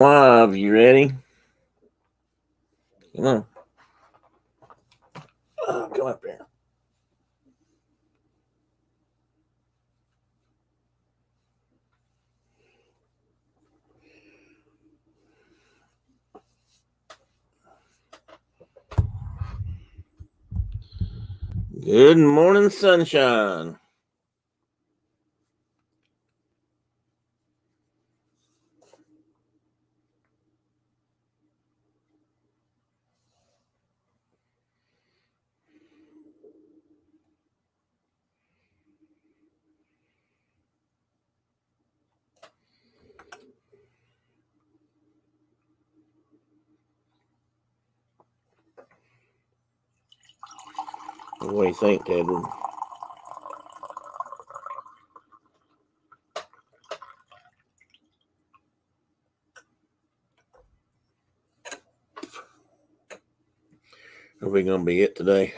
Live, you ready? Come on. Come up here. Good morning, sunshine. What do you think, Edward? Are we going to be it today?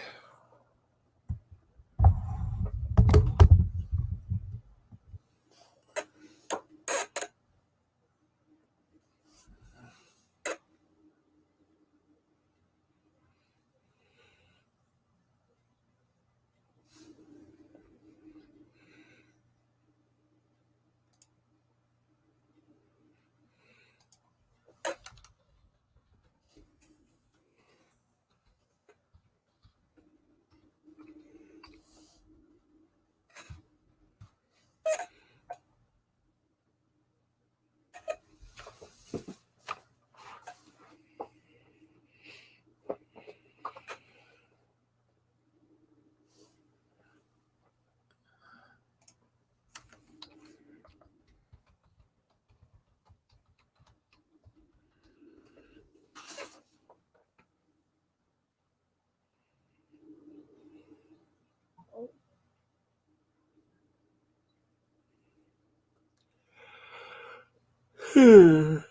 You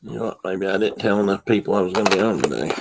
know what? Maybe I didn't tell enough people I was going to be on today.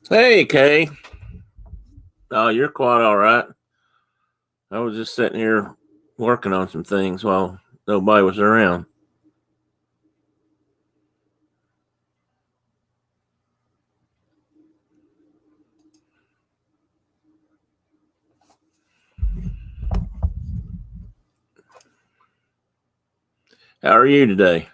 Hey, Kay. Oh, you're quite all right. I was just sitting here working on some things while nobody was around. How are you today?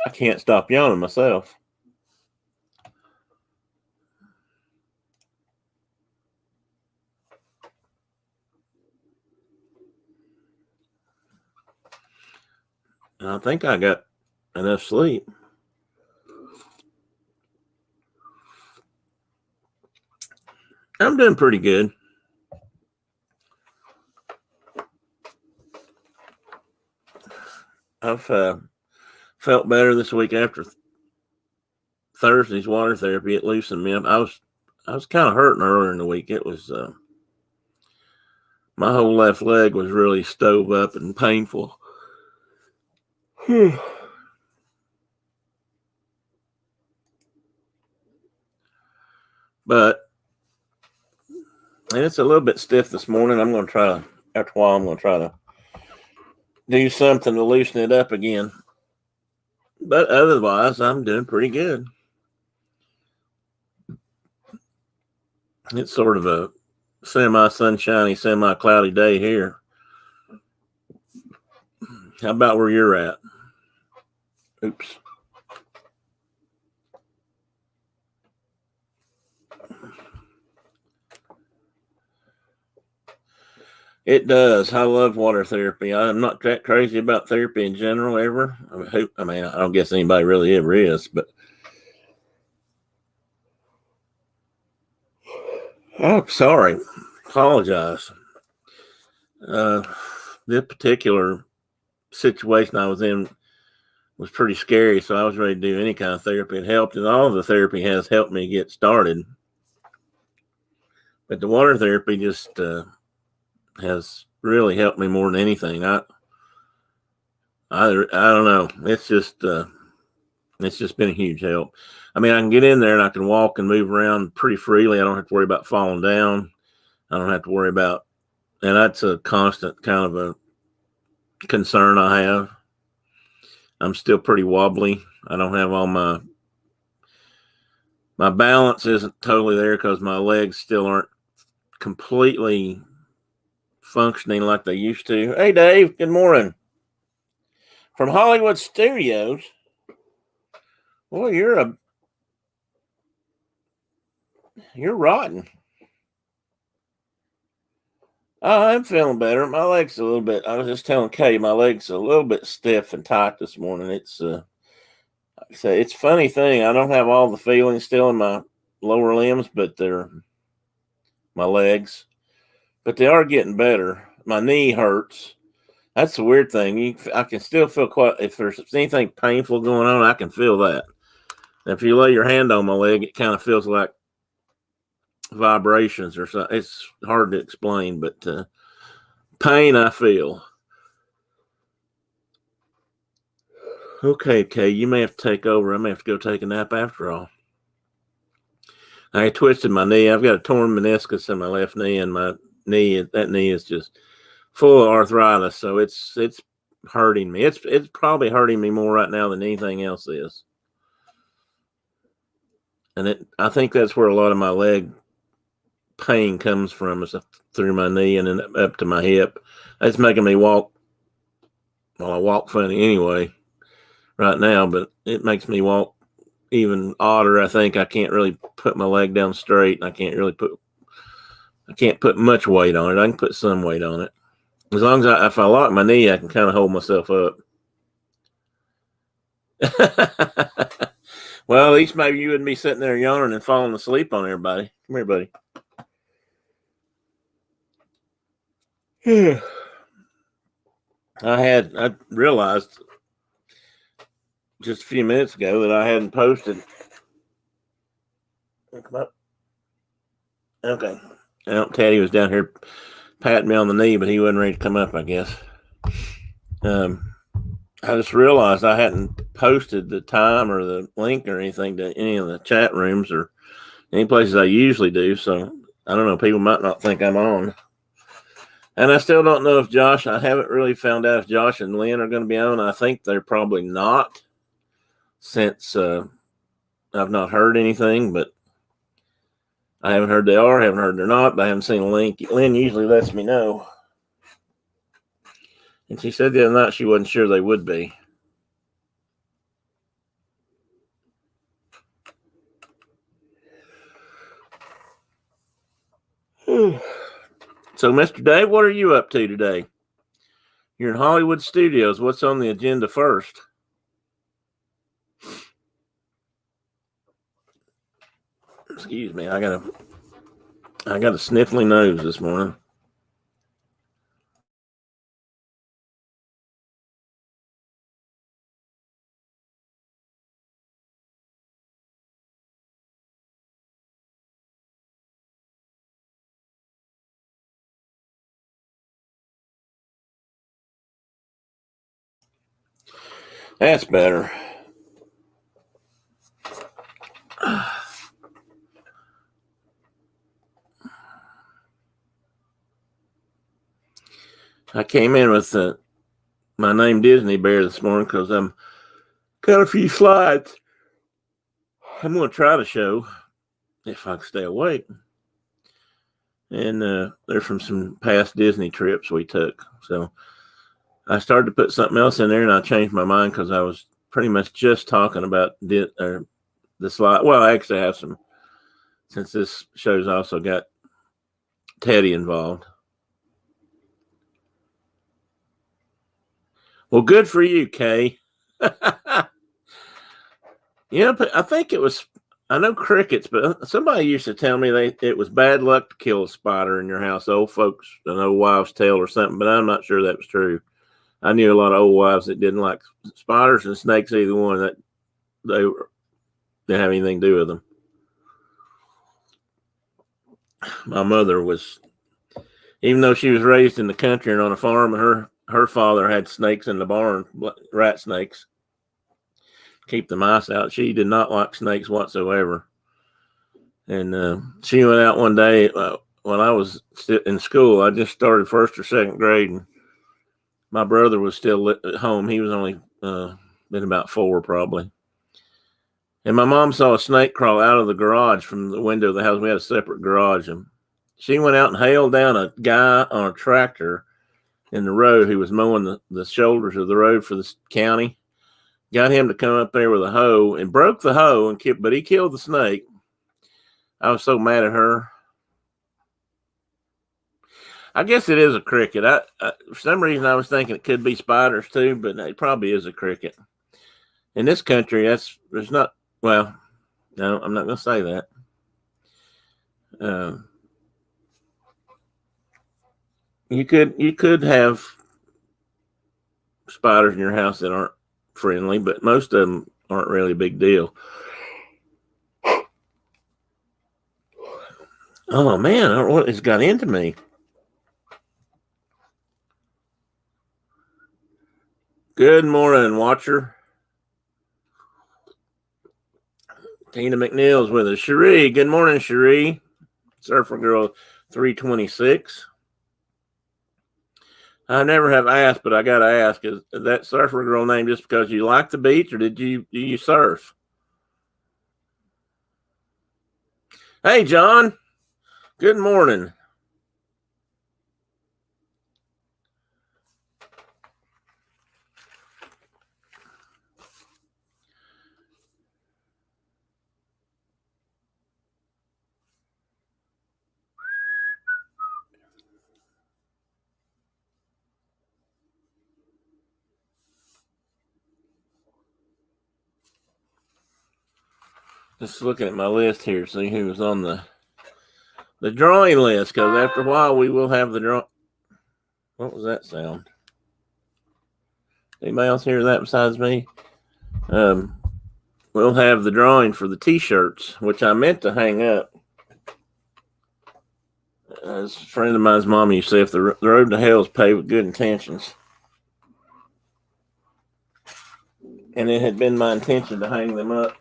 I can't stop yawning myself. And I think I got enough sleep. I'm doing pretty good. I've felt better this week after Thursday's water therapy. It loosened me up. I was kind of hurting earlier in the week. It was my whole left leg was really stove up and painful. But and it's a little bit stiff this morning. I'm going to try to, after a while, I'm going to try to do something to loosen it up again. But otherwise, I'm doing pretty good. It's sort of a semi-sunshiny, semi-cloudy day here. How about where you're at? Oops. It does. I love water therapy. I'm not that crazy about therapy in general ever. I mean, I don't guess anybody really ever is, but oh, sorry. Apologize. This particular situation I was in was pretty scary, so I was ready to do any kind of therapy. It helped, and all of the therapy has helped me get started. But the water therapy just has really helped me more than anything. I don't know. It's just been a huge help. I mean, I can get in there and I can walk and move around pretty freely. I don't have to worry about falling down. I don't have to worry about, and that's a constant kind of a concern I have. I'm still pretty wobbly. I don't have all my balance isn't totally there because my legs still aren't completely functioning like they used to. Hey, Dave, good morning. From Hollywood Studios. Well, you're rotten. I'm feeling better. My leg's a little bit, I was just telling Kay, my leg's a little bit stiff and tight this morning. It's, it's a funny thing. I don't have all the feelings still in my lower limbs, but they're my legs, but they are getting better. My knee hurts. That's the weird thing. I can still feel if there's anything painful going on, I can feel that. If you lay your hand on my leg, it kind of feels like vibrations or something. It's hard to explain, but pain I feel. Okay, Kay, you may have to take over. I may have to go take a nap after all. I twisted my knee. I've got a torn meniscus in my left knee, and that knee is just full of arthritis. So it's hurting me. It's probably hurting me more right now than anything else is. And I think that's where a lot of my leg pain comes from, is through my knee and then up to my hip. It's making me walk. Well, I walk funny anyway right now, but it makes me walk even odder. I think I can't really put my leg down straight, and I can't put much weight on it. I can put some weight on it. As long as if I lock my knee, I can kind of hold myself up. Well, at least maybe you wouldn't be sitting there yawning and falling asleep on everybody. Come here, buddy. I realized just a few minutes ago that I hadn't posted. Come up. Okay. Teddy was down here patting me on the knee, but he wasn't ready to come up, I guess. I just realized I hadn't posted the time or the link or anything to any of the chat rooms or any places I usually do. So I don't know. People might not think I'm on. And I still don't know if I haven't really found out if Josh and Lynn are going to be on. I think they're probably not, since I've not heard anything, but I haven't heard they are, haven't heard they're not, but I haven't seen a link. Lynn usually lets me know. And she said the other night she wasn't sure they would be. So, Mr. Dave, what are you up to today? You're in Hollywood Studios. What's on the agenda first? Excuse me, I got a sniffly nose this morning. That's better. I came in with my name Disney Bear this morning because I'm got a few slides I'm going to try to show if I can stay awake. And they're from some past Disney trips we took. So I started to put something else in there, and I changed my mind because I was pretty much just talking about the slide. Well, I actually have some, since this show's also got Teddy involved. Well, good for you, Kay. Yeah, but I think it was, I know crickets, but somebody used to tell me it was bad luck to kill a spider in your house. Old folks, an old wives' tale or something, but I'm not sure that was true. I knew a lot of old wives that didn't like spiders and snakes, either one, that they didn't have anything to do with them. My mother was, even though she was raised in the country and on a farm, her father had snakes in the barn, rat snakes, keep the mice out. She did not like snakes whatsoever. And she went out one day when I was in school. I just started first or second grade, and my brother was still at home. He was only been about 4 probably. And my mom saw a snake crawl out of the garage from the window of the house. We had a separate garage, and she went out and hailed down a guy on a tractor in the road who was mowing the shoulders of the road for the county. Got him to come up there with a hoe and broke the hoe, but he killed the snake. I was so mad at her. I guess it is a cricket. For some reason, I was thinking it could be spiders too, but it probably is a cricket. In this country, there's not. Well, no, I'm not going to say that. You could have spiders in your house that aren't friendly, but most of them aren't really a big deal. Oh man, I don't know what has got into me. Good morning, watcher. Tina McNeil's with us. Cherie, good morning, Cherie. Surfer Girl 326. I never have asked, but I got to ask: is that Surfer Girl name just because you like the beach, or do you surf? Hey, John. Good morning. Just looking at my list here, see who was on the drawing list, because after a while we will have the draw. What was that sound? Anybody else hear that besides me? We'll have the drawing for the T-shirts, which I meant to hang up. As a friend of mine's mom used to say, if the road to hell is paved with good intentions. and it had been my intention to hang them up.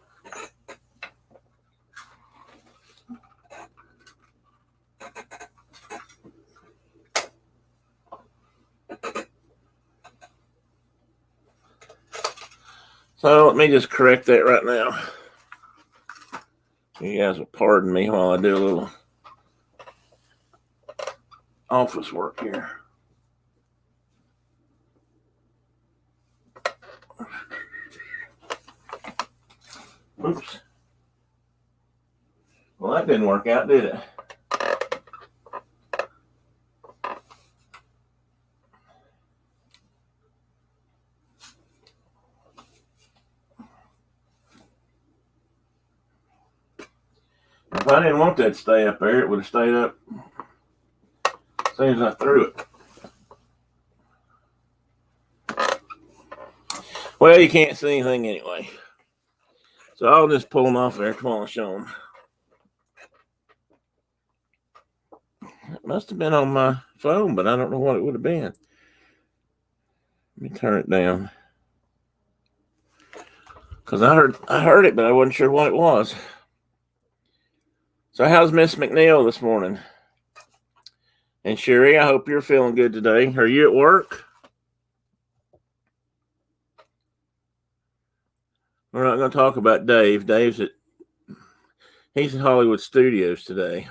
So let me just correct that right now. You guys will pardon me while I do a little office work here. Oops. Well, that didn't work out, did it? If I didn't want that to stay up there, it would have stayed up as soon as I threw it. Well, you can't see anything anyway. So I'll just pull them off there while I show them. It must have been on my phone, but I don't know what it would have been. Let me turn it down. Because I heard it, but I wasn't sure what it was. So how's Miss McNeil this morning? And Sherry, I hope you're feeling good today. Are you at work? We're not going to talk about Dave. He's at Hollywood Studios today.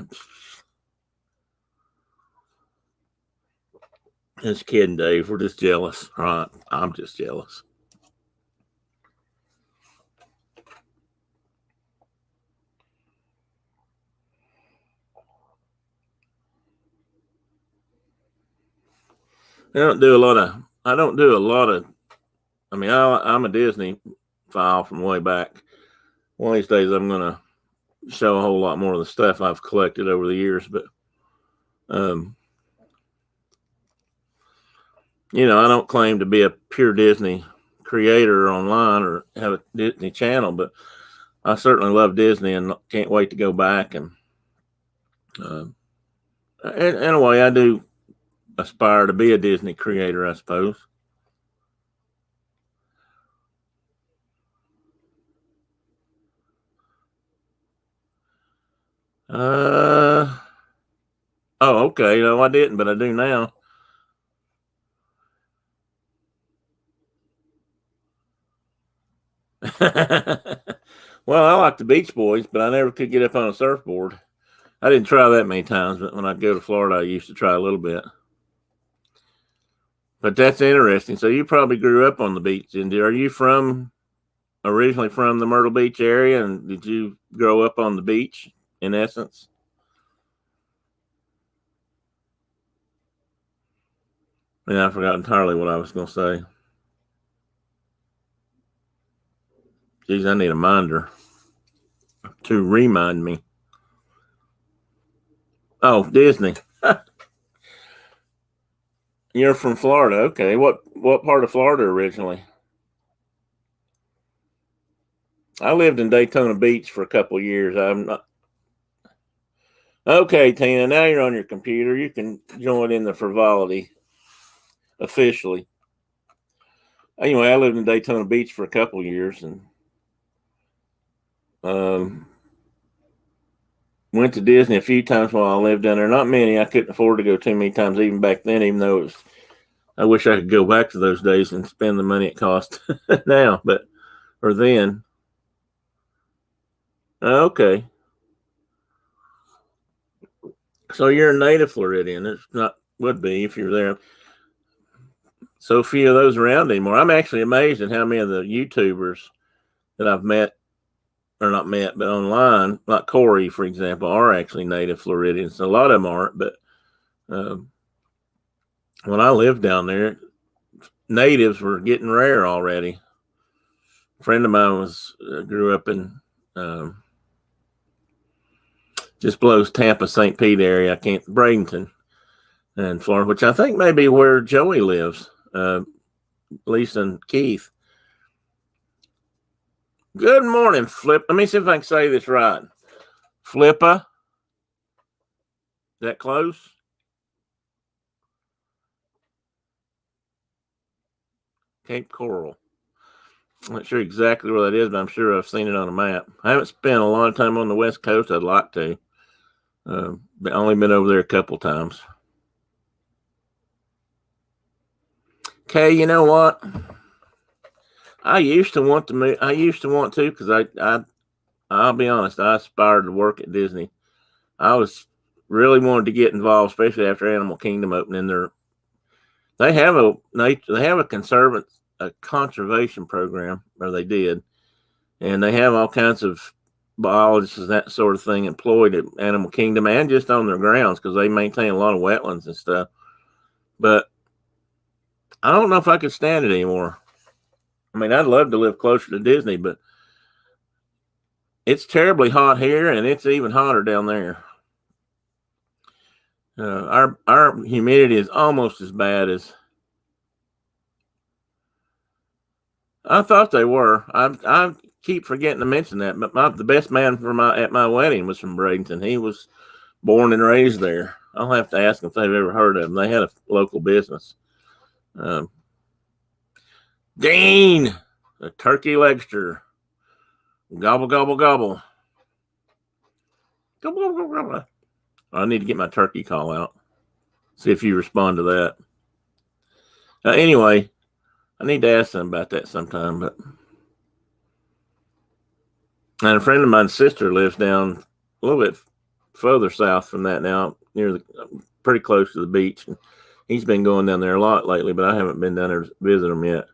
Just kidding, Dave. We're just jealous. All right. I'm just jealous. I don't do a lot of, I'm a Disney file from way back. One of these days I'm going to show a whole lot more of the stuff I've collected over the years, but, I don't claim to be a pure Disney creator online or have a Disney channel, but I certainly love Disney and can't wait to go back. And in a way, I do aspire to be a Disney creator, I suppose. Oh, okay. No, I didn't, but I do now. Well, I like the Beach Boys, but I never could get up on a surfboard. I didn't try that many times, but when I'd go to Florida, I used to try a little bit. But that's interesting. So you probably grew up on the beach, and are you originally from the Myrtle Beach area, and did you grow up on the beach in essence? Yeah, I forgot entirely what I was going to say. Geez, I need a minder to remind me. Oh, Disney. You're from Florida. Okay. What part of Florida originally? I lived in Daytona Beach for a couple of years. I'm not. Okay, Tina, now you're on your computer. You can join in the frivolity officially. Anyway, I lived in Daytona Beach for a couple of years and went to Disney a few times while I lived down there. Not many. I couldn't afford to go too many times even back then, even though I wish I could go back to those days and spend the money it cost now, or then. Okay. So you're a native Floridian. It's not would be if you're there. So few of those around anymore. I'm actually amazed at how many of the YouTubers that I've met, or not met, but online, like Corey, for example, are actually native Floridians. A lot of them aren't, but when I lived down there, natives were getting rare already. A friend of mine grew up in just below Tampa, St. Pete area. I can't Bradenton, and Florida, which I think may be where Joey lives. Lisa and Keith. Good morning, Flip. Let me see if I can say this right. Flippa. Is that close? Cape Coral. I'm not sure exactly where that is, but I'm sure I've seen it on a map. I haven't spent a lot of time on the West Coast. I'd like to. But only been over there a couple times. Okay, you know what? I used to want to move. I used to want to because I'll be honest. I aspired to work at Disney. I was really wanted to get involved, especially after Animal Kingdom opening. They have a conservation program, or they did, and they have all kinds of biologists and that sort of thing employed at Animal Kingdom and just on their grounds because they maintain a lot of wetlands and stuff. But I don't know if I could stand it anymore. I mean, I'd love to live closer to Disney, but it's terribly hot here, and it's even hotter down there. Our humidity is almost as bad as I thought they were. I keep forgetting to mention that, but the best man at my wedding was from Bradenton. He was born and raised there. I'll have to ask them if they've ever heard of him. They had a local business. Dean, a turkey legster. Gobble, gobble, gobble. Gobble, gobble, gobble. I need to get my turkey call out. See if you respond to that. Anyway, I need to ask them about that sometime. And a friend of mine's sister lives down a little bit further south from that now, pretty close to the beach. And he's been going down there a lot lately, but I haven't been down there to visit him yet.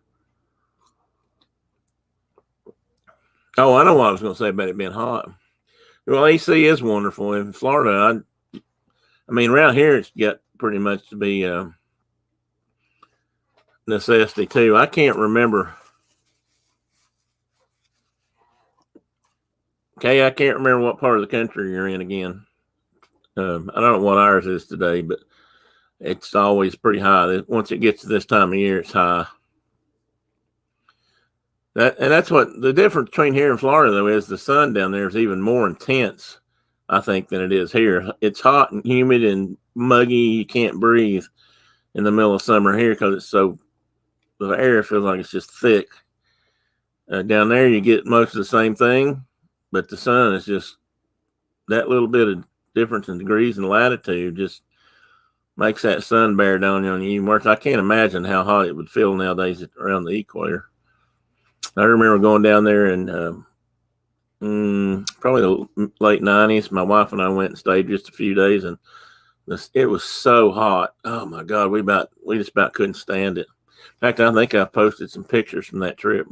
Oh, I know what I was going to say about it being hot. Well, AC is wonderful. In Florida, I mean, around here, it's got pretty much to be a necessity, too. I can't remember. Okay, I can't remember what part of the country you're in again. I don't know what ours is today, but it's always pretty high. Once it gets to this time of year, it's high. That's what the difference between here and Florida, though, is the sun down there is even more intense, I think, than it is here. It's hot and humid and muggy. You can't breathe in the middle of summer here because the air feels like it's just thick. Down there, you get most of the same thing, but the sun is just that little bit of difference in degrees and latitude just makes that sun bear down on you even worse. I can't imagine how hot it would feel nowadays around the equator. I remember going down there in probably the late 90s. My wife and I went and stayed just a few days, and it was so hot. Oh my God, we just about couldn't stand it. In fact, I think I posted some pictures from that trip.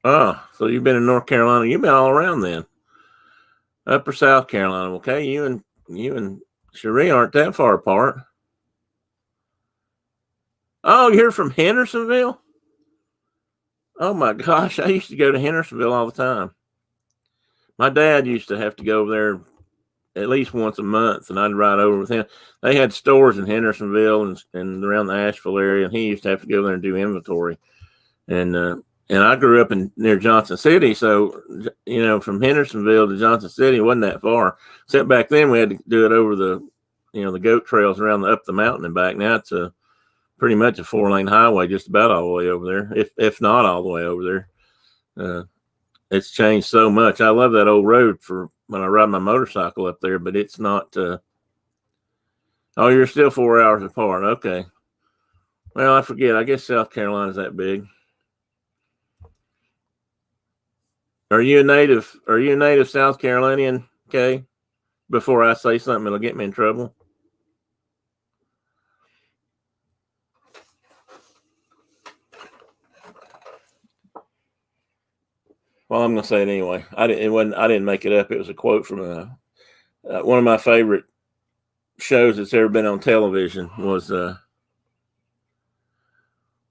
Oh, so you've been in North Carolina? You've been all around then. Upper South Carolina, okay? You and Cherie aren't that far apart. Oh, you're from Hendersonville? Oh my gosh, I used to go to Hendersonville all the time. My dad used to have to go over there at least once a month, and I'd ride over with him. They had stores in Hendersonville and around the Asheville area, and he used to have to go there and do inventory. And I grew up near Johnson City, so from Hendersonville to Johnson City wasn't that far. Except back then we had to do it over the goat trails around up the mountain and back. Now it's pretty much a 4-lane highway, just about all the way over there, if not all the way over there. It's changed so much. I love that old road for when I ride my motorcycle up there, but it's not. Oh, you're still 4 hours apart. Okay. Well, I forget. I guess South Carolina's that big. Are you a native South Carolinian? Okay. Before I say something that'll get me in trouble. Well, I'm gonna say it anyway. I didn't make it up. It was a quote from one of my favorite shows that's ever been on television. Was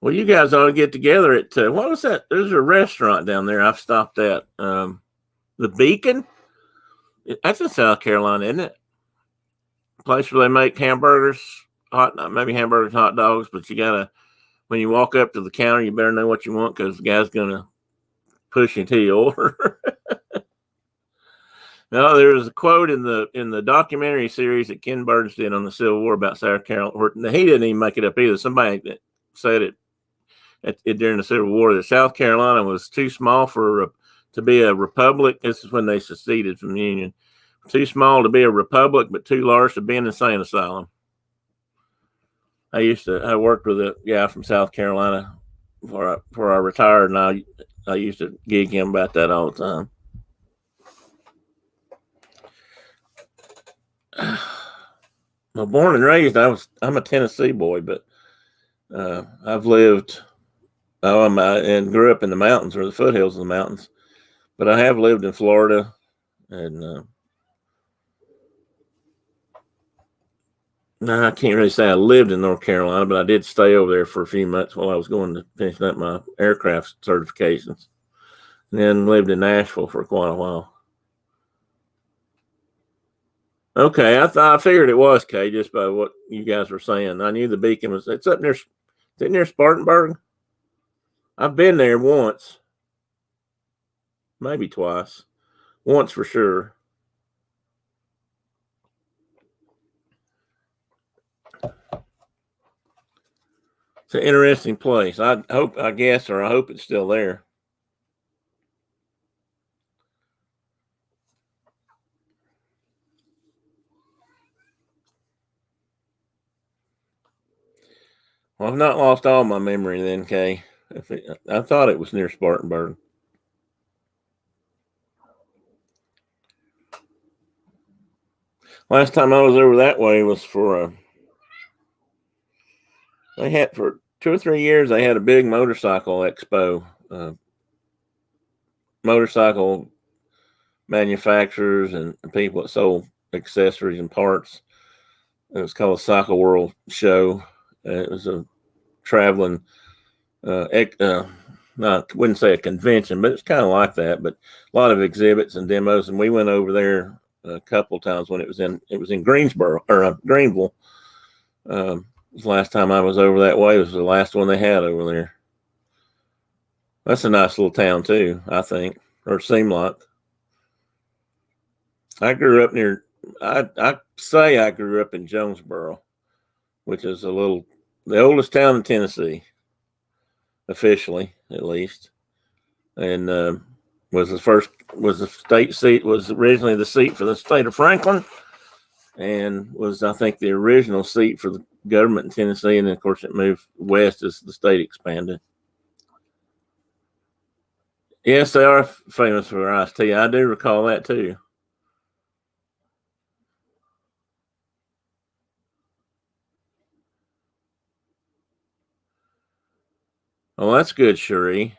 well, you guys ought to get together at what was that? There's a restaurant down there. I've stopped at the Beacon. That's in South Carolina, isn't it? Place where they make hamburgers, hot dogs. But you gotta, when you walk up to the counter, you better know what you want because the guy's gonna push you until you order. No, there was a quote in the documentary series that Ken Burns did on the Civil War about South Carolina. He didn't even make it up either. Somebody said it during the Civil War that South Carolina was too small to be a republic. This is when they seceded from the Union. Too small to be a republic, but too large to be an insane asylum. I worked with a guy from South Carolina before I retired, and I used to gig him about that all the time. Well, born and raised, I'm a Tennessee boy, but I've lived and grew up in the mountains or the foothills of the mountains, but I have lived in Florida and no, I can't really say I lived in North Carolina, but I did stay over there for a few months while I was going to finish up my aircraft certifications. And then lived in Nashville for quite a while. Okay, I figured it was, Kay, just by what you guys were saying. I knew the Beacon it's up near, is it near Spartanburg? I've been there once, maybe twice, once for sure. It's an interesting place. I hope it's still there. Well, I've not lost all my memory then, Kay. I thought it was near Spartanburg. Last time I was over that way was for they had for 2 or 3 years. They had a big motorcycle expo. Motorcycle manufacturers and people that sold accessories and parts. It was called a Cycle World Show. It was a traveling, wouldn't say a convention, but it's kind of like that. But a lot of exhibits and demos, and we went over there a couple of times when it was in Greensboro or Greenville. The last time I was over that way. It was the last one they had over there. That's a nice little town too, I think, or it seemed like. I grew up near. I say I grew up in Jonesboro, which is the oldest town in Tennessee, officially at least, and was the state seat, was originally the seat for the state of Franklin, and was, I think, the original seat for the government in Tennessee, and then, of course, it moved west as the state expanded. Yes, they are famous for iced tea. I do recall that too. Well, that's good, Cherie.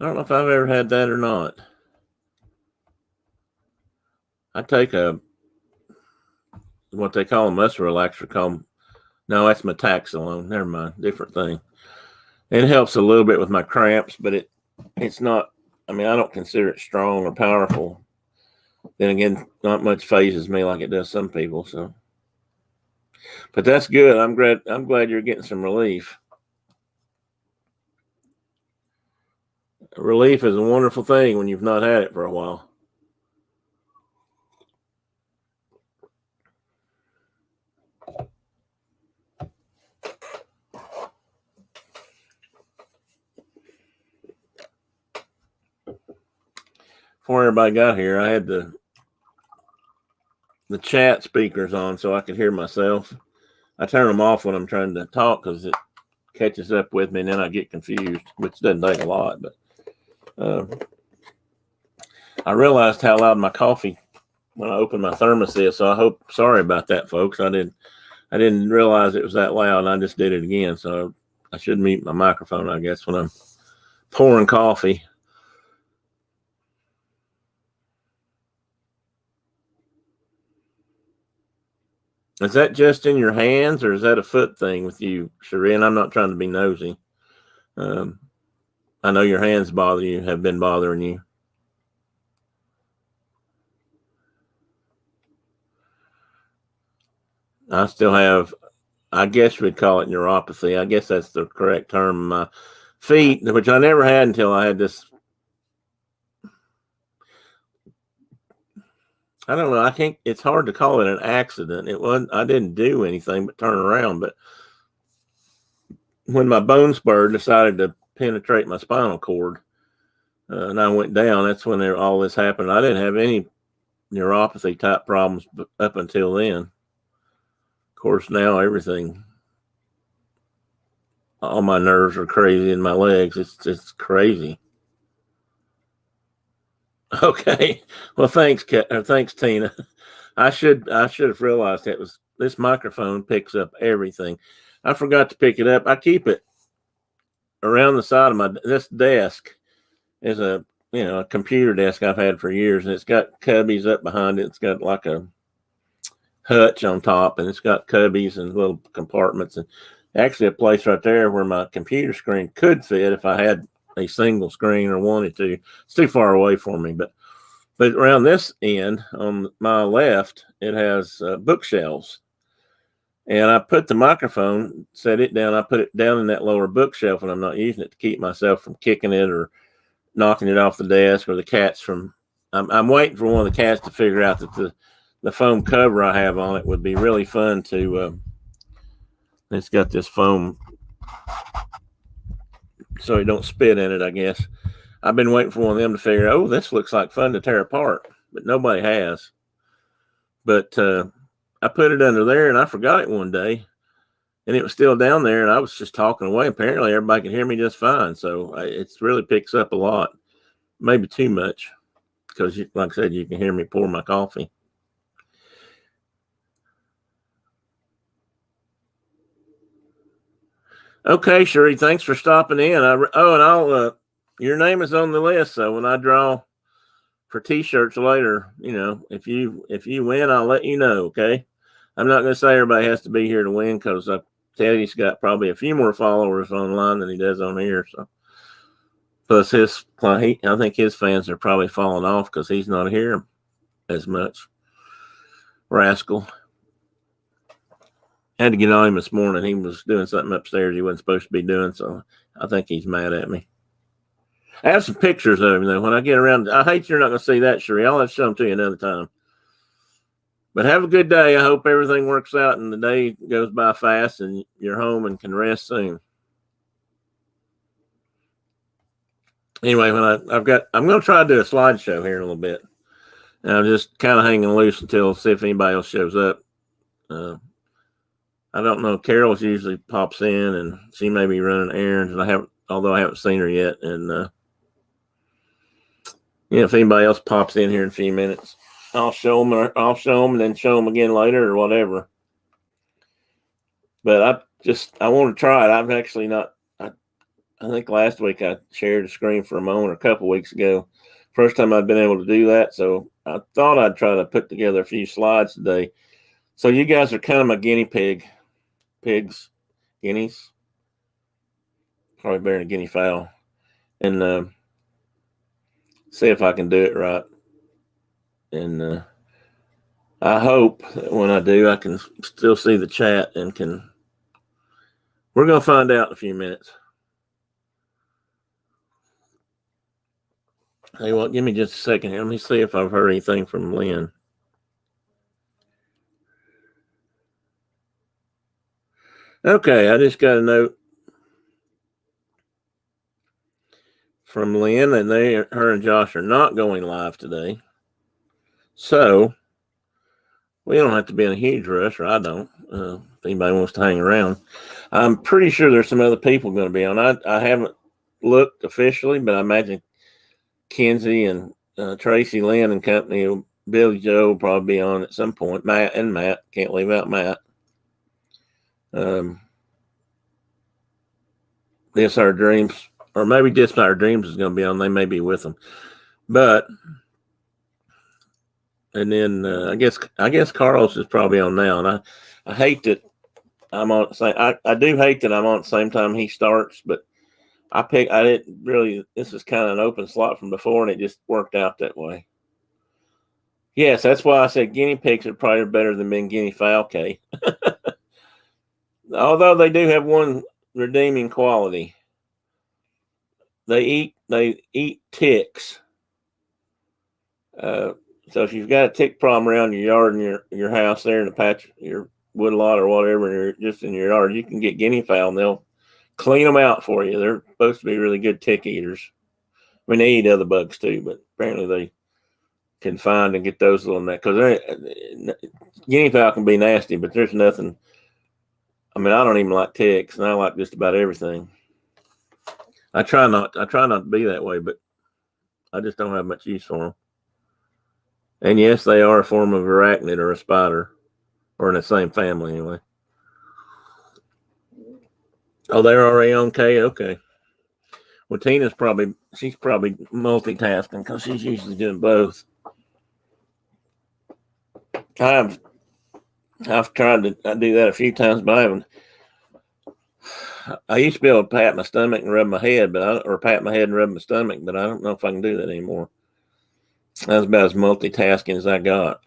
I don't know if I've ever had that or not. I take what they call a muscle relaxer. No, that's metaxalone. Never mind, different thing. It helps a little bit with my cramps, but it's not. I mean, I don't consider it strong or powerful. Then again, not much phases me like it does some people. So, but that's good. I'm glad you're getting some relief. Relief is a wonderful thing when you've not had it for a while. Before everybody got here, I had the chat speakers on so I could hear myself. I turn them off when I'm trying to talk because it catches up with me, and then I get confused, which doesn't take a lot. But I realized how loud my coffee when I opened my thermos is. So sorry about that, folks. I didn't realize it was that loud, and I just did it again. So I should mute my microphone, I guess, when I'm pouring coffee. Is that just in your hands, or is that a foot thing with you, Cherie? And I'm not trying to be nosy. I know your hands have been bothering you. I still have, I guess we'd call it neuropathy. I guess that's the correct term. My feet, which I never had until I had this. I don't know. I think it's hard to call it an accident. It wasn't. I didn't do anything but turn around. But when my bone spur decided to penetrate my spinal cord, and I went down, that's when all this happened. I didn't have any neuropathy type problems up until then. Of course, now everything, all my nerves are crazy in my legs. It's crazy. Okay. Well, thanks, thanks, Tina. I should have realized that was this microphone picks up everything. I forgot to pick it up. I keep it around the side of this desk is a computer desk I've had for years, and it's got cubbies up behind it. It's got like a hutch on top, and it's got cubbies and little compartments, and actually a place right there where my computer screen could fit if I had a single screen or wanted to. It's too far away for me, but around this end on my left, it has bookshelves. And I put the microphone, set it down. I put it down in that lower bookshelf, and I'm not using it to keep myself from kicking it or knocking it off the desk or the cats from. I'm waiting for one of the cats to figure out that the foam cover I have on it would be really fun to. It's got this foam so it don't spit in it, I guess. I've been waiting for one of them to figure out, oh, this looks like fun to tear apart, but nobody has. But I put it under there, and I forgot it one day, and it was still down there, and I was just talking away. Apparently, everybody can hear me just fine, so it really picks up a lot, maybe too much, because, like I said, you can hear me pour my coffee. Okay, Sheree, thanks for stopping in. Your name is on the list, so when I draw for T-shirts later, if you win, I'll let you know. Okay, I'm not going to say everybody has to be here to win because Teddy's got probably a few more followers online than he does on here. So, plus I think his fans are probably falling off because he's not here as much. Rascal. I had to get on him this morning. He was doing something upstairs he wasn't supposed to be doing, so I think he's mad at me. I have some pictures of him, though. When I get around, I hate you're not going to see that, Sheree. I'll have to show them to you another time. But have a good day. I hope everything works out and the day goes by fast and you're home and can rest soon. Anyway, I'm going to try to do a slideshow here in a little bit. And I'm just kind of hanging loose until see if anybody else shows up. I don't know. Carol's usually pops in and she may be running errands, and although I haven't seen her yet. And if anybody else pops in here in a few minutes, I'll show them and then show them again later or whatever. But I want to try it. I've actually not. I think last week I shared a screen for a moment, or a couple weeks ago. First time I've been able to do that, so I thought I'd try to put together a few slides today. So you guys are kind of my guinea guineas, probably better than guinea fowl, and see if I can do it right. And I hope that when I do, I can still see the chat and can. We're going to find out in a few minutes. Hey, well, give me just a second here. Let me see if I've heard anything from Lynn. Okay, I just got a note from Lynn, and her and Josh are not going live today. So we don't have to be in a huge rush, or I don't. If anybody wants to hang around, I'm pretty sure there's some other people going to be on. I haven't looked officially, but I imagine Kenzie and Tracy Lynn and company, Billy Joe will probably be on at some point. Matt can't leave out Matt. This Our Dreams, or maybe Just Our Dreams is going to be on. They may be with them, but and then I guess Carlos is probably on now, and I hate that I'm on. I do hate that I'm on at the same time he starts, but I didn't really. This is kind of an open slot from before, and it just worked out that way. Yes, that's why I said guinea pigs are probably better than being guinea fowl, Kay. Although they do have one redeeming quality. They eat ticks. So if you've got a tick problem around your yard and your house there in the patch, your wood lot or whatever, and you're just in your yard, you can get guinea fowl and they'll clean them out for you. They're supposed to be really good tick eaters. I mean, they eat other bugs too, but apparently they can find and get those little because guinea fowl can be nasty, but there's nothing. I mean, I don't even like ticks, and I like just about everything. I try not to be that way, but I just don't have much use for them. And yes, they are a form of arachnid or a spider, or in the same family anyway. Oh, they're already on K? Okay. Well, she's probably multitasking because she's usually doing both. I've tried to do that a few times, but I haven't. I used to be able to pat my stomach and rub my head, or pat my head and rub my stomach, but I don't know if I can do that anymore. That's about as multitasking as I got.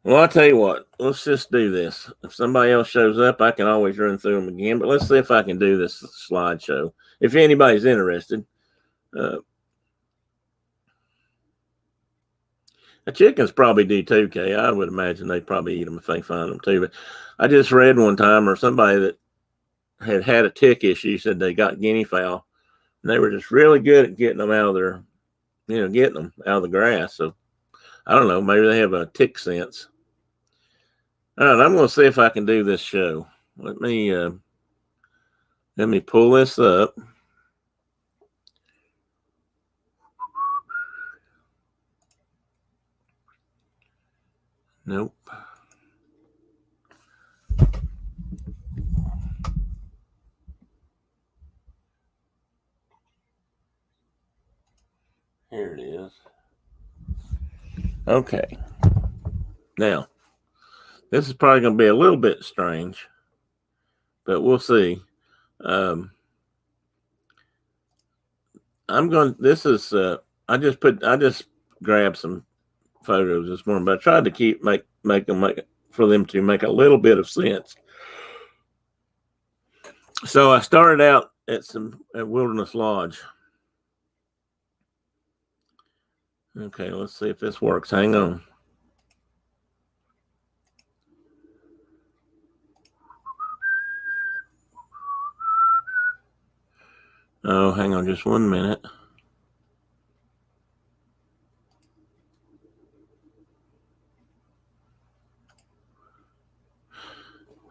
Well, I'll tell you what, let's just do this. If somebody else shows up, I can always run through them again, but let's see if I can do this slideshow. If anybody's interested. The chickens probably do too, Kay. I would imagine they probably eat them if they find them too. But I just read one time, or somebody that had a tick issue said they got guinea fowl, and they were just really good at getting them out of their, getting them out of the grass. So I don't know, maybe they have a tick sense. All right, I'm going to see if I can do this show. Let me pull this up. Nope. Here it is. Okay. Now, this is probably going to be a little bit strange, but we'll see. I just grabbed some photos this morning, but I tried to make them to make a little bit of sense. So I started out at Wilderness Lodge. Okay, let's see if this works. Hang on. Oh, hang on just 1 minute.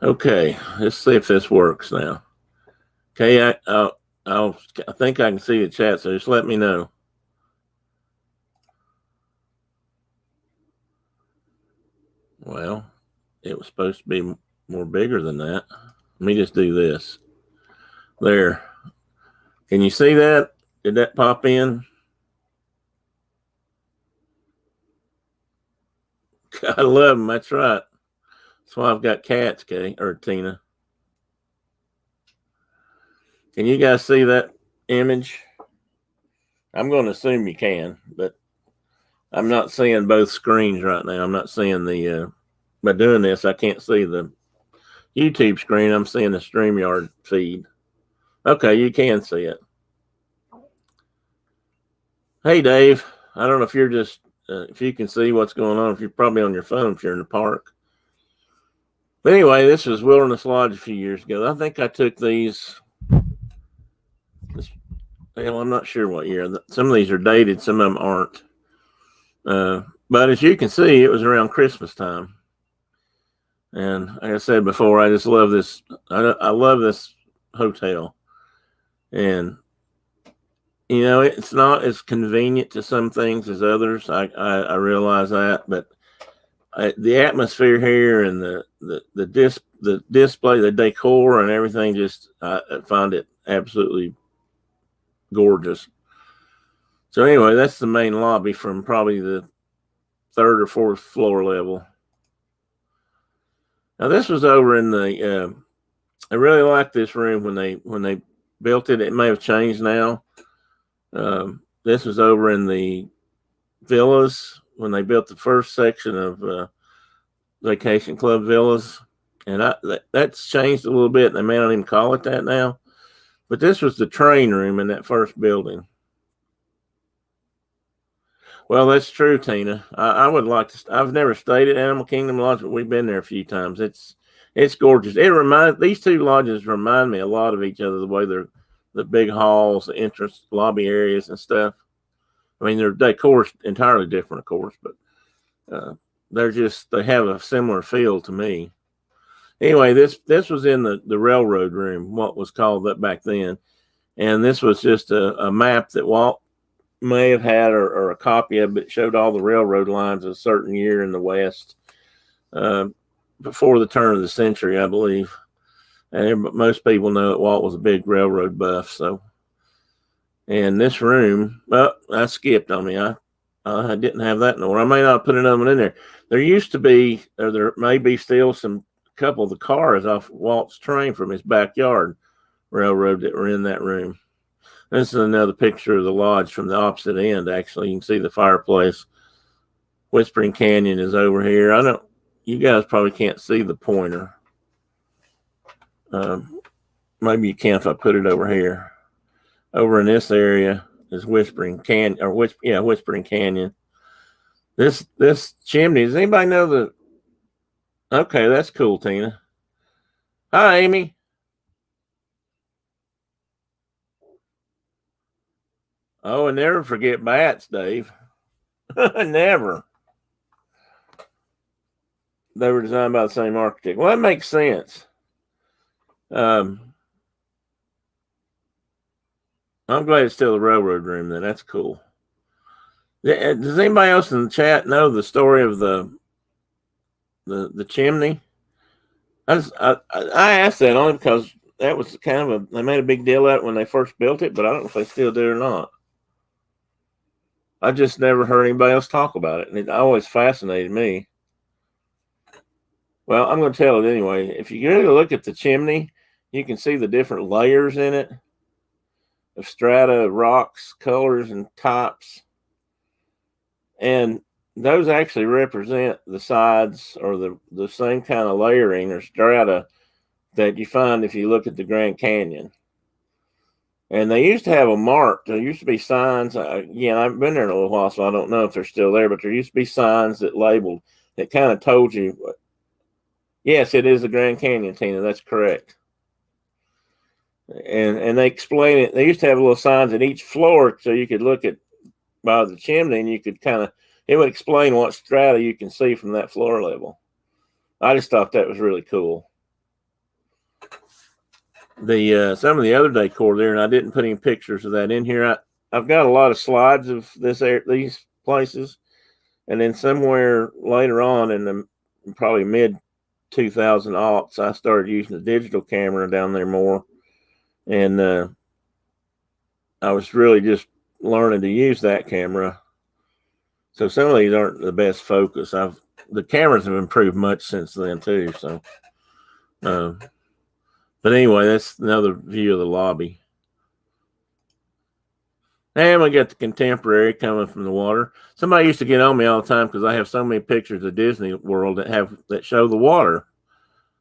Okay, let's see if this works now. Okay, I think I can see the chat, so just let me know. Well, it was supposed to be more bigger than that. Let me just do this. There. Can you see that? Did that pop in? I love them. That's right. That's why I've got cats, Tina. Can you guys see that image? I'm going to assume you can, but I'm not seeing both screens right now. I'm not seeing by doing this, I can't see the YouTube screen. I'm seeing the StreamYard feed. Okay, you can see it. Hey, Dave. I don't know if you're just, if you can see what's going on. If you're probably on your phone if you're in the park. But anyway, this was Wilderness Lodge a few years ago. I think I took these. Well, I'm not sure what year. Some of these are dated. Some of them aren't. But as you can see, it was around Christmas time. And like I said before, I just love this. I love this hotel. And, it's not as convenient to some things as others. I realize that. But the atmosphere here and the display, the decor and everything, I find it absolutely gorgeous. So anyway, that's the main lobby from probably the 3rd or 4th floor level. Now this was over in the. I really like this room when they built it. It may have changed now. This was over in the villas when they built the first section of Vacation Club Villas, and that's changed a little bit. They may not even call it that now, but this was the train room in that first building. Well, that's true, Tina. I would like to. I've never stayed at Animal Kingdom Lodge, but we've been there a few times. It's gorgeous. These two lodges remind me a lot of each other. The way they're the big halls, the entrance lobby areas, and stuff. I mean, their decor's entirely different, of course, but they have a similar feel to me. Anyway, this was in the railroad room, what was called that back then, and this was just a map that Walt may have had or a copy of it. Showed all the railroad lines of a certain year in the West before the turn of the century, I believe. And most people know that Walt was a big railroad buff. So, and this room, well, I skipped on me. I didn't have that in order. I may not put another one in there. There used to be, or there may be still some couple of the cars off Walt's train from his backyard railroad that were in that room. This is another picture of the lodge from the opposite end. Actually, you can see the fireplace. Whispering Canyon is over here. You guys probably can't see the pointer. Maybe you can if I put it over here. Over in this area is Whispering Canyon. This chimney. Does anybody know the? Okay, that's cool, Tina. Hi, Amy. Oh, and never forget bats, Dave. Never. They were designed by the same architect. Well, that makes sense. I'm glad it's still the railroad room. Then that's cool. Does anybody else in the chat know the story of the chimney? I asked that only because that was kind of they made a big deal out when they first built it, but I don't know if they still do or not. I just never heard anybody else talk about it, and it always fascinated me. Well, I'm going to tell it anyway. If you really look at the chimney, you can see the different layers in it of strata, rocks, colors, and types. And those actually represent the sides or the same kind of layering or strata that you find if you look at the Grand Canyon. And they used to have a mark. There used to be signs. Again, I've been there in a little while, so I don't know if they're still there, but there used to be signs that labeled, that kind of told you. Yes, it is the Grand Canyon, Tina. That's correct. And they explain it. They used to have little signs at each floor so you could look at by the chimney and you could it would explain what strata you can see from that floor level. I just thought that was really cool. Some of the other decor there, and I didn't put any pictures of that in here. I've got a lot of slides of these places, and then somewhere later on in the probably mid 2000 aughts, I started using the digital camera down there more, and I was really just learning to use that camera. So some of these aren't the best focus. The cameras have improved much since then too. So, but anyway, that's another view of the lobby. And we got the Contemporary coming from the water. Somebody used to get on me all the time because I have so many pictures of Disney World that show the water.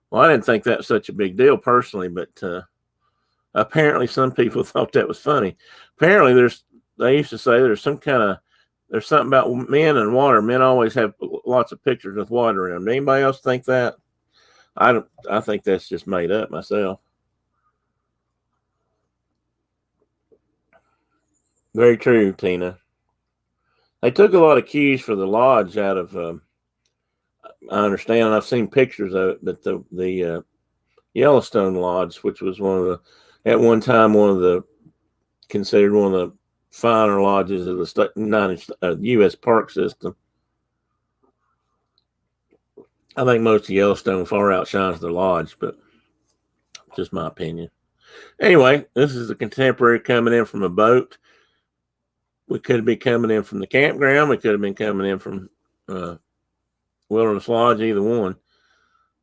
Well, I didn't think that was such a big deal personally, but apparently some people thought that was funny. Apparently they used to say there's something about men and water. Men always have lots of pictures with water in them. Anybody else think that? I think that's just made up myself. Very true, Tina. They took a lot of cues for the lodge out of. I understand. I've seen pictures of it, but the Yellowstone Lodge, which was at one time considered one of the finer lodges of the U.S. park system. I think most of Yellowstone far outshines the lodge, but just my opinion. Anyway, this is a Contemporary coming in from a boat. We could be coming in from the campground. We could have been coming in from Wilderness Lodge, either one.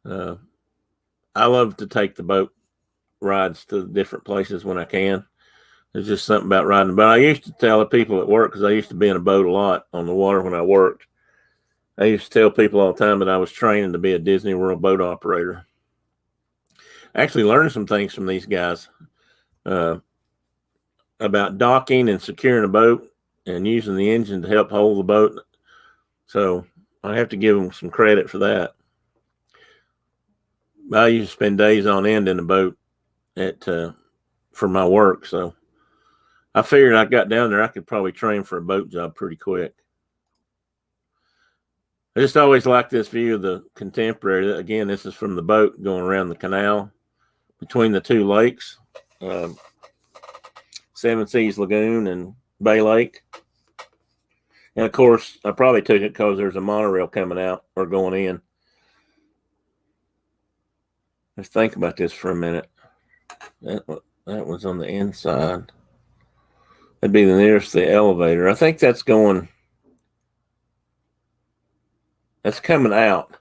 I love to take the boat rides to different places when I can. There's just something about riding a boat. I used to tell the people at work, because I used to be in a boat a lot on the water when I worked. I used to tell people all the time that I was training to be a Disney World boat operator. I actually learned some things from these guys about docking and securing a boat. and using the engine to help hold the boat. So I have to give them some credit for that. I used to spend days on end in the boat for my work, so I figured I got down there, I could probably train for a boat job pretty quick. I just always like this view of the Contemporary. Again, this is from the boat going around the canal between the two lakes, Seven Seas Lagoon and Bay Lake. And of course, I probably took it because there's a monorail coming out or going in. Let's think about this for a minute. That was on the inside. That'd be the nearest the elevator. I think that's going. That's coming out.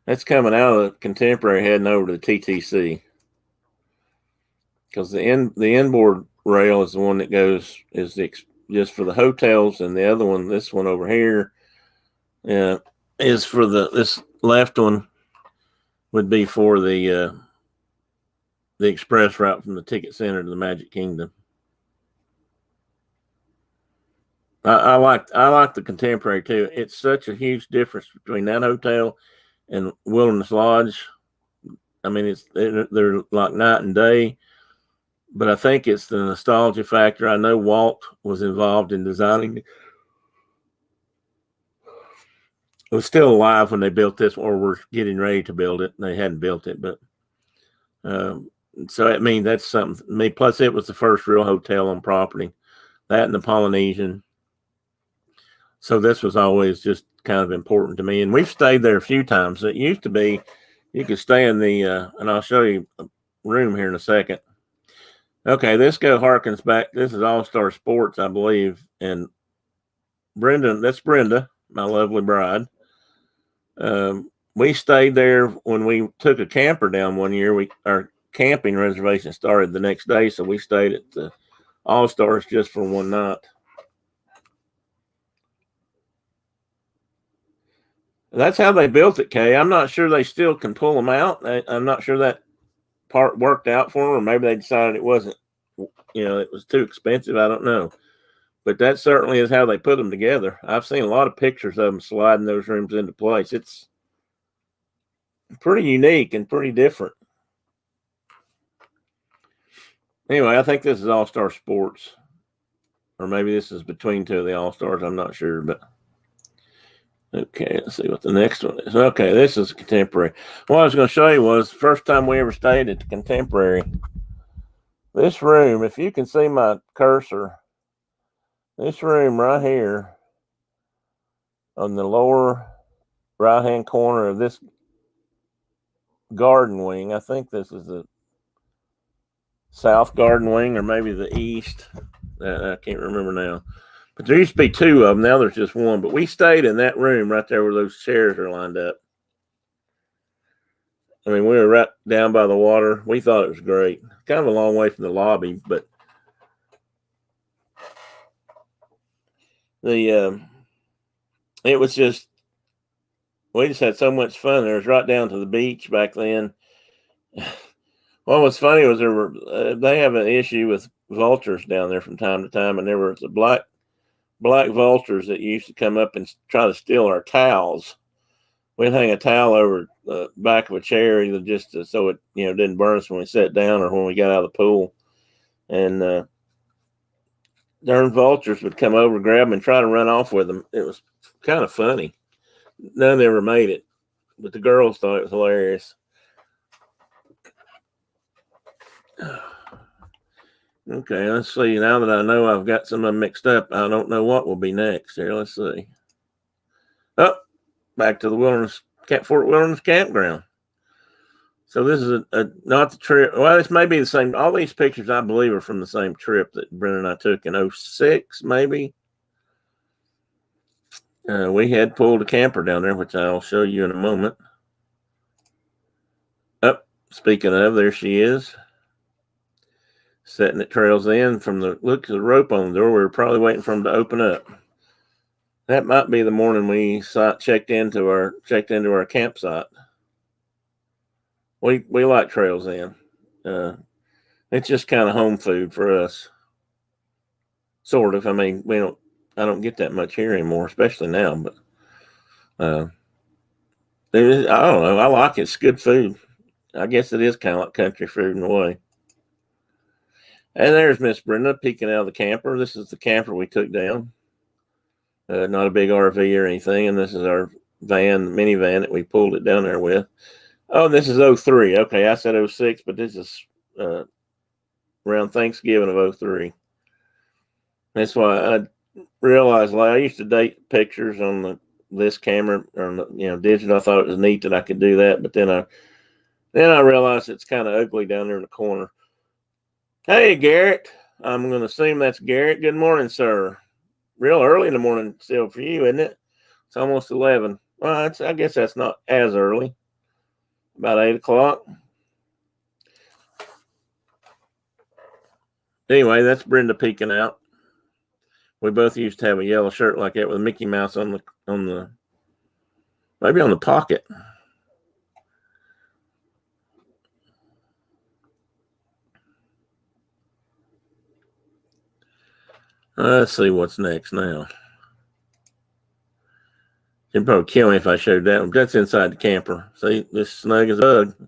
That's coming out of the Contemporary, heading over to the TTC. Because the inboard rail is the one that goes just for the hotels, and the other one, this one over here, is for this left one would be for the express route from the Ticket Center to the Magic Kingdom. I like the Contemporary too. It's such a huge difference between that hotel and Wilderness Lodge. I mean, they're like night and day. But I think it's the nostalgia factor. I know Walt was involved in designing it. It was still alive when they built this, or were getting ready to build it. They hadn't built it, but so I mean that's something to me. Plus, it was the first real hotel on property. That and the Polynesian. So this was always just kind of important to me. And we've stayed there a few times. It used to be you could stay in the, and I'll show you a room here in a second. Okay, this harkens back. This is All Star Sports, I believe. And that's Brenda, my lovely bride. We stayed there when we took a camper down one year. Our camping reservation started the next day, so we stayed at the All Stars just for one night. That's how they built it, Kay. I'm not sure they still can pull them out. I'm not sure that part worked out for them, or maybe they decided it wasn't, it was too expensive. I don't know. But that certainly is how they put them together. I've seen a lot of pictures of them sliding those rooms into place. It's pretty unique and pretty different. Anyway, I think this is All Star Sports. Or maybe this is between two of the All Stars. I'm not sure, but okay, let's see what the next one is. Okay, this is Contemporary. What I was going to show you was the first time we ever stayed at the Contemporary. This room, if you can see my cursor, this room right here on the lower right-hand corner of this garden wing, I think this is the south garden wing or maybe the east. I can't remember now. But there used to be two of them. Now there's just one. But we stayed in that room right there where those chairs are lined up. I mean, we were right down by the water. We thought it was great. Kind of a long way from the lobby, but it was just, we just had so much fun. It was right down to the beach back then. What was funny was they have an issue with vultures down there from time to time, and there was the black vultures that used to come up and try to steal our towels. We'd hang a towel over the back of a chair, either just so it didn't burn us when we sat down or when we got out of the pool. And darn vultures would come over, grab them, and try to run off with them. It was kind of funny. None ever made it, but the girls thought it was hilarious. Okay, let's see. Now that I know I've got some of them mixed up, I don't know what will be next. Here, let's see. Oh, back to the Fort Wilderness Campground. So this is not the trip. Well, this may be the same. All these pictures, I believe, are from the same trip that Brenda and I took in 2006, maybe. We had pulled a camper down there, which I'll show you in a moment. Oh, speaking of, there she is. Setting at Trails End from the look of the rope on the door. We were probably waiting for them to open up. That might be the morning we checked into our campsite. We like Trails End. It's just kind of home food for us. Sort of. I mean, we don't I don't get that much here anymore, especially now. But I don't know. I like it. It's good food. I guess it is kind of like country food in a way. And there's Miss Brenda peeking out of the camper. This is the camper we took down. Not a big RV or anything. And this is our van, minivan that we pulled it down there with. Oh, this is 03. Okay, I said 06, but this is around Thanksgiving of 03. That's why I realized, like, I used to date pictures on this camera or digital. I thought it was neat that I could do that, but then I realized it's kind of ugly down there in the corner. Hey, Garrett. I'm going to assume that's Garrett. Good morning, sir. Real early in the morning still for you, isn't it? It's almost 11. Well, I guess that's not as early. About 8 o'clock. Anyway, that's Brenda peeking out. We both used to have a yellow shirt like that with Mickey Mouse on the maybe on the pocket. Let's see what's next now. You'd probably kill me if I showed that one. That's inside the camper. See, this snug as a bug.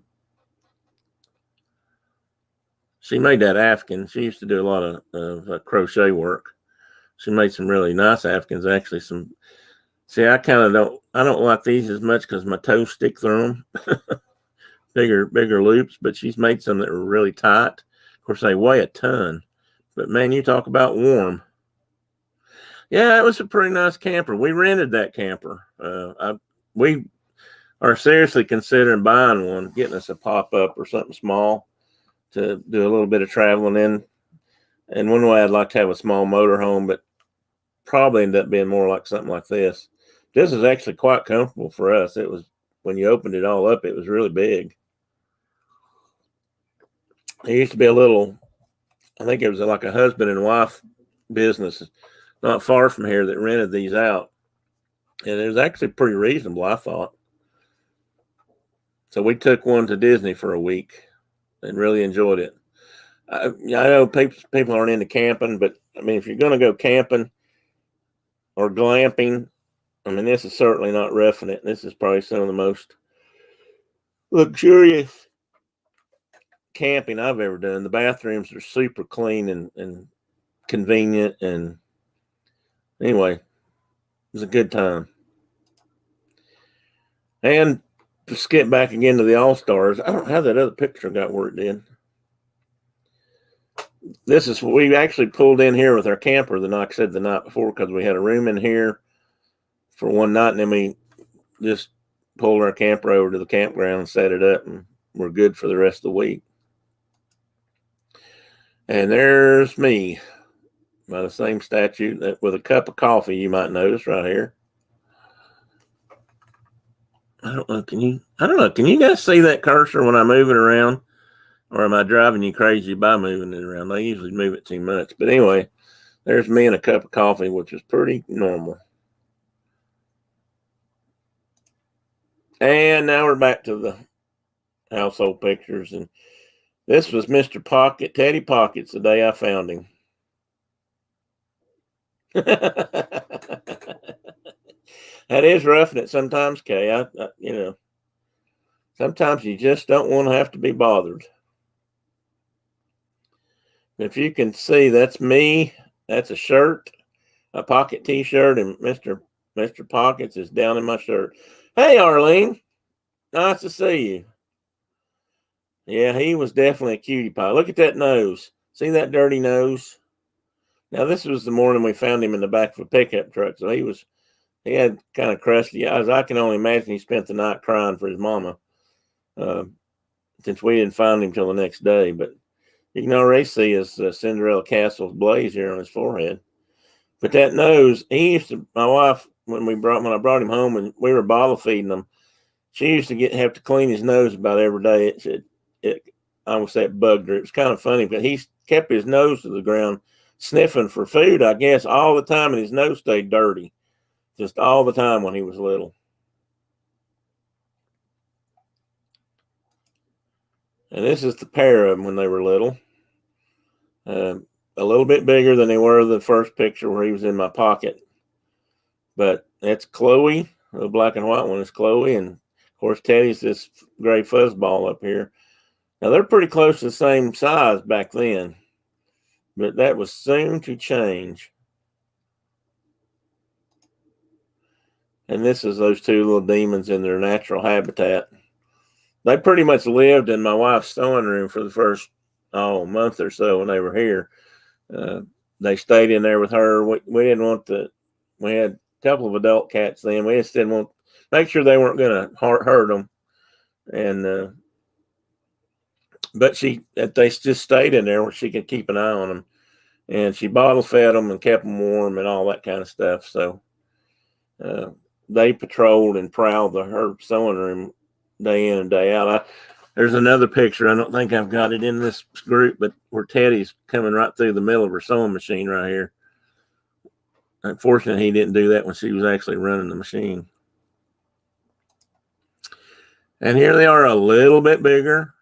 She made that Afghan. She used to do a lot of crochet work. She made some really nice Afghans. Actually, see, I don't like these as much because my toes stick through them. bigger loops, but she's made some that were really tight. Of course, they weigh a ton. But man, you talk about warm. Yeah, it was a pretty nice camper. We rented that camper. We are seriously considering buying one, getting us a pop-up or something small to do a little bit of traveling in. And one way I'd like to have a small motorhome, but probably end up being more like something like this. This is actually quite comfortable for us. It was, when you opened it all up, it was really big. There used to be I think it was like a husband and wife business not far from here that rented these out. And it was actually pretty reasonable, I thought. So we took one to Disney for a week and really enjoyed it. I know people aren't into camping, but I mean, if you're going to go camping or glamping, I mean, this is certainly not roughing it. This is probably some of the most luxurious camping I've ever done. The bathrooms are super clean and convenient. And anyway, it was a good time. And to skip back again to the All-Stars, I don't know how that other picture got where it did. This is what we actually pulled in here with our camper the night before, because we had a room in here for one night, and then we just pulled our camper over to the campground and set it up, and we're good for the rest of the week. And there's me by the same statue with a cup of coffee, you might notice right here. I don't know. Can you guys see that cursor when I move it around? Or am I driving you crazy by moving it around? I usually move it too much. But anyway, there's me and a cup of coffee, which is pretty normal. And now we're back to the household pictures. And this was Mr. Pocket, Teddy Pockets, the day I found him. That is roughing it sometimes, Kay. Sometimes you just don't want to have to be bothered. If you can see, that's me. That's a shirt, a pocket T-shirt, and Mr. Pockets is down in my shirt. Hey, Arlene. Nice to see you. Yeah, he was definitely a cutie pie. Look at that nose. See that dirty nose? Now, this was the morning we found him in the back of a pickup truck, so he had kind of crusty eyes. I can only imagine he spent the night crying for his mama, since we didn't find him till the next day. But you can already see his Cinderella Castle's blaze here on his forehead. But that nose, my wife, when I brought him home and we were bottle feeding him, she used to have to clean his nose about every day. I almost say it bugged her. It was kind of funny, but he kept his nose to the ground, sniffing for food, I guess, all the time, and his nose stayed dirty, just all the time when he was little. And this is the pair of them when they were little. a little bit bigger than they were the first picture where he was in my pocket. But that's Chloe. The black and white one is Chloe. And, of course, Teddy's this gray fuzzball up here. Now, they're pretty close to the same size back then. But that was soon to change. And this is those two little demons in their natural habitat. They pretty much lived in my wife's sewing room for the first month or so when they were here. They stayed in there with her. We didn't want we had a couple of adult cats then. We just didn't want make sure they weren't going to hurt them. And but they just stayed in there where she could keep an eye on them. And she bottle fed them and kept them warm and all that kind of stuff. So they patrolled and prowled her sewing room day in and day out. There's another picture. I don't think I've got it in this group, but where Teddy's coming right through the middle of her sewing machine right here. Unfortunately, he didn't do that when she was actually running the machine. And here they are a little bit bigger.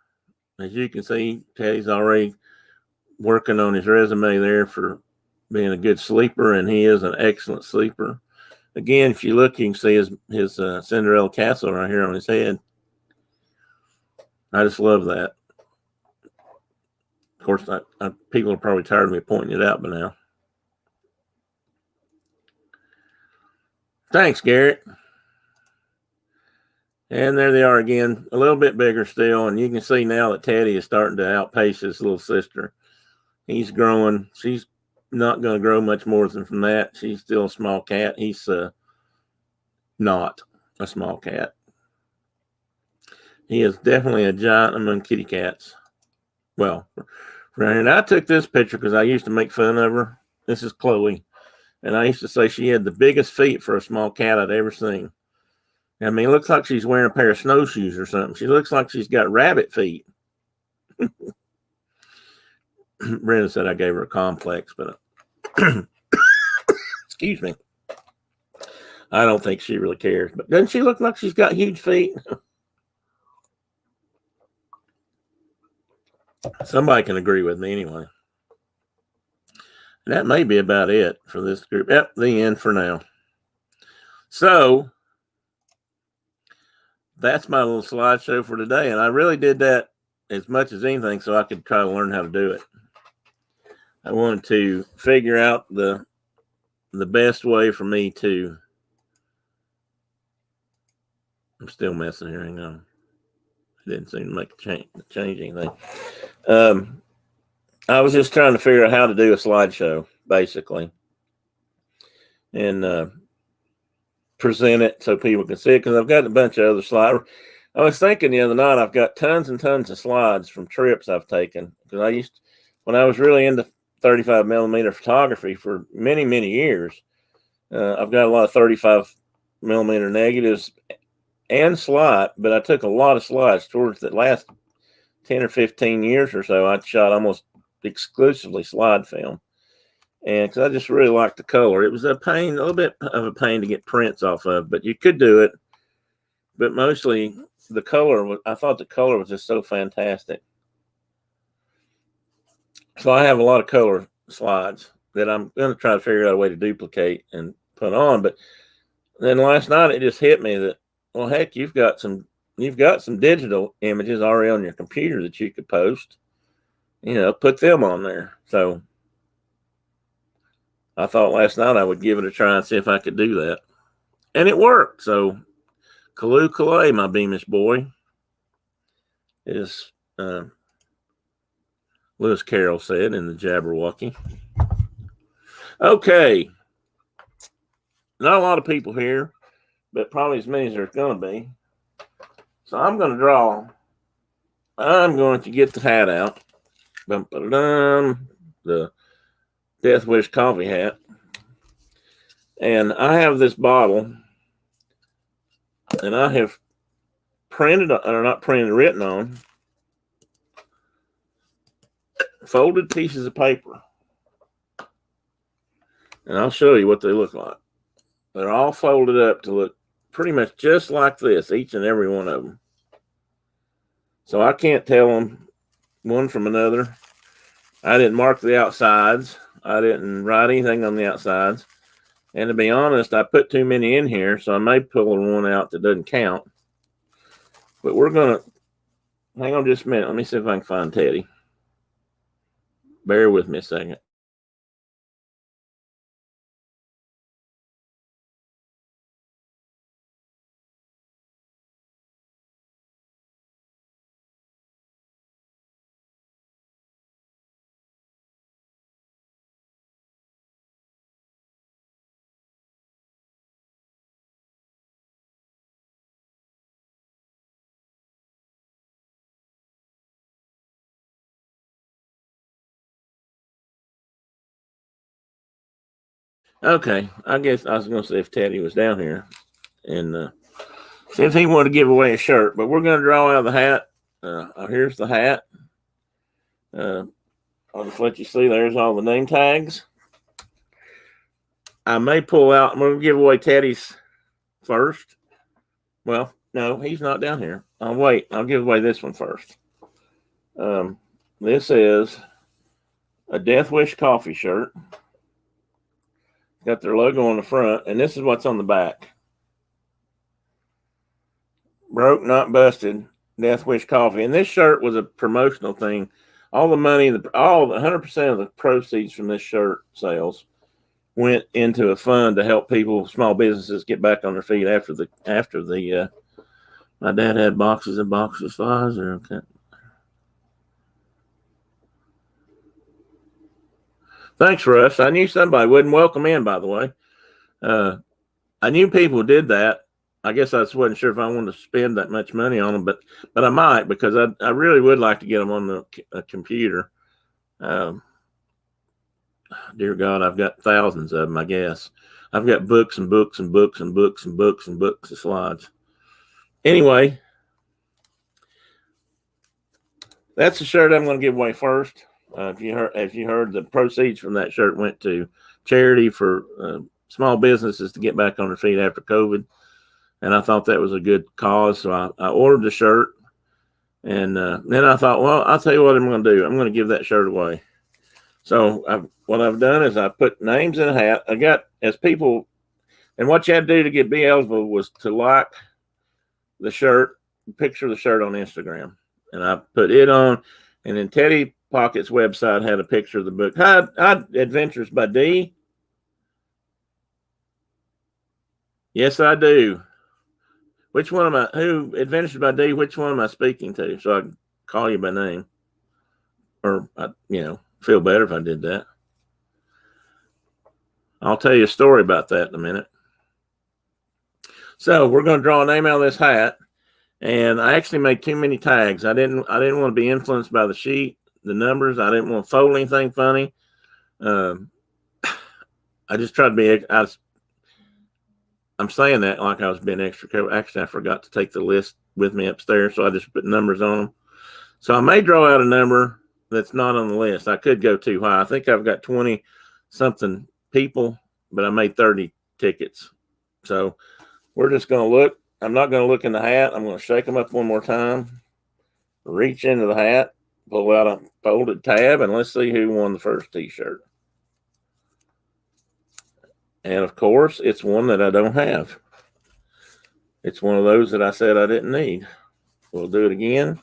As you can see, Teddy's already working on his resume there for being a good sleeper, and he is an excellent sleeper. Again, if you look, you can see his Cinderella castle right here on his head. I just love that. Of course, people are probably tired of me pointing it out by now. Thanks, Garrett. And there they are again, a little bit bigger still. And you can see now that Teddy is starting to outpace his little sister. He's growing. She's not going to grow much more than from that. She's still a small cat. He's not a small cat. He is definitely a giant among kitty cats. Well, and I took this picture because I used to make fun of her. This is Chloe. And I used to say she had the biggest feet for a small cat I'd ever seen. I mean, it looks like she's wearing a pair of snowshoes or something. She looks like she's got rabbit feet. Brenda said I gave her a complex, but excuse me. I don't think she really cares. But doesn't she look like she's got huge feet? Somebody can agree with me anyway. And that may be about it for this group. Yep, the end for now. So that's my little slideshow for today. And I really did that as much as anything so I could try to learn how to do it. I wanted to figure out the best way for me to. I'm still messing here. Hang on. I didn't seem to make a change anything. I was just trying to figure out how to do a slideshow, basically, and present it so people can see it, because I've got a bunch of other slides. I was thinking the other night, I've got tons and tons of slides from trips I've taken, because when I was really into 35 millimeter photography for many, many years, I've got a lot of 35 millimeter negatives and slide, but I took a lot of slides towards the last 10 or 15 years or so. I shot almost exclusively slide film, and because I just really liked the color. It was a little bit of a pain to get prints off of, but you could do it. But mostly the color, I thought the color was just so fantastic. So I have a lot of color slides that I'm going to try to figure out a way to duplicate and put on. But then last night it just hit me that, well, heck, you've got some digital images already on your computer that you could post. Put them on there. So I thought last night I would give it a try and see if I could do that. And it worked. So Kalu Kalay, my Beamish boy, is Lewis Carroll said in the Jabberwocky. Okay. Not a lot of people here, but probably as many as there's going to be. So I'm going to get the hat out. The Death Wish coffee hat. And I have this bottle, and I have written on folded pieces of paper. And I'll show you what they look like. They're all folded up to look pretty much just like this, each and every one of them. So I can't tell them one from another. I didn't mark the outsides. I didn't write anything on the outsides. And to be honest, I put too many in here, so I may pull one out that doesn't count. But we're going to hang on just a minute. Let me see if I can find Teddy. Bear with me a second. Okay, I guess I was going to see if Teddy was down here and see if he wanted to give away a shirt. But we're going to draw out of the hat. Here's the hat. I'll just let you see. There's all the name tags. I may pull out. I'm going to give away Teddy's first. Well, no, he's not down here. I'll wait. I'll give away this one first. This is a Death Wish coffee shirt. Got their logo on the front, and this is what's on the back. Broke, not busted. Death Wish coffee. And this shirt was a promotional thing. All the money, all 100% of the proceeds from this shirt sales went into a fund to help people, small businesses, get back on their feet after the. My dad had boxes and boxes of flies. Okay. Thanks, Russ. I knew somebody wouldn't welcome in, by the way. I knew people did that. I guess I just wasn't sure if I wanted to spend that much money on them, but I might, because I really would like to get them on the computer. Dear God, I've got thousands of them, I guess. I've got books and books and books and books and books and books of slides. Anyway, that's the shirt I'm going to give away first. If you heard, the proceeds from that shirt went to charity for small businesses to get back on their feet after COVID. And I thought that was a good cause. So I ordered the shirt. And then I thought, well, I'll tell you what I'm going to do. I'm going to give that shirt away. So what I've done is I put names in a hat. I got, as people, and what you had to do to be eligible was to like the shirt, picture of the shirt on Instagram. And I put it on. And then Teddy Pocket's website had a picture of the book. Hi, Adventures by D. Yes, I do. Which one am I? Who, Adventures by D? Which one am I speaking to? So I can call you by name, or feel better if I did that. I'll tell you a story about that in a minute. So we're going to draw a name out of this hat, and I actually made too many tags. I didn't want to be influenced by the sheet, the numbers. I didn't want to fold anything funny. I just tried to be. I'm saying that like I was being extra careful. Actually, I forgot to take the list with me upstairs, so I just put numbers on them. So I may draw out a number that's not on the list. I could go too high. I think I've got 20-something people, but I made 30 tickets. So we're just going to look. I'm not going to look in the hat. I'm going to shake them up one more time, reach into the hat, pull out a folded tab, and let's see who won the first T-shirt. And, of course, it's one that I don't have. It's one of those that I said I didn't need. We'll do it again.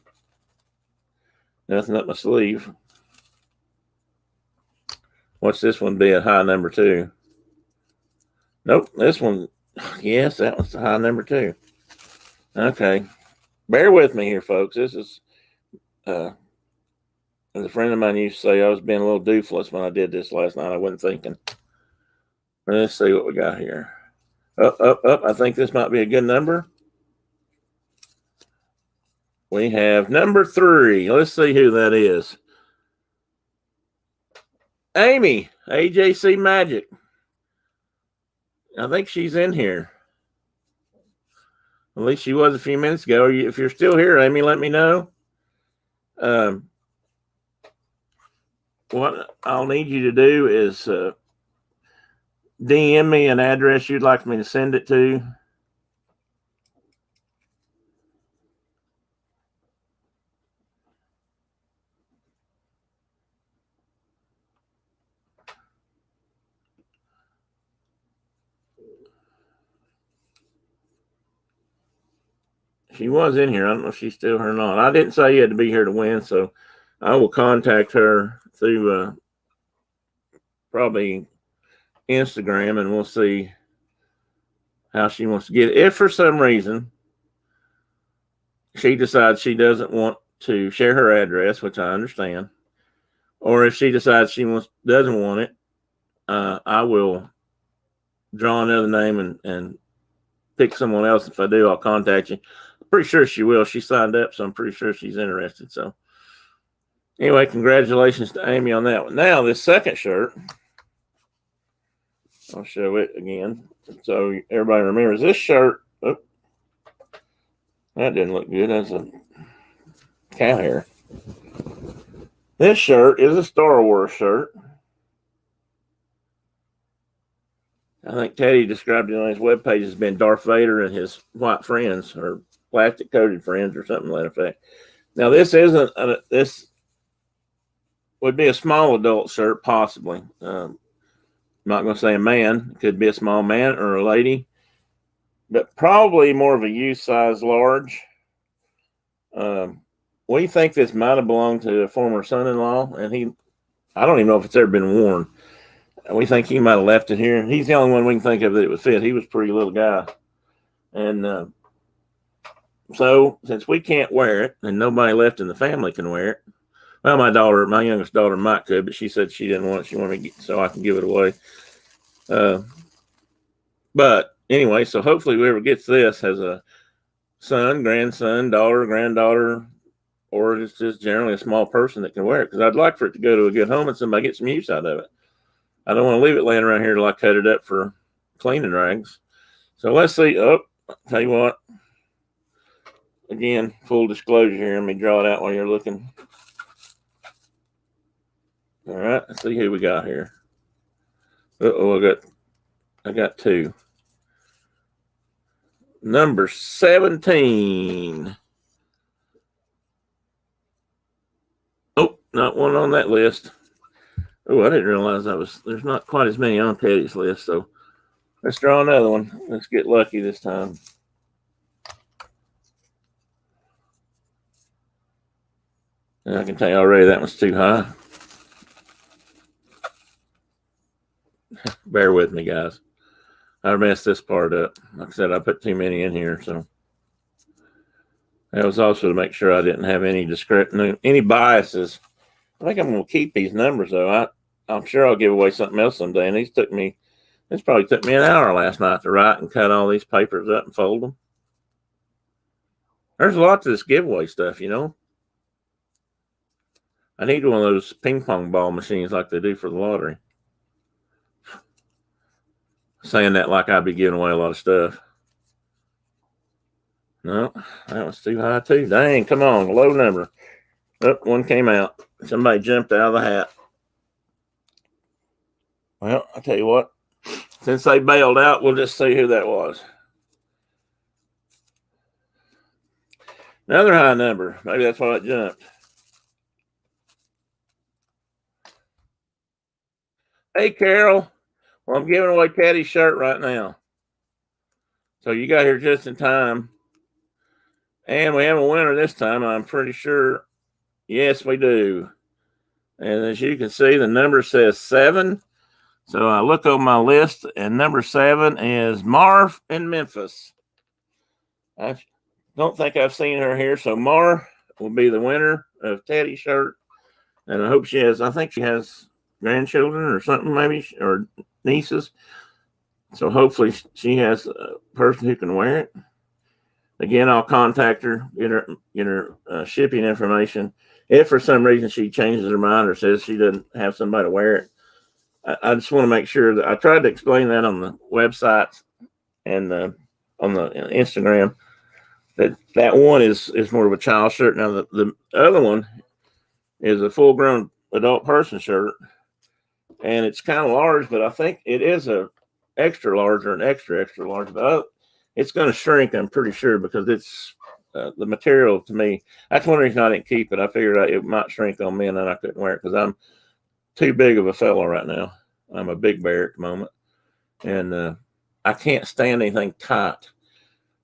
Nothing up my sleeve. What's this one be? A high number 2? Nope. This one, yes, that was the high number 2. Okay. Bear with me here, folks. This is, as a friend of mine used to say, I was being a little doofless when I did this last night. I wasn't thinking. Let's see what we got here. Up. I think this might be a good number. We have number 3. Let's see who that is. Amy, AJC Magic. I think she's in here. At least she was a few minutes ago. If you're still here, Amy, let me know. What I'll need you to do is DM me an address you'd like me to send it to. She was in here. I don't know if she's still here or not. I didn't say you had to be here to win, so I will contact her through probably Instagram, and we'll see how she wants to get it. If for some reason she decides she doesn't want to share her address, which I understand, or if she decides she doesn't want it, I will draw another name and pick someone else. If I do, I'll contact you. I'm pretty sure she will. She signed up, so I'm pretty sure she's interested. So anyway, congratulations to Amy on that one. Now, this second shirt, I'll show it again so everybody remembers this shirt. Oh, that didn't look good. That's a cow hair. This shirt is a Star Wars shirt. I think Teddy described it on his webpage as being Darth Vader and his white friends, or plastic coated friends, or something to that effect. Now, this isn't this would be a small adult shirt, possibly. I'm not going to say a man. It could be a small man or a lady, but probably more of a youth size large. We think this might have belonged to a former son-in-law, and I don't even know if it's ever been worn. We think he might have left it here. He's the only one we can think of that it would fit. He was a pretty little guy. And so since we can't wear it and nobody left in the family can wear it, well, my youngest daughter might could, but she said she didn't want it. She wanted to so I can give it away. But anyway, so hopefully whoever gets this has a son, grandson, daughter, granddaughter, or it's just generally a small person that can wear it, because I'd like for it to go to a good home and somebody get some use out of it. I don't want to leave it laying around here till I cut it up for cleaning rags. So let's see. Oh, I'll tell you what. Again, full disclosure here. Let me draw it out while you're looking. All right, let's see who we got here. Uh-oh, I got two. Number 17. Oh, not one on that list. Oh, I didn't realize there's not quite as many on Teddy's list, so let's draw another one. Let's get lucky this time. And I can tell you already that one's too high. Bear with me, guys. I messed this part up. Like I said, I put too many in here, so that was also to make sure I didn't have any biases. I think I'm going to keep these numbers, though. I'm sure I'll give away something else someday. And this probably took me an hour last night to write and cut all these papers up and fold them. There's a lot to this giveaway stuff, you know. I need one of those ping pong ball machines like they do for the lottery. Saying that like I'd be giving away a lot of stuff. No, that was too high too. Dang, come on, low number. Oh, one came out. Somebody jumped out of the hat. Well, I'll tell you what. Since they bailed out, we'll just see who that was. Another high number. Maybe that's why it jumped. Hey, Carol. Well, I'm giving away Teddy's shirt right now. So you got here just in time. And we have a winner this time, I'm pretty sure. Yes, we do. And as you can see, the number says 7. So I look on my list, and number 7 is Marv in Memphis. I don't think I've seen her here. So Mar will be the winner of Teddy's shirt. And I hope I think she has grandchildren or something, maybe, or nieces. So hopefully she has a person who can wear it. Again, I'll contact her, get her shipping information. If for some reason she changes her mind or says she doesn't have somebody to wear it, I just want to make sure that I tried to explain that on the website and on the Instagram. That one is more of a child shirt. Now the other one is a full-grown adult person shirt, and it's kind of large, but I think it is a extra large or an extra large. But it's going to shrink, I'm pretty sure, because it's the material to me. That's one reason I didn't keep it. I figured it might shrink on me, and then I couldn't wear it because I'm too big of a fellow right now. I'm a big bear at the moment, and I can't stand anything tight.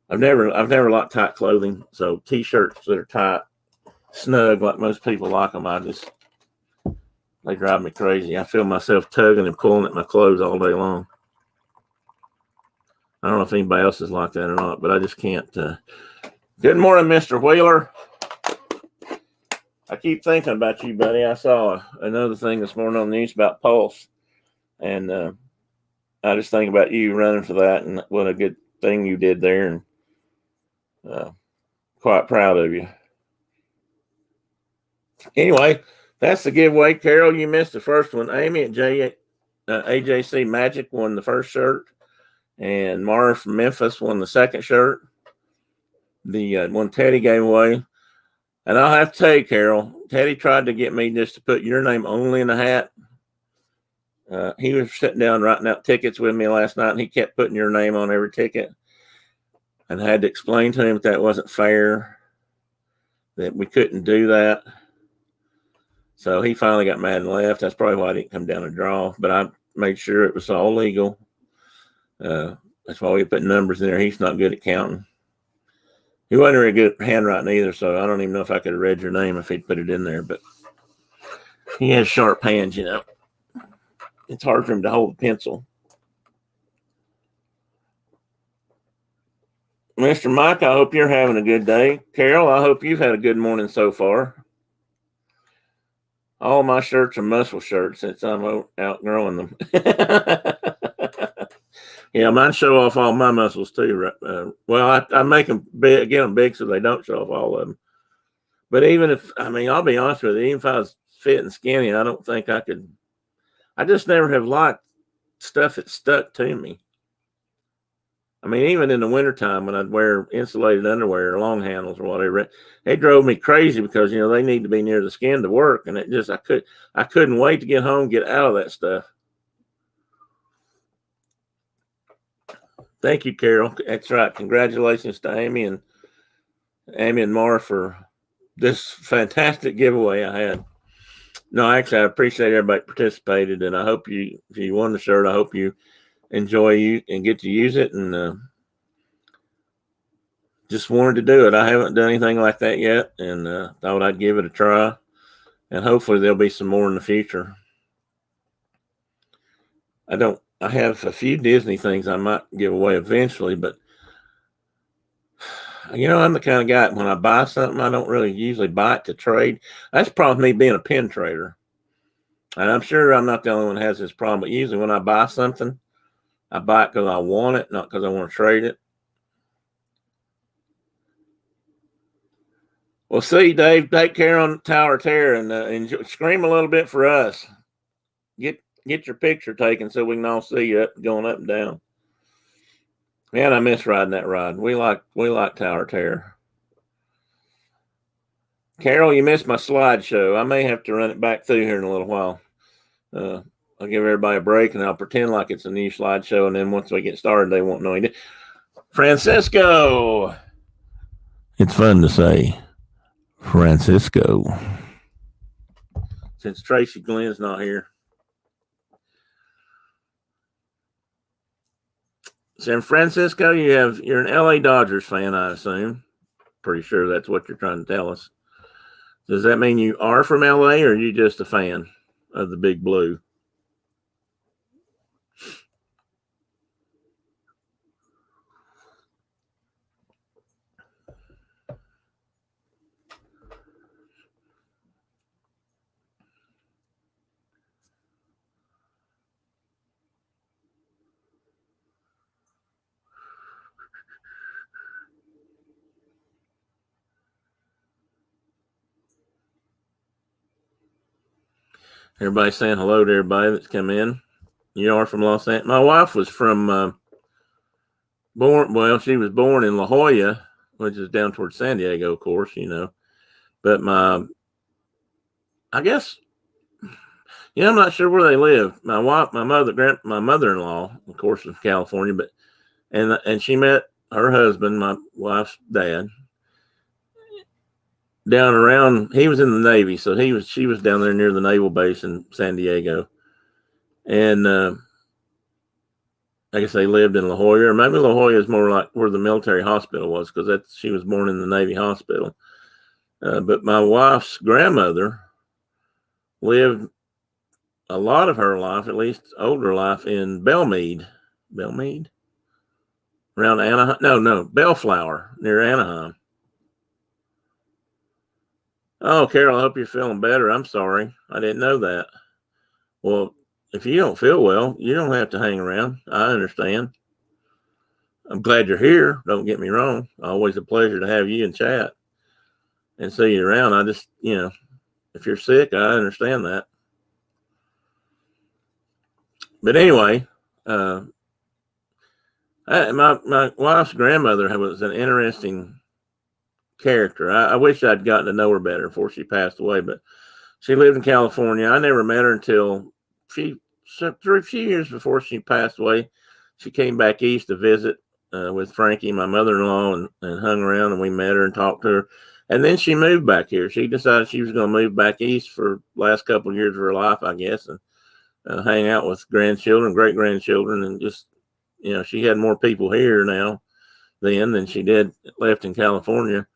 I've never liked tight clothing. So t-shirts that are tight, snug, like most people like them, they drive me crazy. I feel myself tugging and pulling at my clothes all day long. I don't know if anybody else is like that or not, but I just can't. Good morning, Mr. Wheeler. I keep thinking about you, buddy. I saw another thing this morning on the news about Pulse, and I just think about you running for that, and what a good thing you did there, and quite proud of you. Anyway, that's the giveaway. Carol, you missed the first one. Amy at AJC Magic won the first shirt, and Mara from Memphis won the second shirt. The one Teddy gave away. And I'll have to tell you, Carol, Teddy tried to get me just to put your name only in the hat. He was sitting down writing out tickets with me last night, and he kept putting your name on every ticket. And I had to explain to him that wasn't fair, that we couldn't do that. So he finally got mad and left. That's probably why I didn't come down and draw. But I made sure it was all legal. That's why we put numbers in there. He's not good at counting. He wasn't very good at handwriting either, so I don't even know if I could have read your name if he'd put it in there. But he has sharp hands, you know. It's hard for him to hold a pencil. Mr. Mike, I hope you're having a good day. Carol, I hope you've had a good morning so far. All my shirts are muscle shirts since I'm outgrowing them. Yeah, mine show off all my muscles too. Well, I make them big, get them big so they don't show off all of them. But even if, I'll be honest with you, even if I was fit and skinny, I don't think I could. I just never have liked stuff that stuck to me. Even in the wintertime when I'd wear insulated underwear or long handles or whatever, it drove me crazy because, they need to be near the skin to work. And it just, I couldn't wait to get home, get out of that stuff. Thank you, Carol. That's right. Congratulations to Amy and Mara for this fantastic giveaway I had. No, actually, I appreciate everybody participated, and I hope if you won the shirt, I hope you enjoy you and get to use it. And just wanted to do it. I haven't done anything like that yet, and thought I'd give it a try. And hopefully there'll be some more in the future. I have a few Disney things I might give away eventually, but I'm the kind of guy, when I buy something, I don't really usually buy it to trade. That's probably me being a pin trader. And I'm sure I'm not the only one that has this problem, but usually when I buy something, I buy it because I want it, not because I want to trade it. Well, see, Dave, take care on Tower of Terror and scream a little bit for us. Get your picture taken so we can all see you going up and down. Man, I miss riding that ride. We like Tower of Terror. Carol, you missed my slideshow. I may have to run it back through here in a little while. I'll give everybody a break and I'll pretend like it's a new slideshow. And then once we get started, they won't know anything. Francisco. It's fun to say Francisco. Since Tracy Glenn's not here. San Francisco, you're an LA Dodgers fan, I assume. Pretty sure that's what you're trying to tell us. Does that mean you are from LA or are you just a fan of the Big Blue? Everybody saying hello to everybody that's come in. You are from Los Angeles. My wife was from she was born in La Jolla, which is down towards San Diego, of course, But I guess, I'm not sure where they live. My mother-in-law, of course, was California, but and she met her husband, my wife's dad, down around. He was in the Navy, so she was down there near the naval base in San Diego, and I guess they lived in La Jolla, or maybe La Jolla is more like where the military hospital was, because she was born in the Navy hospital. But my wife's grandmother lived a lot of her life, at least older life, in Belmead, around Anaheim. No, Bellflower near Anaheim. Oh, Carol, I hope you're feeling better. I'm sorry, I didn't know that. Well, if you don't feel well, you don't have to hang around. I understand. I'm glad you're here. Don't get me wrong. Always a pleasure to have you and chat and see you around. I just, if you're sick, I understand that. But anyway, my wife's grandmother was an interesting character. I wish I'd gotten to know her better before she passed away, but she lived in California. I never met her until a few years before she passed away. She came back east to visit with Frankie, my mother-in-law, and hung around, and we met her and talked to her. And then she moved back here. She decided she was going to move back east for the last couple of years of her life, I guess, and hang out with grandchildren, great-grandchildren, and just, she had more people here now than she did left in California.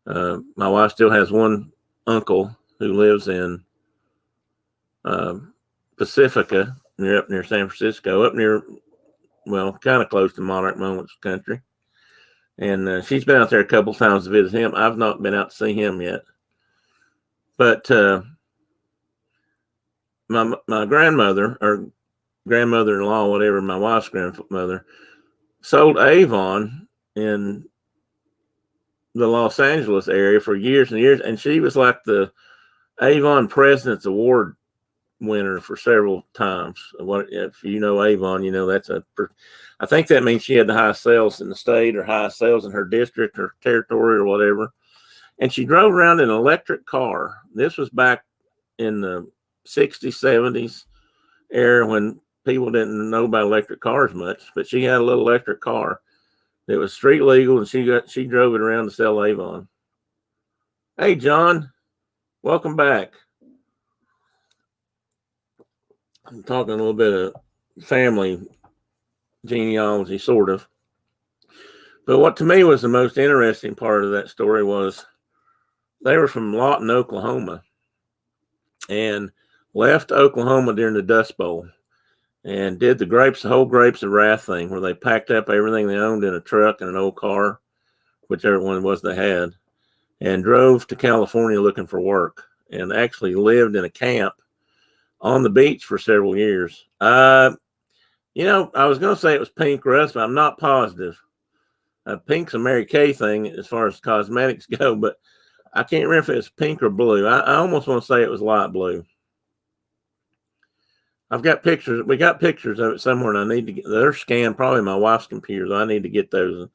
My wife still has one uncle who lives in Pacifica, up near San Francisco, kind of close to Monarch Moments country. And she's been out there a couple times to visit him. I've not been out to see him yet. But my grandmother, or grandmother-in-law, whatever, my wife's grandmother, sold Avon in the Los Angeles area for years and years. And she was like the Avon President's Award winner for several times. If you know Avon, I think that means she had the highest sales in the state, or highest sales in her district or territory or whatever. And she drove around in an electric car. This was back in the 60s, 70s era when people didn't know about electric cars much, but she had a little electric car that was street legal, and she drove it around to sell Avon. Hey, John, welcome back. I'm talking a little bit of family genealogy, sort of. But what to me was the most interesting part of that story was they were from Lawton, Oklahoma, and left Oklahoma during the Dust Bowl and did the whole Grapes of Wrath thing, where they packed up everything they owned in a truck and an old car, whichever one it was they had, and drove to California looking for work, and actually lived in a camp on the beach for several years. I was going to say it was pink rust, but I'm not positive. Pink's a Mary Kay thing as far as cosmetics go, but I can't remember if it's pink or blue. I almost want to say it was light blue. I've got pictures. We got pictures of it somewhere, and I need to get. They're scanned, probably my wife's computer. So I need to get those.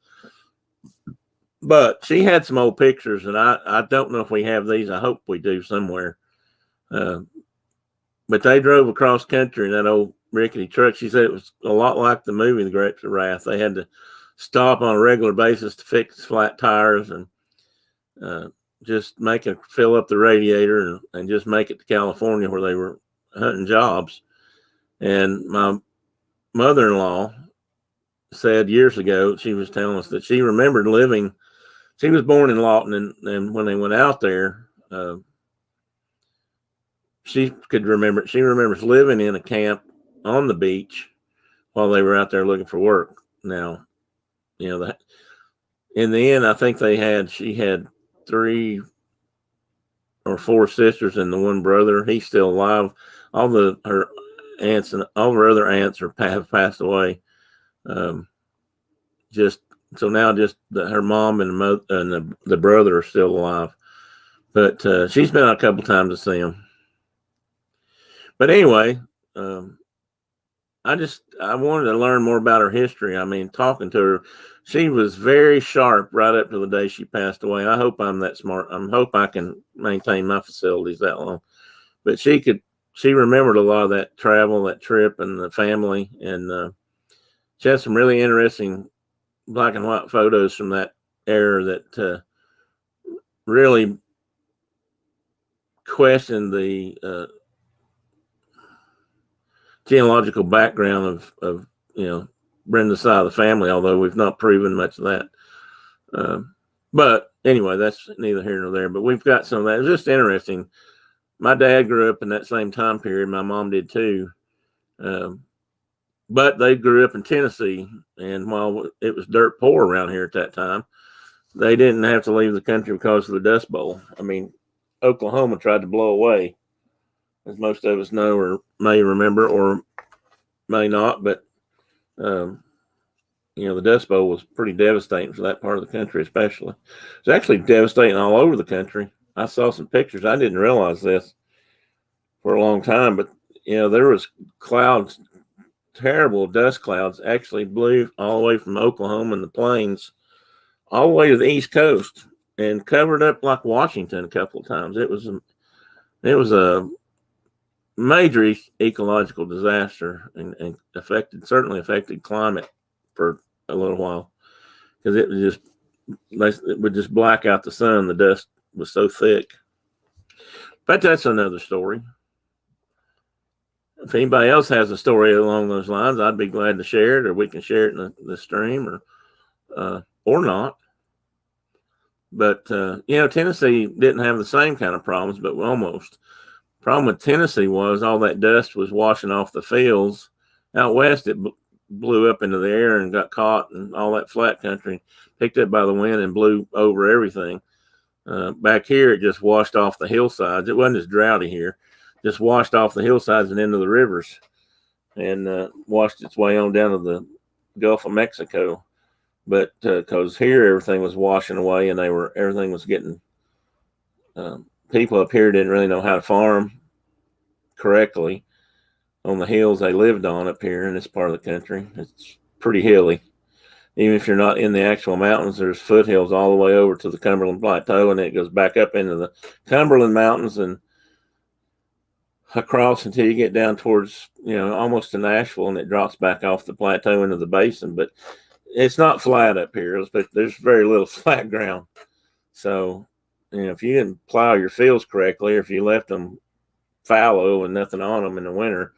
But she had some old pictures, and I don't know if we have these. I hope we do somewhere. But they drove across country in that old rickety truck. She said it was a lot like the movie The Grapes of Wrath. They had to stop on a regular basis to fix flat tires and just fill up the radiator and just make it to California, where they were hunting jobs. And my mother-in-law said years ago, she was telling us that she remembered she was born in Lawton, and when they went out there, she remembers living in a camp on the beach while they were out there looking for work. Now, in the end, I think she had 3 or 4 sisters and the one brother. He's still alive. All her aunts and all her other aunts have passed away. Her mom and the brother are still alive. But she's been out a couple times to see them. But anyway, I wanted to learn more about her history. I mean, talking to her, she was very sharp right up to the day she passed away. I hope I'm that smart. I hope I can maintain my facilities that long. But she remembered a lot of that travel, that trip, and the family. And she had some really interesting black and white photos from that era that really questioned the genealogical background of Brenda's side of the family, although we've not proven much of that. But anyway, that's neither here nor there. But we've got some of that. It's just interesting. My dad grew up in that same time period. My mom did too. But they grew up in Tennessee. And while it was dirt poor around here at that time, they didn't have to leave the country because of the Dust Bowl. I mean, Oklahoma tried to blow away, as most of us know or may remember or may not. But, the Dust Bowl was pretty devastating for that part of the country, especially. It's actually devastating all over the country. I saw some pictures. I didn't realize this for a long time, but, there was clouds, terrible dust clouds, actually blew all the way from Oklahoma and the plains all the way to the East Coast and covered up like Washington a couple of times. It was a major ecological disaster and certainly affected climate for a little while because it would just black out the sun. The dust was so thick. But that's another story. If anybody else has a story along those lines, I'd be glad to share it, or we can share it in the stream, or not. But Tennessee didn't have the same kind of problems, but almost. The problem with Tennessee was all that dust was washing off the fields. Out west, it blew up into the air and got caught, and all that flat country picked up by the wind and blew over everything. Back here, it just washed off the hillsides. It wasn't as droughty here. Just washed off the hillsides and into the rivers and washed its way on down to the Gulf of Mexico. But because here everything was washing away and everything was getting, people up here didn't really know how to farm correctly on the hills they lived on up here in this part of the country. It's pretty hilly. Even if you're not in the actual mountains, there's foothills all the way over to the Cumberland Plateau, and it goes back up into the Cumberland Mountains and across until you get down towards, almost to Nashville, and it drops back off the plateau into the basin. But it's not flat up here, but there's very little flat ground. So, if you didn't plow your fields correctly, or if you left them fallow and nothing on them in the winter,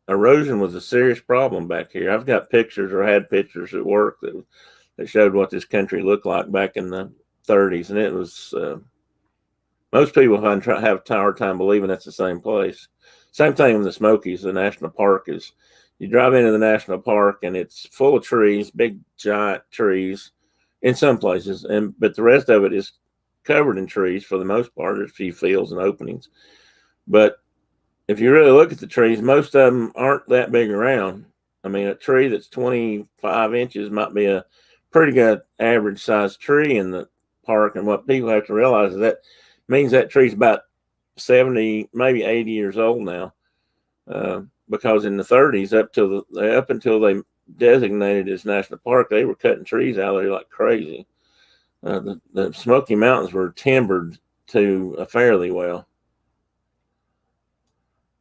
erosion was a serious problem back here. I've got pictures, or had pictures at work that showed what this country looked like back in the 30s, and it was most people have a hard time believing that's the same place. Same thing in the Smokies. The national park is, you drive into the national park and it's full of trees, big giant trees in some places, but the rest of it is covered in trees for the most part. There's a few fields and openings, but if you really look at the trees, most of them aren't that big around. I mean, a tree that's 25 inches might be a pretty good average sized tree in the park. And what people have to realize is that means that tree's about 70, maybe 80 years old now. Because in the 30s, up until they designated it as national park, they were cutting trees out there like crazy. The Smoky Mountains were timbered to fairly well.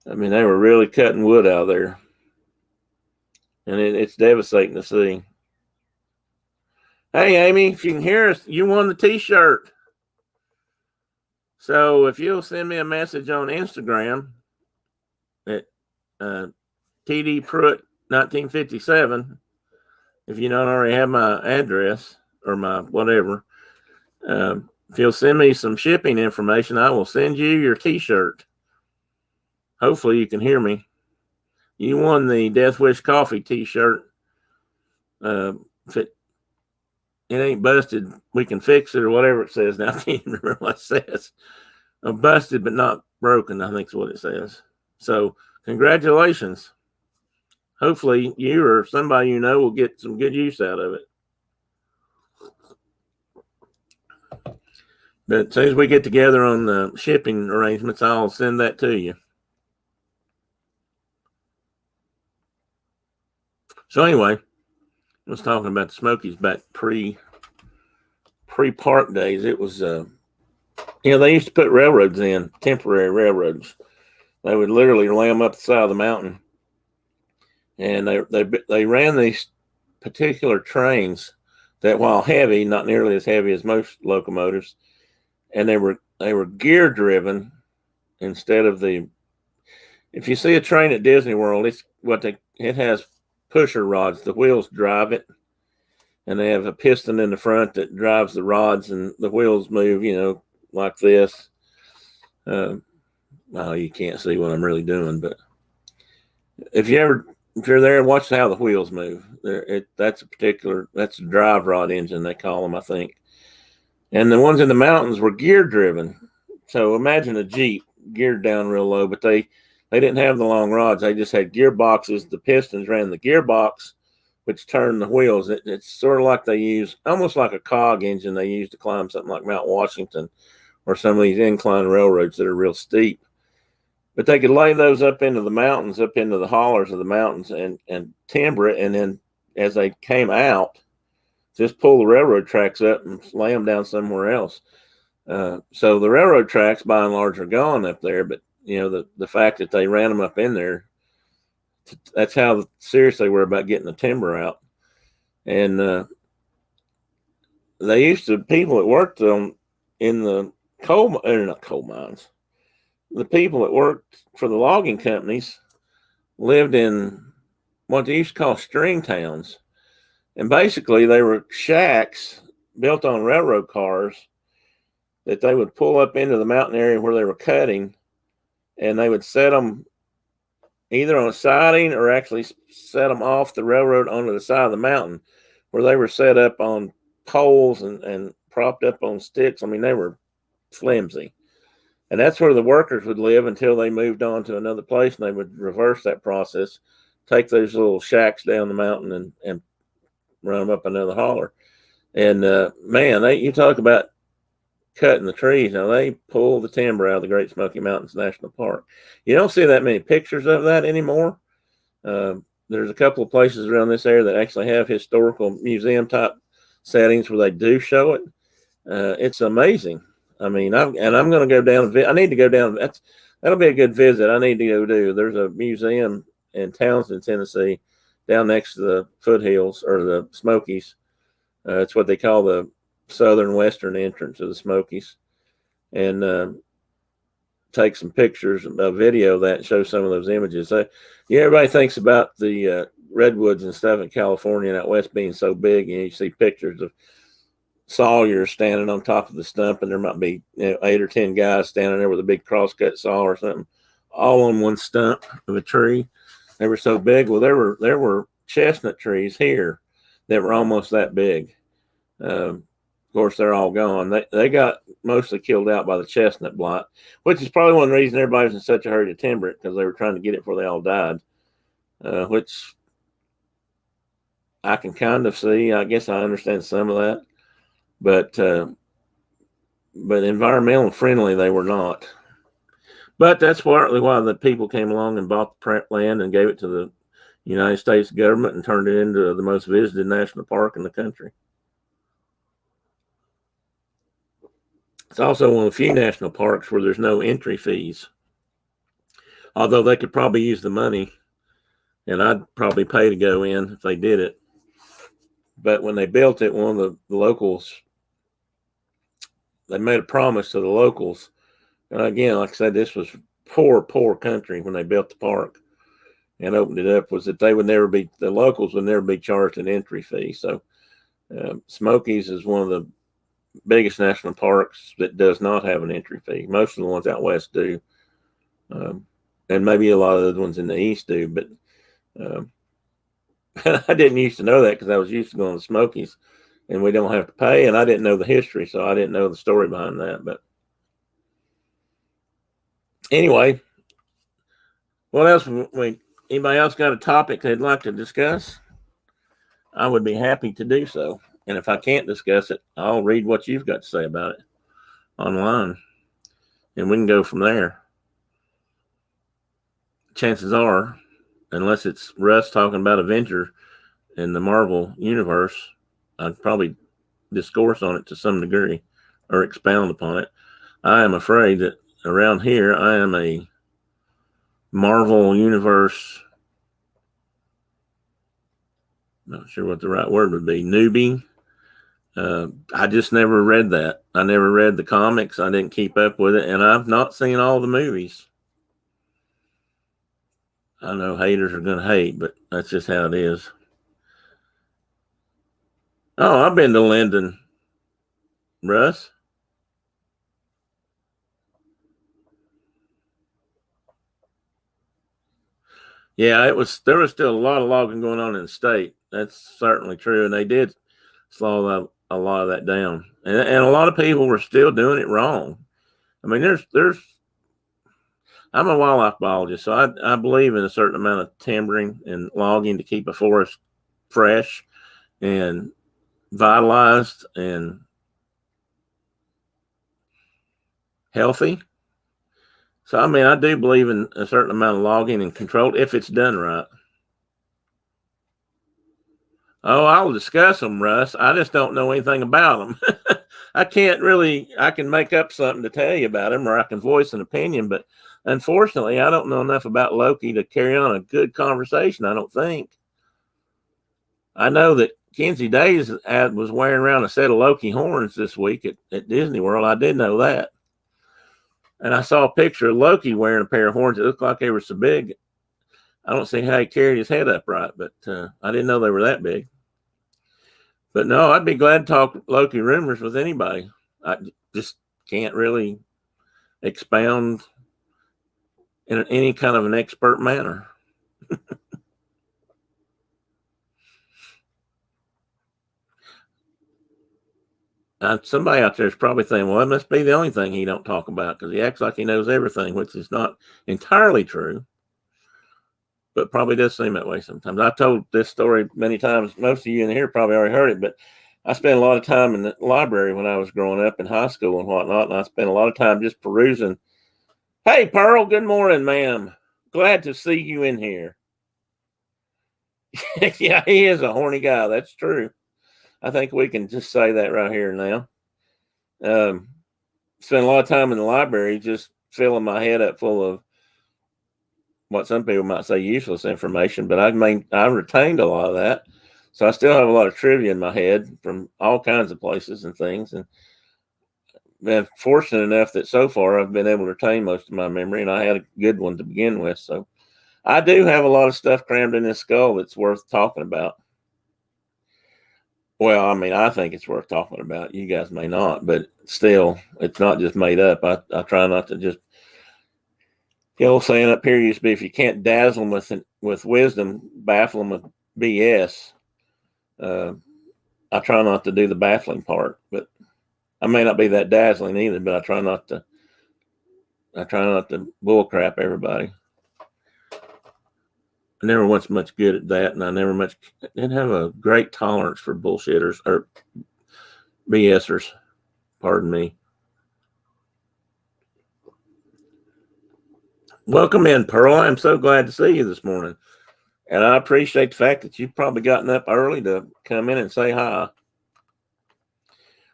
I mean, they were really cutting wood out there, and it's devastating to see. Hey, Amy, if you can hear us, you won the T-shirt. So if you'll send me a message on Instagram at TD Pruitt 1957, if you don't already have my address or my whatever, if you'll send me some shipping information, I will send you your T-shirt. Hopefully you can hear me. You won the Death Wish Coffee T-shirt. If it ain't busted, we can fix it, or whatever it says. Now I can't even remember what it says. Busted but not broken, I think is what it says. So congratulations. Hopefully you or somebody you know will get some good use out of it. But as soon as we get together on the shipping arrangements, I'll send that to you. So anyway, I was talking about the Smokies back pre-park days. It was, they used to put railroads in, temporary railroads. They would literally lay them up the side of the mountain, and they ran these particular trains that, while heavy, not nearly as heavy as most locomotives, and they were gear driven instead of if you see a train at Disney World, it has pusher rods. The wheels drive it, and they have a piston in the front that drives the rods, and the wheels move, like this. Well, you can't see what I'm really doing, but if you're there, watch how the wheels move. That's a drive rod engine, they call them, I think. And the ones in the mountains were gear driven. So imagine a Jeep geared down real low, but they didn't have the long rods. They just had gearboxes. The pistons ran the gearbox, which turned the wheels. It's sort of like they use, almost like a cog engine they use to climb something like Mount Washington or some of these incline railroads that are real steep. But they could lay those up into the mountains, up into the hollers of the mountains, and timber it. And then as they came out, just pull the railroad tracks up and lay them down somewhere else. So the railroad tracks, by and large, are gone up there. But, the fact that they ran them up in there, that's how serious they were about getting the timber out. And people that worked in the not coal mines, the people that worked for the logging companies lived in what they used to call string towns. And basically they were shacks built on railroad cars that they would pull up into the mountain area where they were cutting, and they would set them either on a siding or actually set them off the railroad onto the side of the mountain, where they were set up on poles and propped up on sticks. I mean, they were flimsy. And that's where the workers would live until they moved on to another place, and they would reverse that process, take those little shacks down the mountain and run them up another holler. And man, you talk about cutting the trees. Now they pull the timber out of the Great Smoky Mountains National Park. You don't see that many pictures of that anymore. There's a couple of places around this area that actually have historical museum type settings where they do show it. It's amazing. I mean, I'm going to go down. I need to go down. That'll be a good visit. I need to go do. There's a museum in Townsend, Tennessee, down next to the foothills or the Smokies. It's what they call the southern western entrance of the Smokies, and take some pictures, a video of that, and show some of those images. Everybody thinks about the redwoods and stuff in California and out west being so big, and you see pictures of sawyers standing on top of the stump, and there might be 8 or 10 guys standing there with a big crosscut saw or something, all on one stump of a tree. They were so big. Well, there were chestnut trees here that were almost that big. Of course, they're all gone. They got mostly killed out by the chestnut blight, which is probably one of the reasons everybody was in such a hurry to timber it, because they were trying to get it before they all died, which I can kind of see. I guess I understand some of that. But environmental friendly they were not. But that's partly why the people came along and bought the land and gave it to the United States government and turned it into the most visited national park in the country. It's also one of the few national parks where there's no entry fees, although they could probably use the money, and I'd probably pay to go in if they did it. But when they built it, one of the locals, they made a promise to the locals. And again, like I said, this was poor country when they built the park and opened it up, was that the locals would never be charged an entry fee. So Smokies is one of the biggest national parks that does not have an entry fee. Most of the ones out west do. And maybe a lot of the ones in the east do, but I didn't used to know that because I was used to going to Smokies and we don't have to pay, and I didn't know the history, so I didn't know the story behind that. But anyway, what else? Anybody else got a topic they'd like to discuss? I would be happy to do so. And if I can't discuss it, I'll read what you've got to say about it online, and we can go from there. Chances are, unless it's Russ talking about Avenger in the Marvel universe, I'd probably discourse on it to some degree or expound upon it. I am afraid that around here, I am a Marvel universe, not sure what the right word would be, newbie. I just never read that. I never read the comics. I didn't keep up with it, and I've not seen all the movies. I know haters are going to hate, but that's just how it is. Oh, I've been to Linden, Russ. Yeah, there was still a lot of logging going on in the state. That's certainly true. And they did slow a lot of that down. And a lot of people were still doing it wrong. I mean, I'm a wildlife biologist, so I believe in a certain amount of timbering and logging to keep a forest fresh and vitalized and healthy. So, I mean, I do believe in a certain amount of logging and control if it's done right. Oh, I'll discuss them, Russ. I just don't know anything about them. I can make up something to tell you about them or I can voice an opinion, but unfortunately, I don't know enough about Loki to carry on a good conversation, I don't think. I know that Kenzie Days was wearing around a set of Loki horns this week at Disney World. I did know that. And I saw a picture of Loki wearing a pair of horns that looked like they were so big. I don't see how he carried his head upright, but I didn't know they were that big. But no, I'd be glad to talk Loki rumors with anybody. I just can't really expound in any kind of an expert manner. Somebody out there is probably saying, well, it must be the only thing he don't talk about because he acts like he knows everything, which is not entirely true, but probably does seem that way sometimes. I've told this story many times. Most of you in here probably already heard it, but I spent a lot of time in the library when I was growing up in high school and whatnot, and I spent a lot of time just perusing. Hey, Pearl, good morning, ma'am. Glad to see you in here. Yeah, he is a horny guy. That's true. I think we can just say that right here now. Spent a lot of time in the library just filling my head up full of what some people might say useless information, but I retained a lot of that. So I still have a lot of trivia in my head from all kinds of places and things. And been fortunate enough that so far I've been able to retain most of my memory, and I had a good one to begin with. So I do have a lot of stuff crammed in this skull that's worth talking about. Well, I mean, I think it's worth talking about. You guys may not, but still, it's not just made up. I try not to just. The old saying up here used to be, if you can't dazzle them with wisdom, baffle them with BS. Uh, I try not to do the baffling part, but I may not be that dazzling either. But I try not to. I try not to bullcrap everybody. I never was much good at that, and I didn't have a great tolerance for bullshitters or BSers. Pardon me. Welcome in, Pearl. I'm so glad to see you this morning. And I appreciate the fact that you've probably gotten up early to come in and say hi.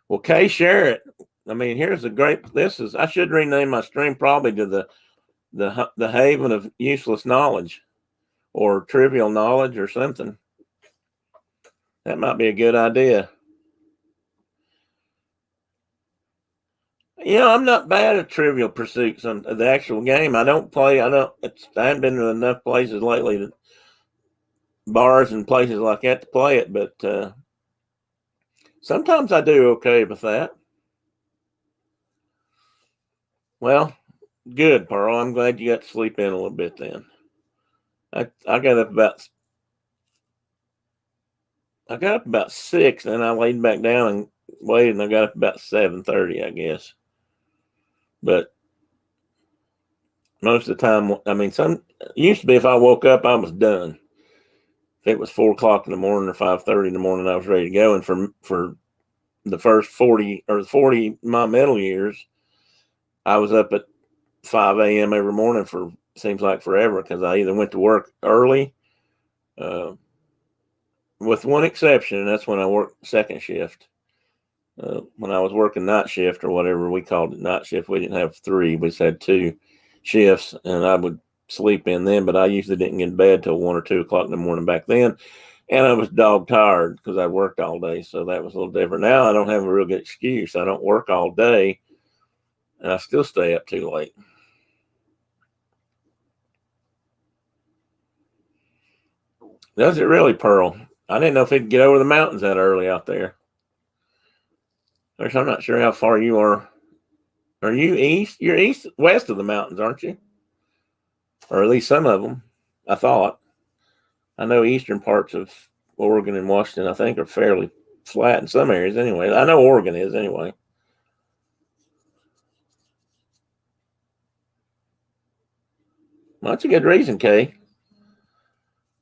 Well, Kay Sherritt, I mean, I should rename my stream probably to the haven of useless knowledge or trivial knowledge or something. That might be a good idea. I'm not bad at Trivial Pursuit. The actual game, I don't play. I haven't been to enough places lately, bars and places like that, to play it. But sometimes I do okay with that. Well, good, Pearl. I'm glad you got to sleep in a little bit then. I got up about 6, and then I laid back down and waited, and I got up about 7:30, I guess. But most of the time, I mean, used to be if I woke up, I was done. If it was 4 o'clock in the morning or 5:30 in the morning, I was ready to go. And for the first 40 my middle years, I was up at 5 a.m. every morning for seems like forever because I either went to work early, with one exception, and that's when I worked second shift. When I was working night shift or whatever we called it, night shift, we didn't have 3, we just had 2 shifts, and I would sleep in them, but I usually didn't get in bed till 1 or 2 o'clock in the morning back then. And I was dog tired because I worked all day. So that was a little different. Now I don't have a real good excuse. I don't work all day and I still stay up too late. Does it really, Pearl? I didn't know if it'd get over the mountains that early out there. Of course, I'm not sure how far you are. Are you east? You're west of the mountains, aren't you? Or at least some of them, I thought. I know eastern parts of Oregon and Washington, I think, are fairly flat in some areas anyway. I know Oregon is anyway. Well, that's a good reason, Kay.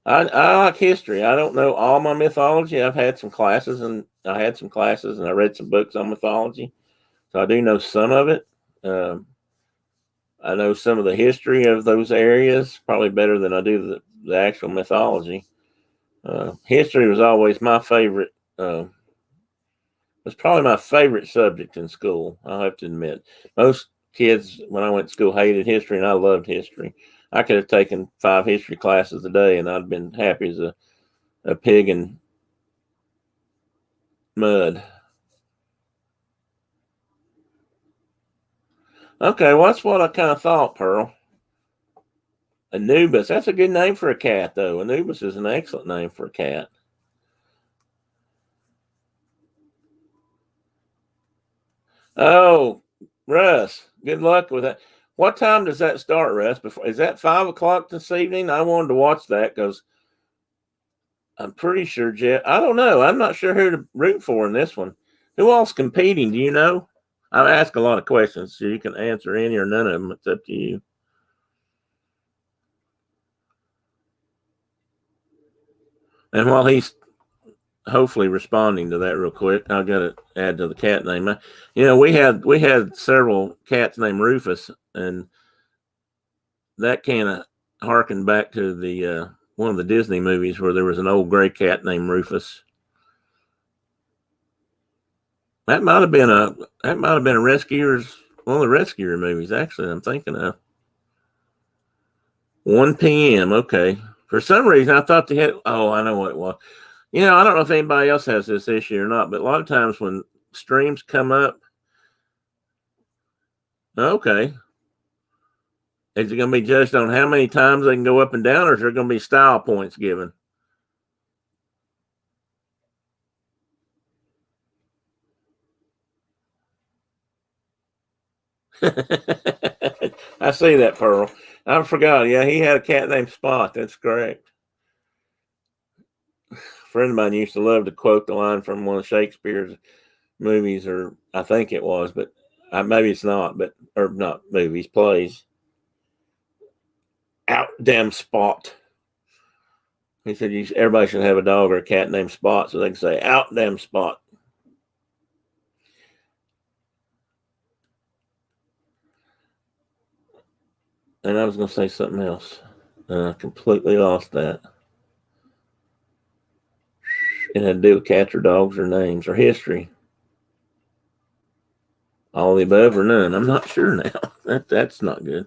I like history. I don't know all my mythology. I've had some classes and I had some classes and I read some books on mythology. So I do know some of it. I know some of the history of those areas probably better than I do the actual mythology. History was always my favorite. Was probably my favorite subject in school. I have to admit, most kids when I went to school hated history, and I loved history. I could have taken 5 history classes a day, and I'd been happy as a pig in mud. Okay, well, that's what I kind of thought, Pearl. Anubis. That's a good name for a cat, though. Anubis is an excellent name for a cat. Oh, Russ, good luck with that. What time does that start, Russ? Before is that 5 o'clock this evening? I wanted to watch that because I'm pretty sure Jeff. I don't know. I'm not sure who to root for in this one. Who else competing? Do you know? I ask a lot of questions, so you can answer any or none of them. It's up to you. And while he's hopefully responding to that real quick, I got to add to the cat name. We had several cats named Rufus, and that kind of harkened back to the one of the Disney movies where there was an old gray cat named Rufus. That might have been a Rescuers, one of the Rescuer movies. Actually, I'm thinking of 1 p.m. Okay, for some reason I thought they had. Oh, I know what it was. I don't know if anybody else has this issue or not, but a lot of times when streams come up, okay, is it going to be judged on how many times they can go up and down, or is there going to be style points given? I see that, Pearl. I forgot. Yeah, he had a cat named Spot. That's correct. A friend of mine used to love to quote the line from one of Shakespeare's movies, or I think it was, but maybe it's not, or not movies, plays. Out damn Spot. He said everybody should have a dog or a cat named Spot so they can say out damn Spot. And I was going to say something else. And I completely lost that. It had to do with cats or dogs or names or history. All the above or none. I'm not sure now. That's not good.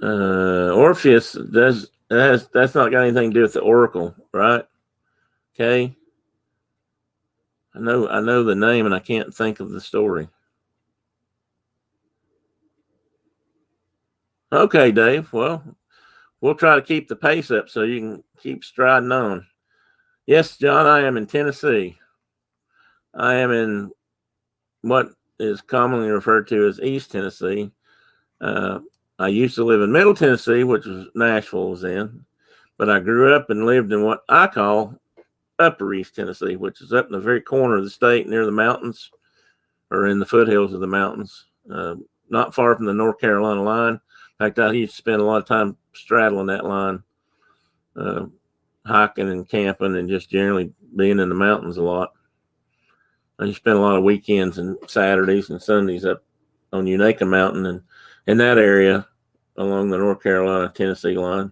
Orpheus that's not got anything to do with the oracle, right? Okay. I know the name and I can't think of the story. Okay, Dave. Well, we'll try to keep the pace up so you can keep striding on. Yes, John, I am in Tennessee. I am in what is commonly referred to as East Tennessee. I used to live in Middle Tennessee, which was Nashville was in, but I grew up and lived in what I call Upper East Tennessee, which is up in the very corner of the state near the mountains or in the foothills of the mountains, not far from the North Carolina line. In fact, I used to spend a lot of time straddling that line, hiking and camping and just generally being in the mountains a lot. I spent a lot of weekends and Saturdays and Sundays up on Unaka Mountain and in that area along the North Carolina Tennessee line,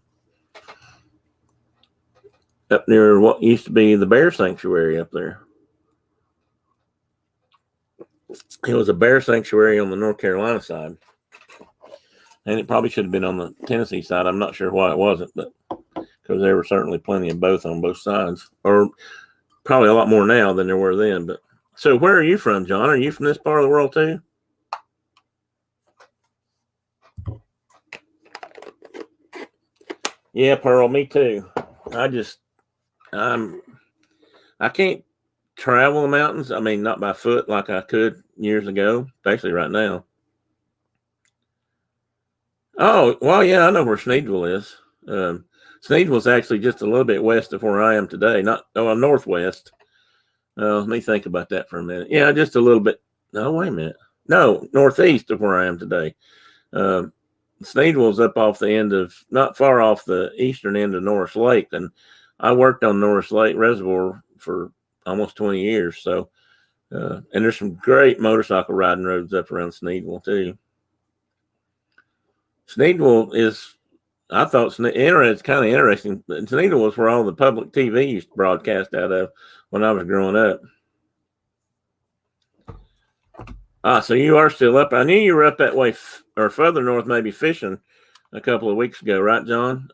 up near what used to be the bear sanctuary up there. It was a bear sanctuary on the North Carolina side, and it probably should have been on the Tennessee side. I'm not sure why it wasn't, but because there were certainly plenty of both on both sides, or probably a lot more now than there were then. But so, where are you from, John? Are you from this part of the world too? Yeah, Pearl, me too. I just, I can't travel the mountains. I mean, not by foot like I could years ago, especially right now. Oh, well, yeah, I know where Sneedville is. Sneedville's actually just a little bit west of where I am today, not northwest. Let me think about that for a minute. Yeah, just a little bit. No, wait a minute. No, northeast of where I am today. Um, Sneedville's up off the end of, not far off the eastern end of Norris Lake, and I worked on Norris Lake Reservoir for almost 20 years. So, and there's some great motorcycle riding roads up around Sneedville too. Sneedville is, I thought it's kind of interesting. Sneedville was where all the public TV used to broadcast out of when I was growing up. Ah, so you are still up. I knew you were up that way or further north, maybe fishing a couple of weeks ago, right, John?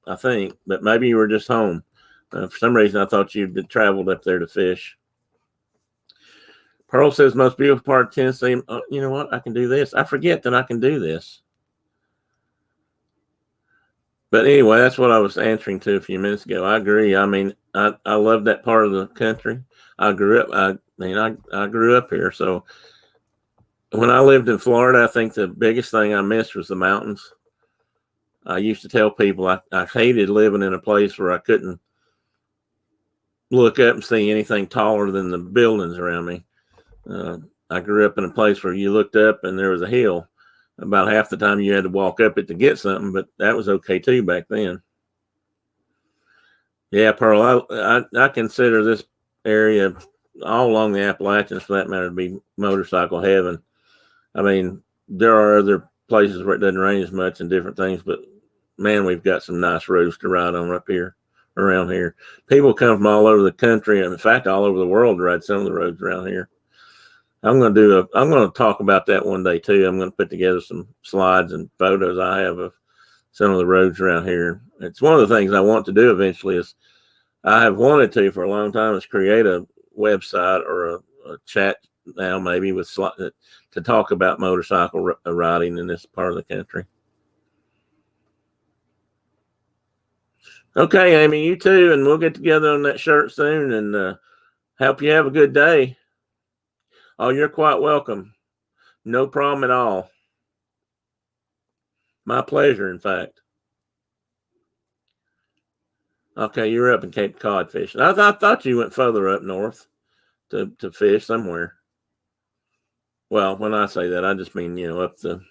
I think, but maybe you were just home. For some reason, I thought you'd traveled up there to fish. Pearl says, most beautiful part of Tennessee. You know what? I can do this. I forget that I can do this. But anyway, that's what I was answering to a few minutes ago. I agree. I mean, I love that part of the country. I grew up. I grew up here. So when I lived in Florida, I think the biggest thing I missed was the mountains. I used to tell people I hated living in a place where I couldn't look up and see anything taller than the buildings around me. I grew up in a place where you looked up and there was a hill. About half the time you had to walk up it to get something, but that was okay too back then. Yeah, Pearl, I consider this area all along the Appalachians, for that matter, to be motorcycle heaven. I mean, there are other places where it doesn't rain as much and different things, but man, we've got some nice roads to ride on up here, around here. People come from all over the country, and in fact, all over the world to ride some of the roads around here. I'm going to talk about that one day too. I'm going to put together some slides and photos I have of some of the roads around here. It's one of the things I want to do eventually. Is I have wanted to for a long time is create a website or a chat now maybe with to talk about motorcycle riding in this part of the country. Okay, Amy, you too, and we'll get together on that shirt soon and help you have a good day. Oh, you're quite welcome. No problem at all. My pleasure, in fact. Okay, you're up in Cape Cod fishing. I thought you went further up north to fish somewhere. Well, when I say that, I just mean up the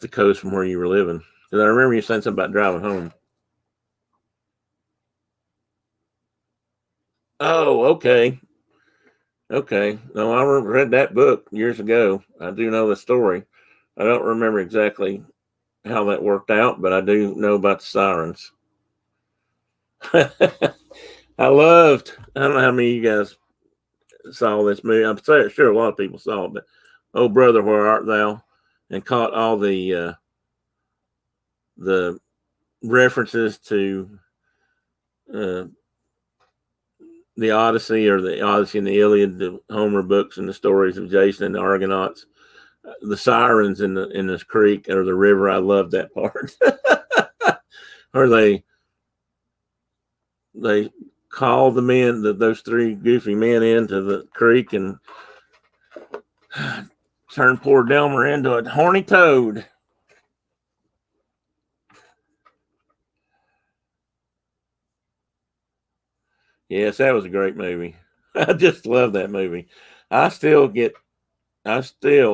coast from where you were living. Because I remember you saying something about driving home. Oh, okay. Okay. No, I read that book years ago. I do know the story. I don't remember exactly how that worked out, but I do know about the sirens. I don't know how many of you guys saw this movie. I'm sure a lot of people saw it, but Oh Brother, Where Art Thou? And caught all the references to the Odyssey or the Odyssey and the Iliad, the Homer books and the stories of Jason and the Argonauts. The sirens in this creek or the river. I love that part. Or they call the men, those three goofy men into the creek and turn poor Delmer into a horny toad. Yes, that was a great movie. I just love that movie. I still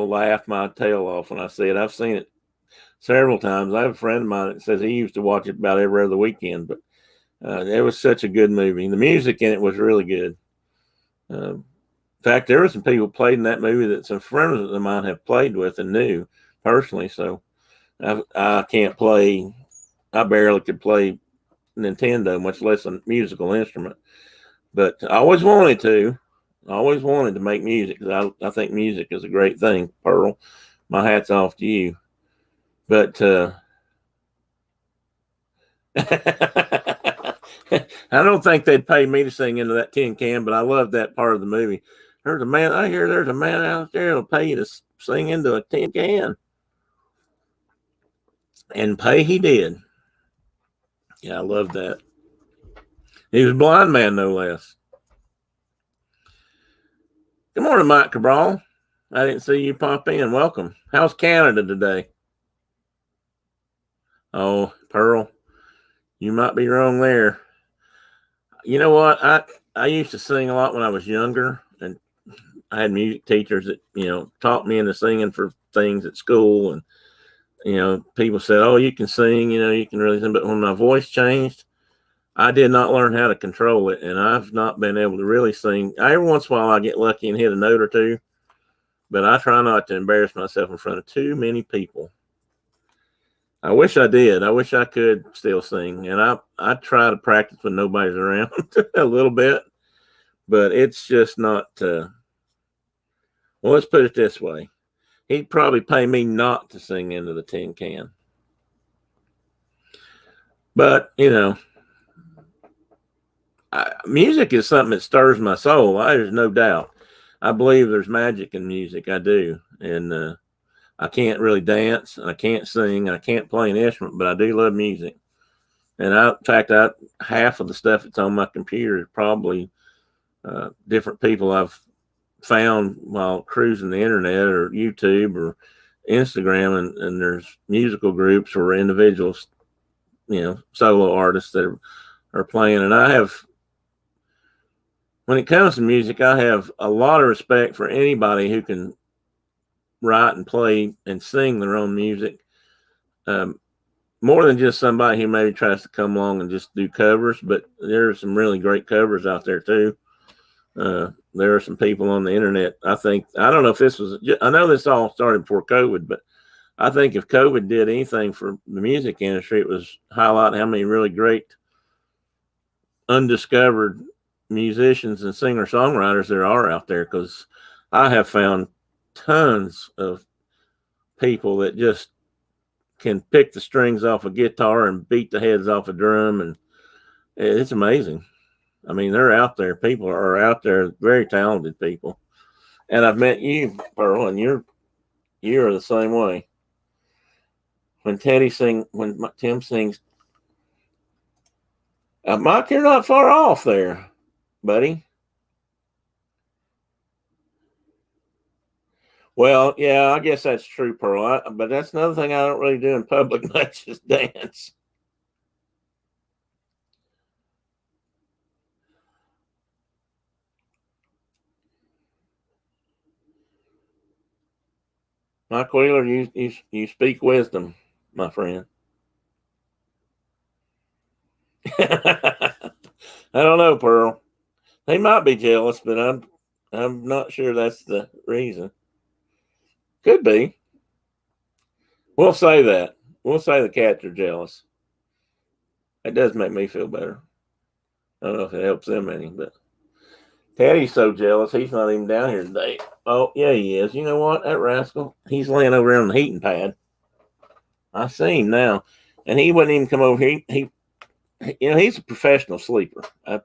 laugh my tail off when I see it. I've seen it several times. I have a friend of mine that says he used to watch it about every other weekend, but it was such a good movie. The music in it was really good. In fact, there were some people played in that movie that some friends of mine have played with and knew personally. So I can't play. I barely could play Nintendo, much less a musical instrument. But I always wanted to. I always wanted to make music because I think music is a great thing. Pearl, my hat's off to you. But I don't think they'd pay me to sing into that tin can, but I love that part of the movie. There's a man out there that'll pay you to sing into a tin can. And pay he did. Yeah, I love that. He was a blind man, no less. Good morning, Mike Cabral. I didn't see you pop in. Welcome. How's Canada today? Oh, Pearl, you might be wrong there. You know what? I used to sing a lot when I was younger, and I had music teachers that taught me into singing for things at school, and people said, "Oh, you can sing. You can really sing." But when my voice changed, I did not learn how to control it, and I've not been able to really sing. Every once in a while, I get lucky and hit a note or two, but I try not to embarrass myself in front of too many people. I wish I did. I wish I could still sing, and I try to practice when nobody's around a little bit, but it's just not. Well, let's put it this way: he'd probably pay me not to sing into the tin can, but music is something that stirs my soul. There's no doubt. I believe there's magic in music. I do, and I can't really dance, and I can't sing, and I can't play an instrument, but I do love music. And in fact, half of the stuff that's on my computer is probably different people I've found while cruising the internet or YouTube or Instagram, and there's musical groups or individuals, solo artists that are playing. And when it comes to music, I have a lot of respect for anybody who can write and play and sing their own music. More than just somebody who maybe tries to come along and just do covers, but there are some really great covers out there too. There are some people on the internet. I don't know if I know this all started before COVID, but I think if COVID did anything for the music industry, it was highlight how many really great undiscovered musicians and singer-songwriters there are out there, because I have found tons of people that just can pick the strings off a guitar and beat the heads off a drum, and it's amazing. I mean, they're out there. People are out there, very talented people. And I've met you, Pearl, and you're the same way. When Tim sings, Mike, you're not far off there, buddy. Well, yeah, I guess that's true, Pearl. But that's another thing I don't really do in public much is dance. Mike Wheeler, you speak wisdom, my friend. I don't know, Pearl. They might be jealous, but I'm not sure that's the reason. Could be. We'll say that. We'll say the cats are jealous. It does make me feel better. I don't know if it helps them any, but Teddy's so jealous he's not even down here today. Oh, yeah, he is. You know what? That rascal, he's laying over there on the heating pad. I see him now. And he wouldn't even come over here. He's a professional sleeper. I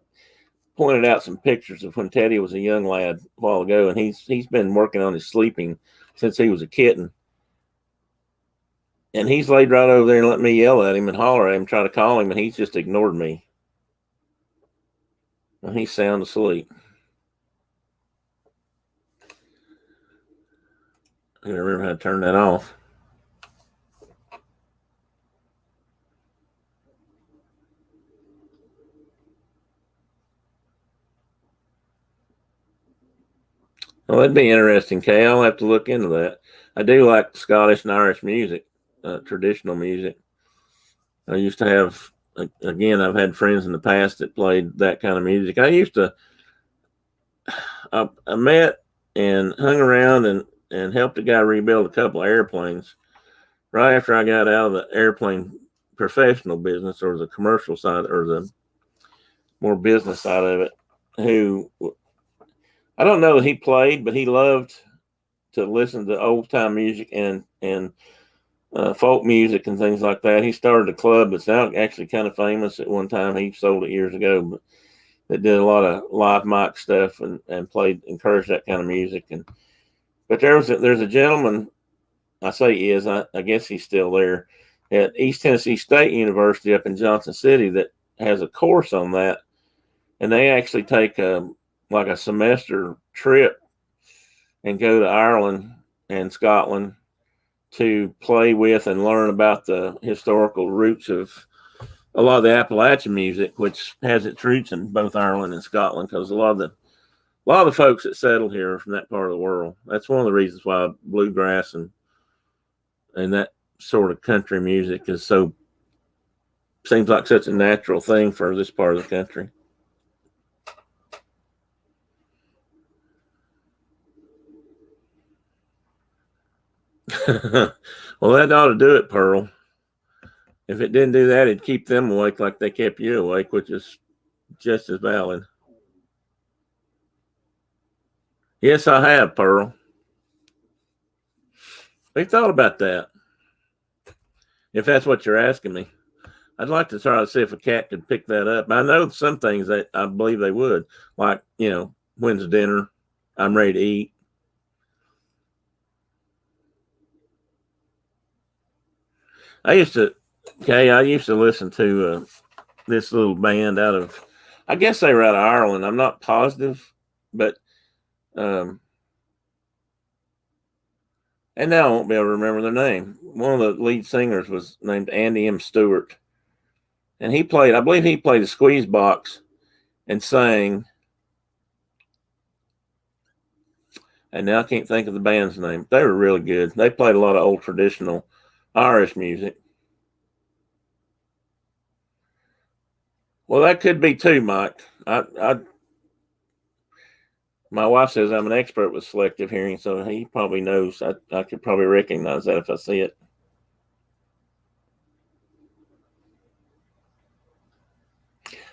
pointed out some pictures of when Teddy was a young lad a while ago, and he's been working on his sleeping since he was a kitten. And he's laid right over there and let me yell at him and holler at him, try to call him, and he's just ignored me. And he's sound asleep. I gotta remember how to turn that off. Well, that'd be interesting, Kay. I'll have to look into that. I do like Scottish and Irish music, traditional music. I used to have, again, I've had friends in the past that played that kind of music. I met and hung around and helped a guy rebuild a couple of airplanes right after I got out of the airplane professional business, or the commercial side, or the more business side of it. Who, I don't know that he played, but he loved to listen to old time music and folk music and things like that. He started a club that's now actually kind of famous. At one time, he sold it years ago, but that did a lot of live mic stuff and encouraged that kind of music. But there's a gentleman. I say he is. I guess he's still there, at East Tennessee State University up in Johnson City that has a course on that, and they actually take like a semester trip and go to Ireland and Scotland to play with and learn about the historical roots of a lot of the Appalachian music, which has its roots in both Ireland and Scotland, because a lot of the folks that settled here are from that part of the world. That's one of the reasons why bluegrass and that sort of country music is seems like such a natural thing for this part of the country. Well, that ought to do it, Pearl. If it didn't do that, it'd keep them awake like they kept you awake, which is just as valid. Yes, I have, Pearl. We've thought about that. If that's what you're asking me, I'd like to try to see if a cat could pick that up. I know some things that I believe they would, like, when's dinner? I'm ready to eat. I used to listen to this little band out of, I guess they were out of Ireland. I'm not positive, but, and now I won't be able to remember their name. One of the lead singers was named Andy M. Stewart, and I believe he played the squeeze box and sang. And now I can't think of the band's name. They were really good. They played a lot of old traditional Irish music. Well, that could be too, Mike. My wife says I'm an expert with selective hearing, so he probably knows. I could probably recognize that if I see it.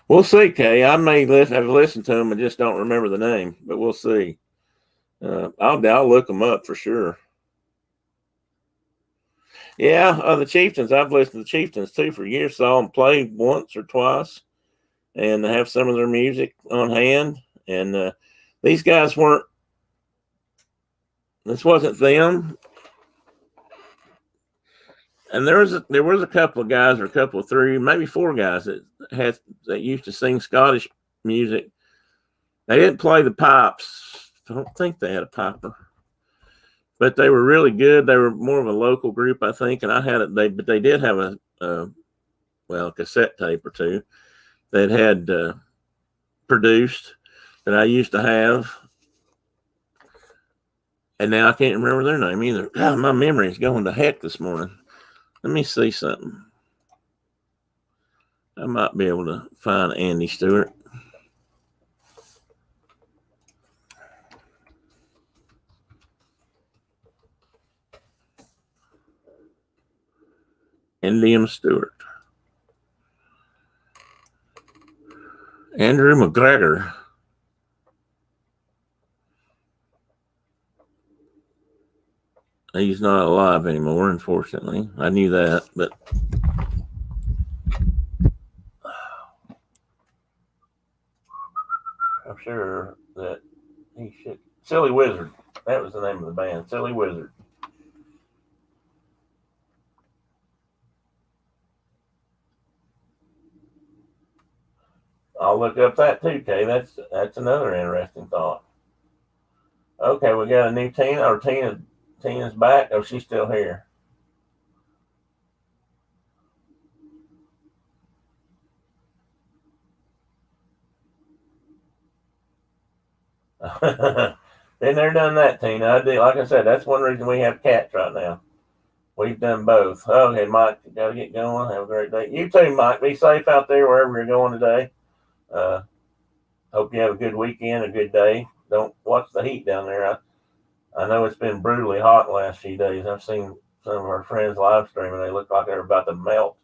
We'll see, Kay. I may have listened to them and just don't remember the name, but we'll see. I'll look them up for sure. Yeah, the Chieftains. I've listened to the Chieftains too for years. Saw them play once or twice, and have some of their music on hand. And these guys weren't. This wasn't them. And there was a couple of guys, or a couple of three, maybe four guys that used to sing Scottish music. They didn't play the pipes. I don't think they had a piper, but they were really good. They were more of a local group, I think. And I had it. But they did have a cassette tape or two that had produced that I used to have. And now I can't remember their name either. God, my memory is going to heck this morning. Let me see something. I might be able to find Andy Stewart. Andy M. Stewart. Andrew McGregor. He's not alive anymore, unfortunately. I knew that, but I'm sure that he should. Silly Wizard. That was the name of the band. Silly Wizard. I'll look up that too, Kay. That's another interesting thought. Okay, we got a new Tina. Or Tina's back. Oh, she's still here. Been there, done that, Tina. I do. Like I said, that's one reason we have cats right now. We've done both. Okay, Mike, you gotta get going. Have a great day. You too, Mike. Be safe out there wherever you're going today. Hope you have a good weekend, a good day. Don't watch the heat down there. I know it's been brutally hot the last few days. I've seen some of our friends live streaming. They look like they're about to melt.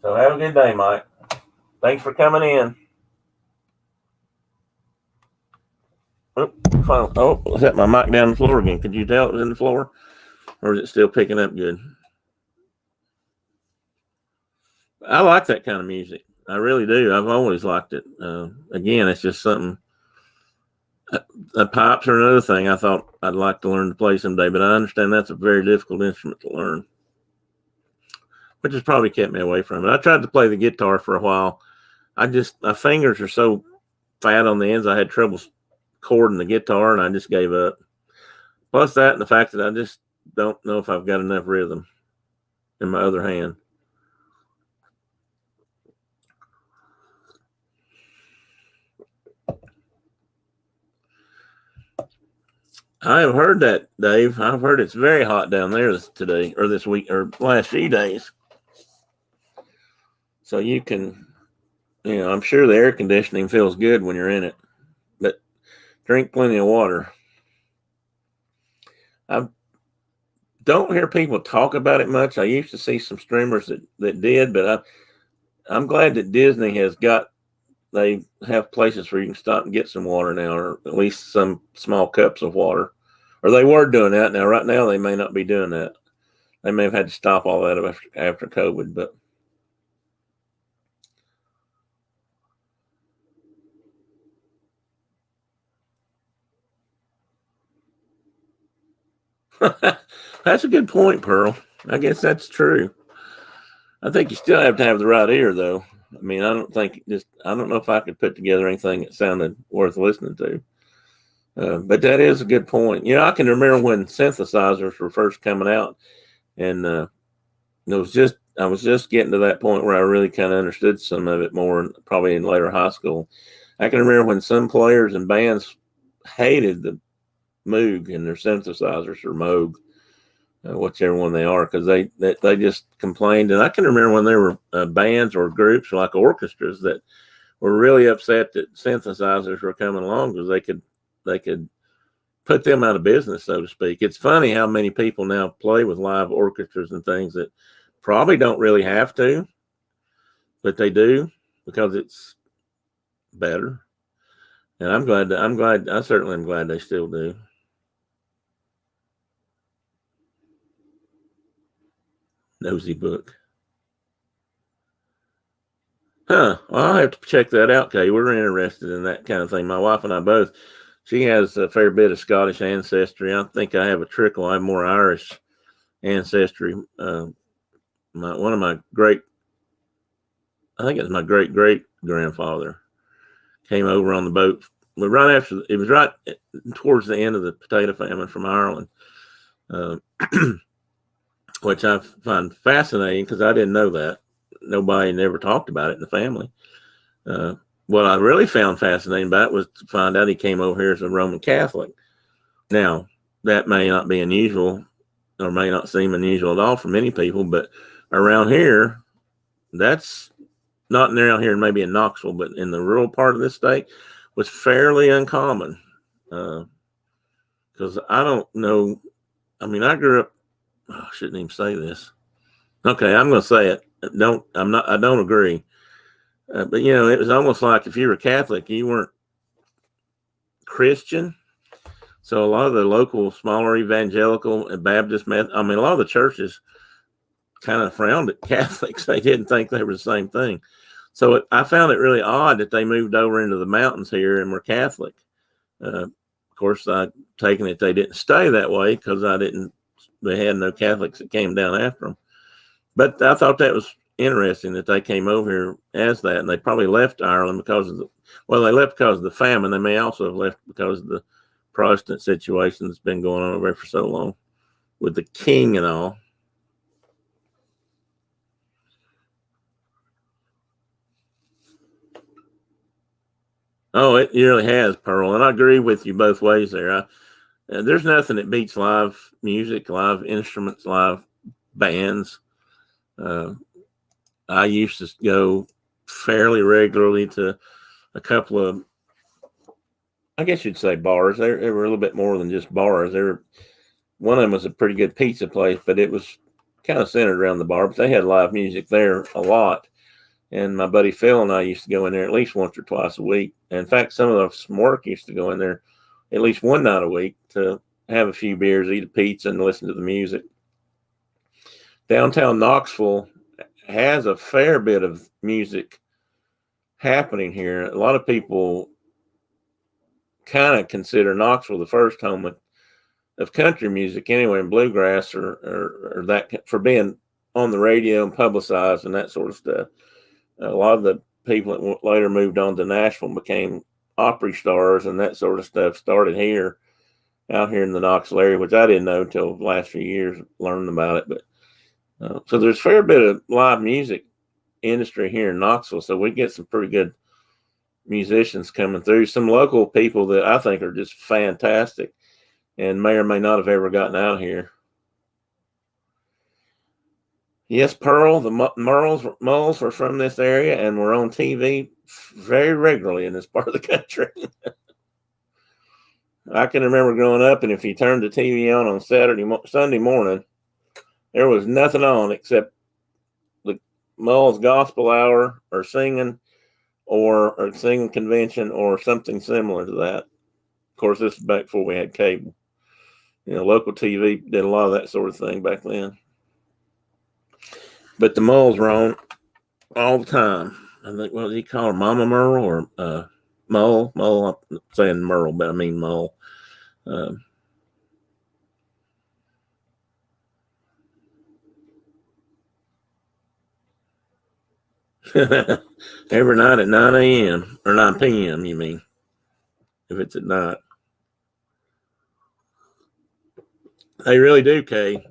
So have a good day, Mike. Thanks for coming in. Oh, I set my mic down the floor again. Could you tell it was in the floor? Or is it still picking up good? I like that kind of music. I really do. I've always liked it. Again, it's just something The pipes are another thing I thought I'd like to learn to play someday, but I understand that's a very difficult instrument to learn, which has probably kept me away from it. I tried to play the guitar for a while. My fingers are so fat on the ends, I had trouble chording the guitar, and I just gave up. Plus that and the fact that I just don't know if I've got enough rhythm in my other hand. I have heard that, Dave. I've heard it's very hot down there today or this week or last few days. So you can, I'm sure the air conditioning feels good when you're in it, but drink plenty of water. I don't hear people talk about it much. I used to see some streamers that did, but I'm glad that Disney they have places where you can stop and get some water now, or at least some small cups of water. Or they were doing that. Now, right now, they may not be doing that. They may have had to stop all that after COVID, but that's a good point, Pearl. I guess that's true. I think you still have to have the right ear, though. I mean, I don't know if I could put together anything that sounded worth listening to. But that is a good point. I can remember when synthesizers were first coming out, and I was just getting to that point where I really kind of understood some of it more, probably in later high school. I can remember when some players and bands hated the Moog and their synthesizers, or Moog, whichever one they are, because they just complained. And I can remember when there were bands or groups like orchestras that were really upset that synthesizers were coming along because they could put them out of business, so to speak. It's funny how many people now play with live orchestras and things that probably don't really have to, but they do because it's better. And I certainly am glad they still do. Nosy book. Huh. Well, I'll have to check that out, Kay. We're interested in that kind of thing. My wife and I both. She has a fair bit of Scottish ancestry. I think I have a trickle. I have more Irish ancestry. One of my I think it's my great grandfather came over on the boat. But right after, it was right towards the end of the potato famine from Ireland, which I find fascinating because I didn't know that. Nobody never talked about it in the family. What I really found fascinating about it was to find out he came over here as a Roman Catholic. Now, that may not be unusual or may not seem unusual at all for many people, but around here, that's not around here, maybe in Knoxville, but in the rural part of this state, was fairly uncommon. Because I don't know. I mean, I grew up. I shouldn't even say this. Okay, I'm going to say it. I don't agree. But it was almost like if you were Catholic, you weren't Christian. So a lot of the local smaller evangelical and Baptist a lot of the churches kind of frowned at Catholics. They didn't think they were the same thing. So I found it really odd that they moved over into the mountains here and were Catholic. Of course, I'd taken it they didn't stay that way because they had no Catholics that came down after them. But I thought that was interesting that they came over here as that, and they probably left Ireland because of they left because of the famine. They may also have left because of the Protestant situation that's been going on over there for so long with the king and all. Oh, it really has, Pearl, and I agree with you both ways there. There's nothing that beats live music, live instruments, live bands. I used to go fairly regularly to a couple of, I guess you'd say, bars. They were a little bit more than just bars. One of them was a pretty good pizza place, but it was kind of centered around the bar. But they had live music there a lot. And my buddy Phil and I used to go in there at least once or twice a week. And in fact, some of us from work used to go in there at least one night a week to have a few beers, eat a pizza, and listen to the music. Downtown Knoxville has a fair bit of music happening here. A lot of people kind of consider Knoxville the first home of country music anyway, and bluegrass or that, for being on the radio and publicized and that sort of stuff. A lot of the people that later moved on to Nashville and became Opry stars and that sort of stuff started here, out here in the Knoxville area, which I didn't know until the last few years, learning about it. But so there's a fair bit of live music industry here in Knoxville, so we get some pretty good musicians coming through, some local people that I think are just fantastic and may or may not have ever gotten out here. Yes, Pearl, the Mulls were from this area and were on TV very regularly in this part of the country. I can remember growing up, and if you turned the TV on Sunday morning, there was nothing on except the Mulls Gospel Hour or singing or singing convention or something similar to that. Of course, this is back before we had cable. Local TV did a lot of that sort of thing back then. But the Mulls were on all the time. I think, what did he call her? Mama Merle or Mull? Mull, I'm saying Merle, but I mean Mull. Every night at 9 a.m. or 9 p.m., you mean, if it's at night. They really do, Kay.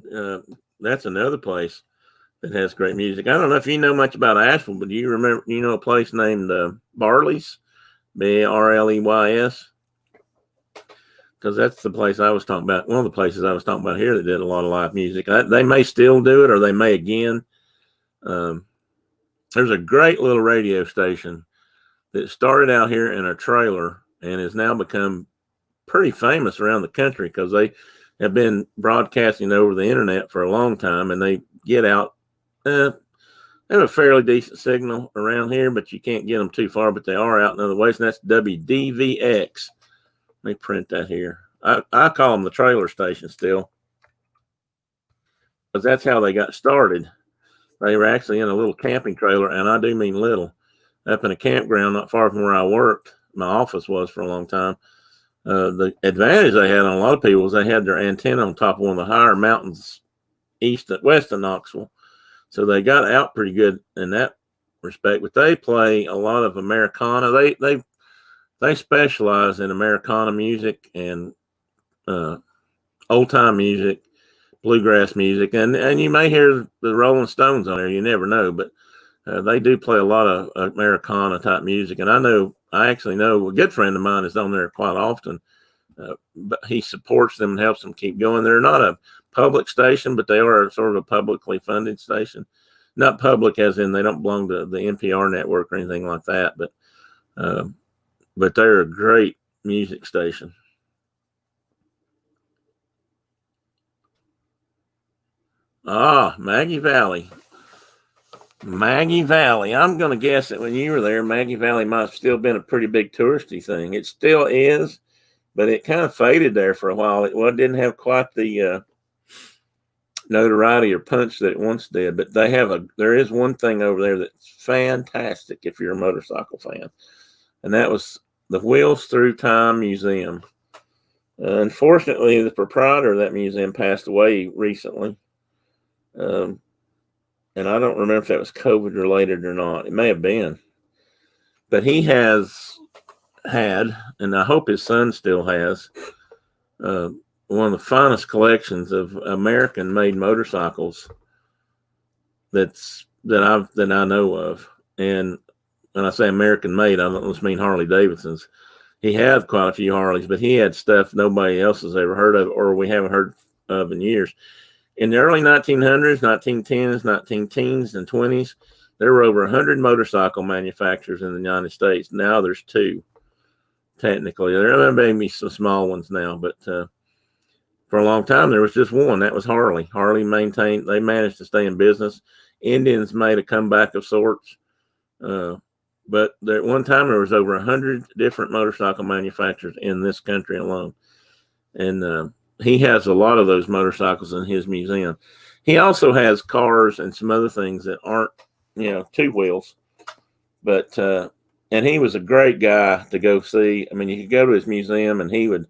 That's another place that has great music. I don't know if you know much about Asheville, but do you know a place named Barley's? Barleys? Because that's the place I was talking about. One of the places I was talking about here that did a lot of live music. They may still do it, or they may again. There's a great little radio station that started out here in a trailer and has now become pretty famous around the country because they have been broadcasting over the internet for a long time, and they get out. They have a fairly decent signal around here, but you can't get them too far, but they are out in other ways, and that's WDVX. Let me print that here. I call them the trailer station still, because that's how they got started. They were actually in a little camping trailer, and I do mean little, up in a campground not far from where I worked. My office was for a long time. The advantage they had on a lot of people was they had their antenna on top of one of the higher mountains west of Knoxville. So they got out pretty good in that respect, but they play a lot of Americana. They specialize in Americana music and old time music, bluegrass music, and you may hear the Rolling Stones on there. You never know, but they do play a lot of Americana type music. And I actually know a good friend of mine is on there quite often, but he supports them and helps them keep going. They're not a public station, but they are sort of a publicly funded station. Not public as in they don't belong to the NPR network or anything like that, but they're a great music station. Maggie Valley. Maggie Valley. I'm going to guess that when you were there, Maggie Valley might have still been a pretty big touristy thing. It still is, but it kind of faded there for a while. It didn't have quite the notoriety or punch that it once did, but there is one thing over there that's fantastic if you're a motorcycle fan, and that was the Wheels Through Time Museum. Unfortunately, the proprietor of that museum passed away recently. And I don't remember if that was COVID related or not. It may have been. But he has had, and I hope his son still has, one of the finest collections of American made motorcycles that I know of. And when I say American made, I don't just mean Harley Davidsons. He had quite a few Harleys, but he had stuff nobody else has ever heard of, or we haven't heard of in years. In the early 1900s, 1910s, 1910s, and 20s, there were over 100 motorcycle manufacturers in the United States. Now there's 2, technically. There may be some small ones now, but for a long time, there was just one. That was Harley. Harley they managed to stay in business. Indians made a comeback of sorts. But at one time, there was over 100 different motorcycle manufacturers in this country alone. And he has a lot of those motorcycles in his museum. He also has cars and some other things that aren't, 2 wheels. But and he was a great guy to go see. I mean, you could go to his museum, and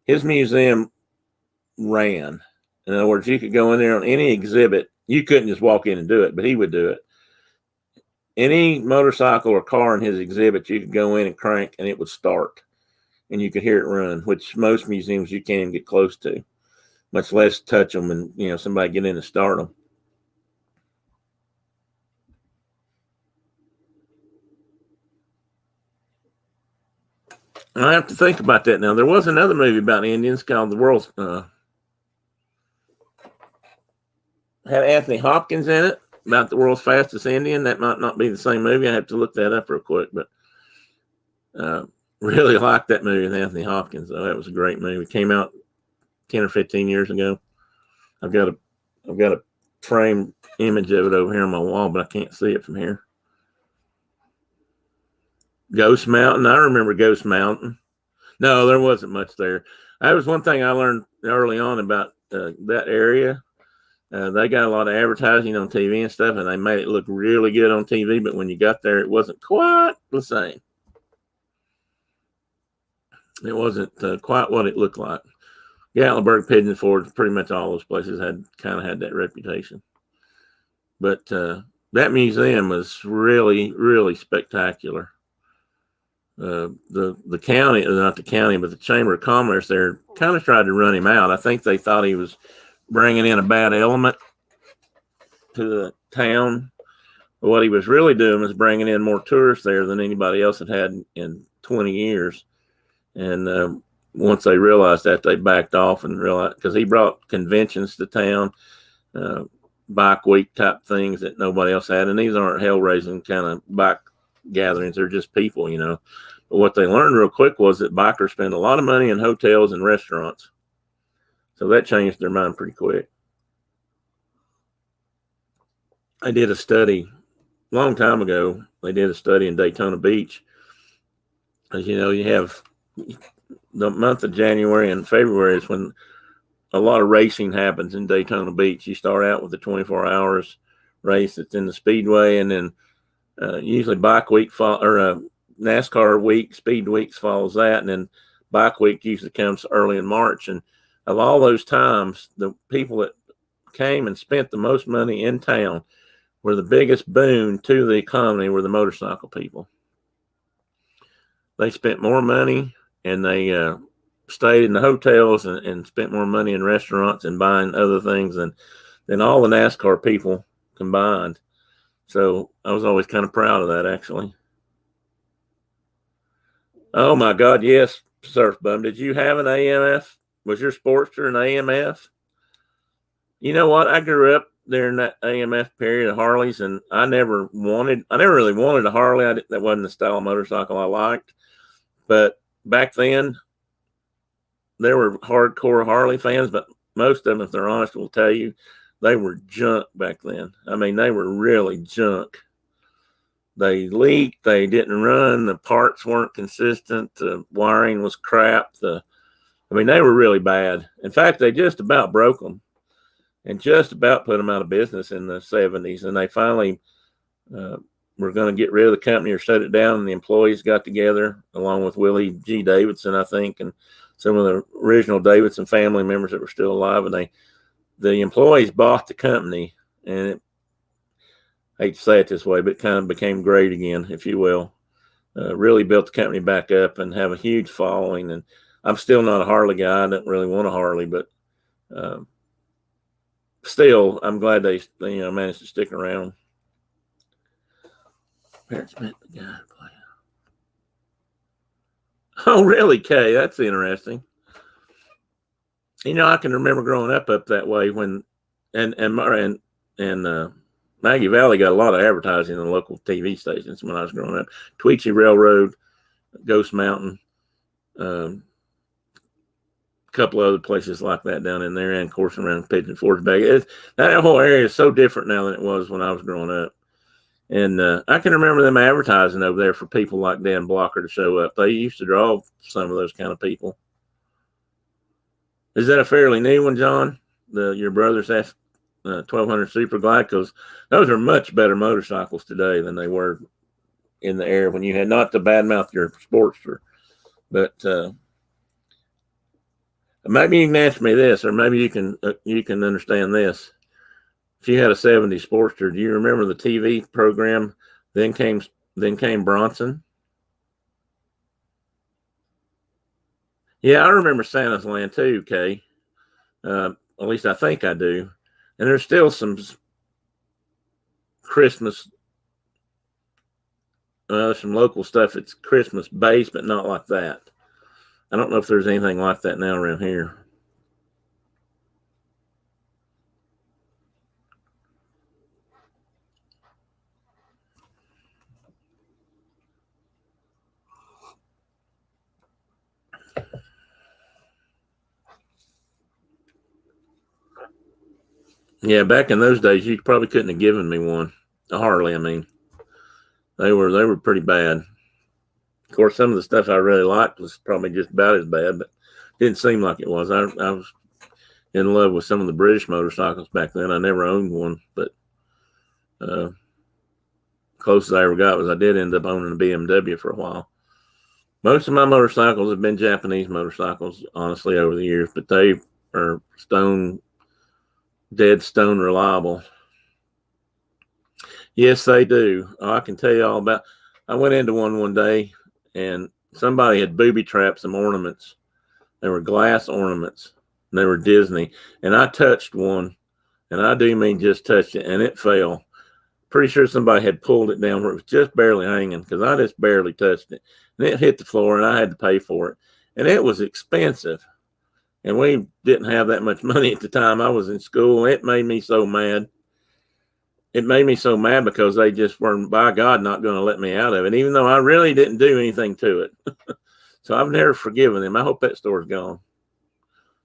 his museum ran. In other words, you could go in there on any exhibit. You couldn't just walk in and do it, but he would do it. Any motorcycle or car in his exhibit, you could go in and crank, and it would start, and you could hear it run, which most museums you can't even get close to, much less touch them and somebody get in and start them. I have to think about that now. There was another movie about Indians called The World's had Anthony Hopkins in it, about the world's fastest Indian. That might not be the same movie. I have to look that up real quick, but really liked that movie with Anthony Hopkins. Though that was a great movie. It came out 10 or 15 years ago. I've got a framed image of it over here on my wall, but I can't see it from here. Ghost Mountain. I remember Ghost Mountain. No, there wasn't much there. That was one thing I learned early on about that area. They got a lot of advertising on TV and stuff, and they made it look really good on TV. But when you got there, it wasn't quite the same. It wasn't quite what it looked like. Gatlinburg, Pigeon Forge, pretty much all those places had that reputation. But that museum was really, really spectacular. The county, not the county, but the Chamber of Commerce there kind of tried to run him out. I think they thought he was bringing in a bad element to the town. But what he was really doing was bringing in more tourists there than anybody else had in 20 years. And once they realized that, they backed off and realized, because he brought conventions to town, bike week type things that nobody else had. And these aren't hell-raising kind of bike gatherings. They're just people, But what they learned real quick was that bikers spend a lot of money in hotels and restaurants. So that changed their mind pretty quick. I did a study a long time ago. They did a study in Daytona Beach. As you know, you have the month of January and February is when a lot of racing happens in Daytona Beach. You start out with the 24 hours race that's in the speedway, and then usually bike week or NASCAR week, speed weeks follows that, and then bike week usually comes early in March. And of all those times, the people that came and spent the most money in town were the biggest boon to the economy were the motorcycle people. They spent more money, and they stayed in the hotels and spent more money in restaurants and buying other things than all the NASCAR people combined. So I was always kind of proud of that, actually. Oh my God, yes, Surf Bum. Did you have an AMF? Was your Sportster an AMF? You know what? I grew up during that AMF period of Harleys, and I never really wanted a Harley. That wasn't the style of motorcycle I liked. But back then, there were hardcore Harley fans, but most of them, if they're honest, will tell you they were junk back then. I mean, they were really junk. They leaked. They didn't run. The parts weren't consistent. The wiring was crap. They were really bad. In fact, they just about broke them and just about put them out of business in the 70s. And they finally were going to get rid of the company or shut it down. And the employees got together along with Willie G. Davidson, I think, and some of the original Davidson family members that were still alive. And the employees bought the company, and I hate to say it this way, but it kind of became great again, if you will. Really built the company back up and have a huge following. And I'm still not a Harley guy. I don't really want a Harley, but still, I'm glad they managed to stick around. Parents met the guy to play. Oh, really, Kay? That's interesting. I can remember growing up that way when, and Maggie Valley got a lot of advertising in the local TV stations when I was growing up. Tweetsie Railroad, Ghost Mountain, a couple other places like that down in there, and of course around Pigeon Forge. That whole area is so different now than it was when I was growing up. And I can remember them advertising over there for people like Dan Blocker to show up. They used to draw some of those kind of people. Is that a fairly new one, John? Your brother's 1200 Super Glide? Because those are much better motorcycles today than they were in the air when you had, not to badmouth your Sportster, but maybe you can answer me this, or maybe you can understand this. If you had a '70s Sportster, do you remember the TV program? Then came Bronson. Yeah, I remember Santa's Land too, Kay. At least I think I do. And there's still some Christmas, some local stuff. It's Christmas based, but not like that. I don't know if there's anything like that now around here. Yeah, back in those days, you probably couldn't have given me one. A Harley, I mean. They were pretty bad. Of course, some of the stuff I really liked was probably just about as bad, but it didn't seem like it was. I was in love with some of the British motorcycles back then. I never owned one, but closest I ever got was I did end up owning a BMW for a while. Most of my motorcycles have been Japanese motorcycles, honestly, over the years, but they are dead stone reliable. Yes, they do. I can tell you all about. I went into one day, and somebody had booby trapped some ornaments. They were glass ornaments, and they were Disney. And I touched one, and I do mean just touched it, and it fell. Pretty sure somebody had pulled it down where it was just barely hanging, because I just barely touched it. And it hit the floor, and I had to pay for it. And it was expensive. And we didn't have that much money at the time. I was in school. It made me so mad. It made me so mad because they just were, by God, not going to let me out of it, even though I really didn't do anything to it. So I've never forgiven them. I hope that store's gone.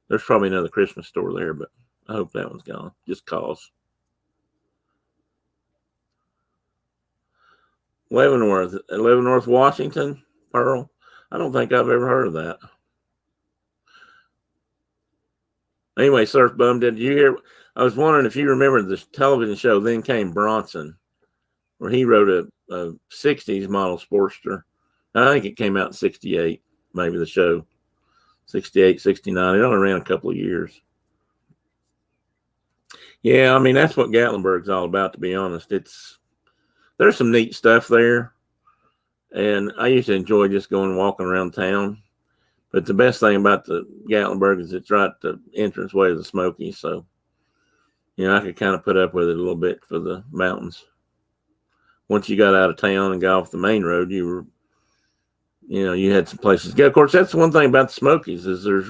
There's probably another Christmas store there, but I hope that one's gone, just cause. Leavenworth, Washington, Pearl. I don't think I've ever heard of that. Anyway, Surf Bum, did you hear? I was wondering if you remember the television show Then Came Bronson, where he wrote a 60s model Sportster. I think it came out in 68, maybe the show. 68, 69. It only ran a couple of years. Yeah, I mean, that's what Gatlinburg's all about, to be honest. There's some neat stuff there. And I used to enjoy just going and walking around town. But the best thing about the Gatlinburg is it's right at the entranceway of the Smokies. So, I could kind of put up with it a little bit for the mountains. Once you got out of town and got off the main road, you had some places to go. Of course, that's the one thing about the Smokies is there's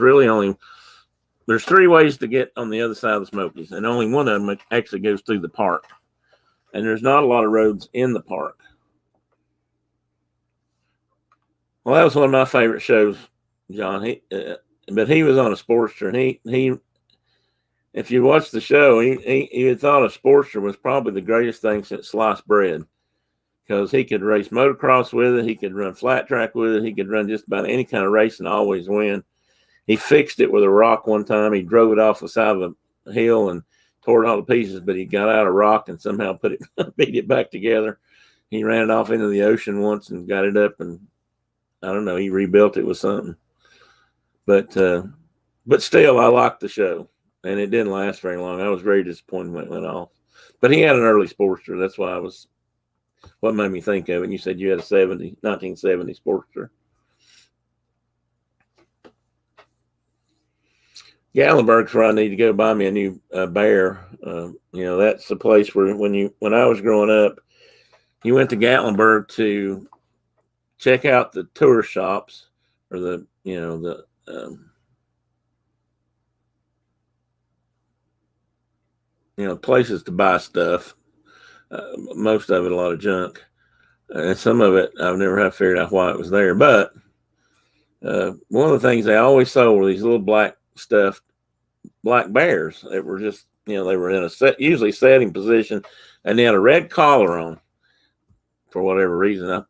three ways to get on the other side of the Smokies, and only one of them actually goes through the park. And there's not a lot of roads in the park. Well, that was one of my favorite shows, John. But he was on a Sportster, and he if you watch the show, he thought a Sportster was probably the greatest thing since sliced bread, because he could race motocross with it, he could run flat track with it, he could run just about any kind of race and always win. He fixed it with a rock one time. He drove it off the side of a hill and tore it all to pieces, but he got out a rock and somehow beat it back together. He ran it off into the ocean once and got it up, and I don't know, he rebuilt it with something. But still, I liked the show, and it didn't last very long. I was very disappointed when it went off. But he had an early Sportster. That's why what made me think of it. And you said you had a 1970 Sportster. Gatlinburg's where I need to go buy me a new Bear. That's the place where when I was growing up, you went to Gatlinburg to check out the tour shops or the places to buy stuff. Most of it, a lot of junk. And some of it, I've never have figured out why it was there. But one of the things they always sold were these little black stuffed black bears that were just, they were in usually setting position, and they had a red collar on for whatever reason.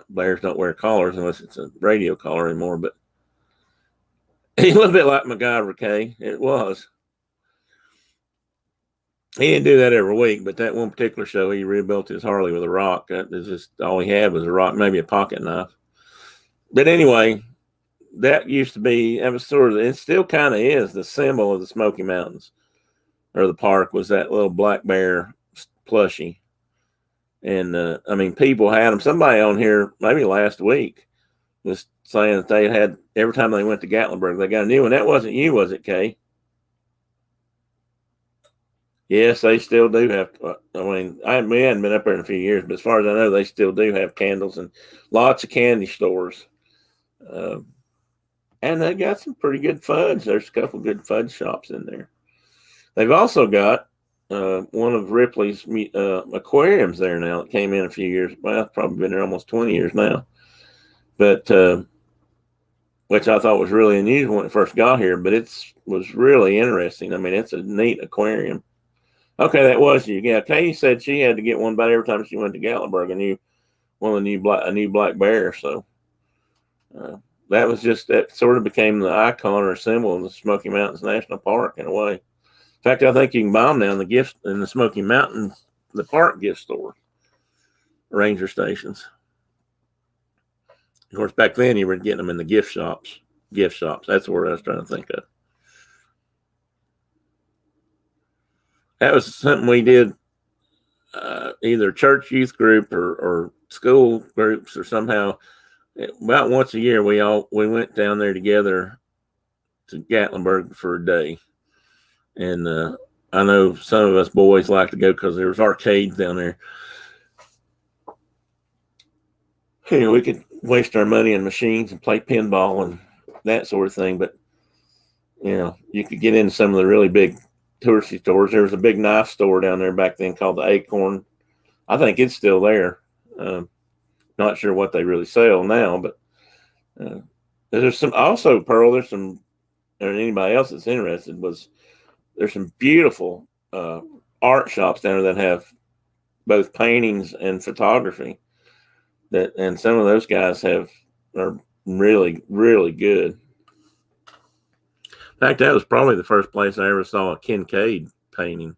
Bears don't wear collars unless it's a radio collar anymore, but he looked a bit like MacGyver, Kay. It was. He didn't do that every week, but that one particular show, he rebuilt his Harley with a rock. That is just all he had was a rock, maybe a pocket knife. But anyway, that used to be, that was sort of, it still kind of is the symbol of the Smoky Mountains or the park, was that little black bear plushie. And I mean, people had them. Somebody on here, maybe last week, was saying that they had, every time they went to Gatlinburg, they got a new one. That wasn't you, was it, Kay? Yes, they still do have. I mean, we hadn't been up there in a few years, but as far as I know, they still do have candles and lots of candy stores. And they got some pretty good fudge. There's a couple good fudge shops in there. They've also got one of Ripley's aquariums there now. It came in a few years. Well, it's probably been there almost 20 years now. But which I thought was really unusual when it first got here. But it was really interesting. I mean, it's a neat aquarium. Okay, that was you. Yeah, Kay said she had to get one about every time she went to Gatlinburg. A new black bear. So that was just, that sort of became the icon or symbol of the Smoky Mountains National Park in a way. In fact, I think you can buy them now in the Smoky Mountains, the park gift store, ranger stations. Of course, back then you were getting them in the gift shops. That's the word I was trying to think of. That was something we did, either church youth group or school groups, or somehow about once a year we went down there together to Gatlinburg for a day. And I know some of us boys like to go because there was arcades down there. You know, we could waste our money in machines and play pinball and that sort of thing. But, you know, you could get into some of the really big touristy stores. There was a big knife store down there back then called the Acorn. I think it's still there. Not sure what they really sell now, but there's some, also, Pearl, there's some, or anybody else that's interested, there's some beautiful art shops down there that have both paintings and photography, and some of those guys are really, really good. In fact, that was probably the first place I ever saw a Kincaid painting.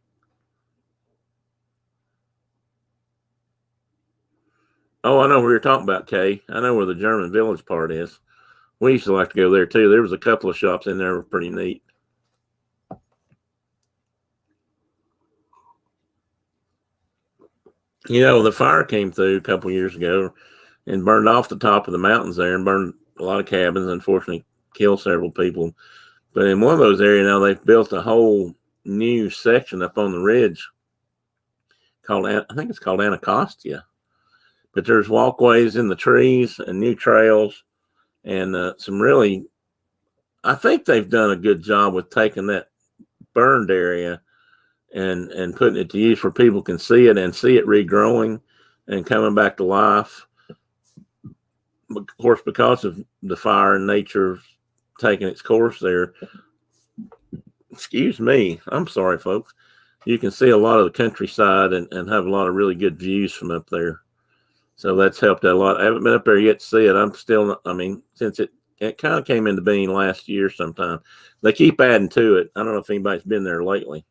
Oh, I know where you're talking about, Kay. I know where the German Village part is. We used to like to go there too. There was a couple of shops in there that were pretty neat. You know, the fire came through a couple of years ago and burned off the top of the mountains there and burned a lot of cabins. Unfortunately, killed several people. But in one of those areas now, they've built a whole new section up on the ridge called, I think it's called Anacostia. But there's walkways in the trees and new trails and some really, I think they've done a good job with taking that burned area and putting it to use where people can see it and see it regrowing and coming back to life. Of course, because of the fire and nature taking its course there. Excuse me. I'm sorry, folks. You can see a lot of the countryside and have a lot of really good views from up there. So that's helped out a lot. I haven't been up there yet to see it. I'm still, I mean, since it kind of came into being last year sometime. They keep adding to it. I don't know if anybody's been there lately.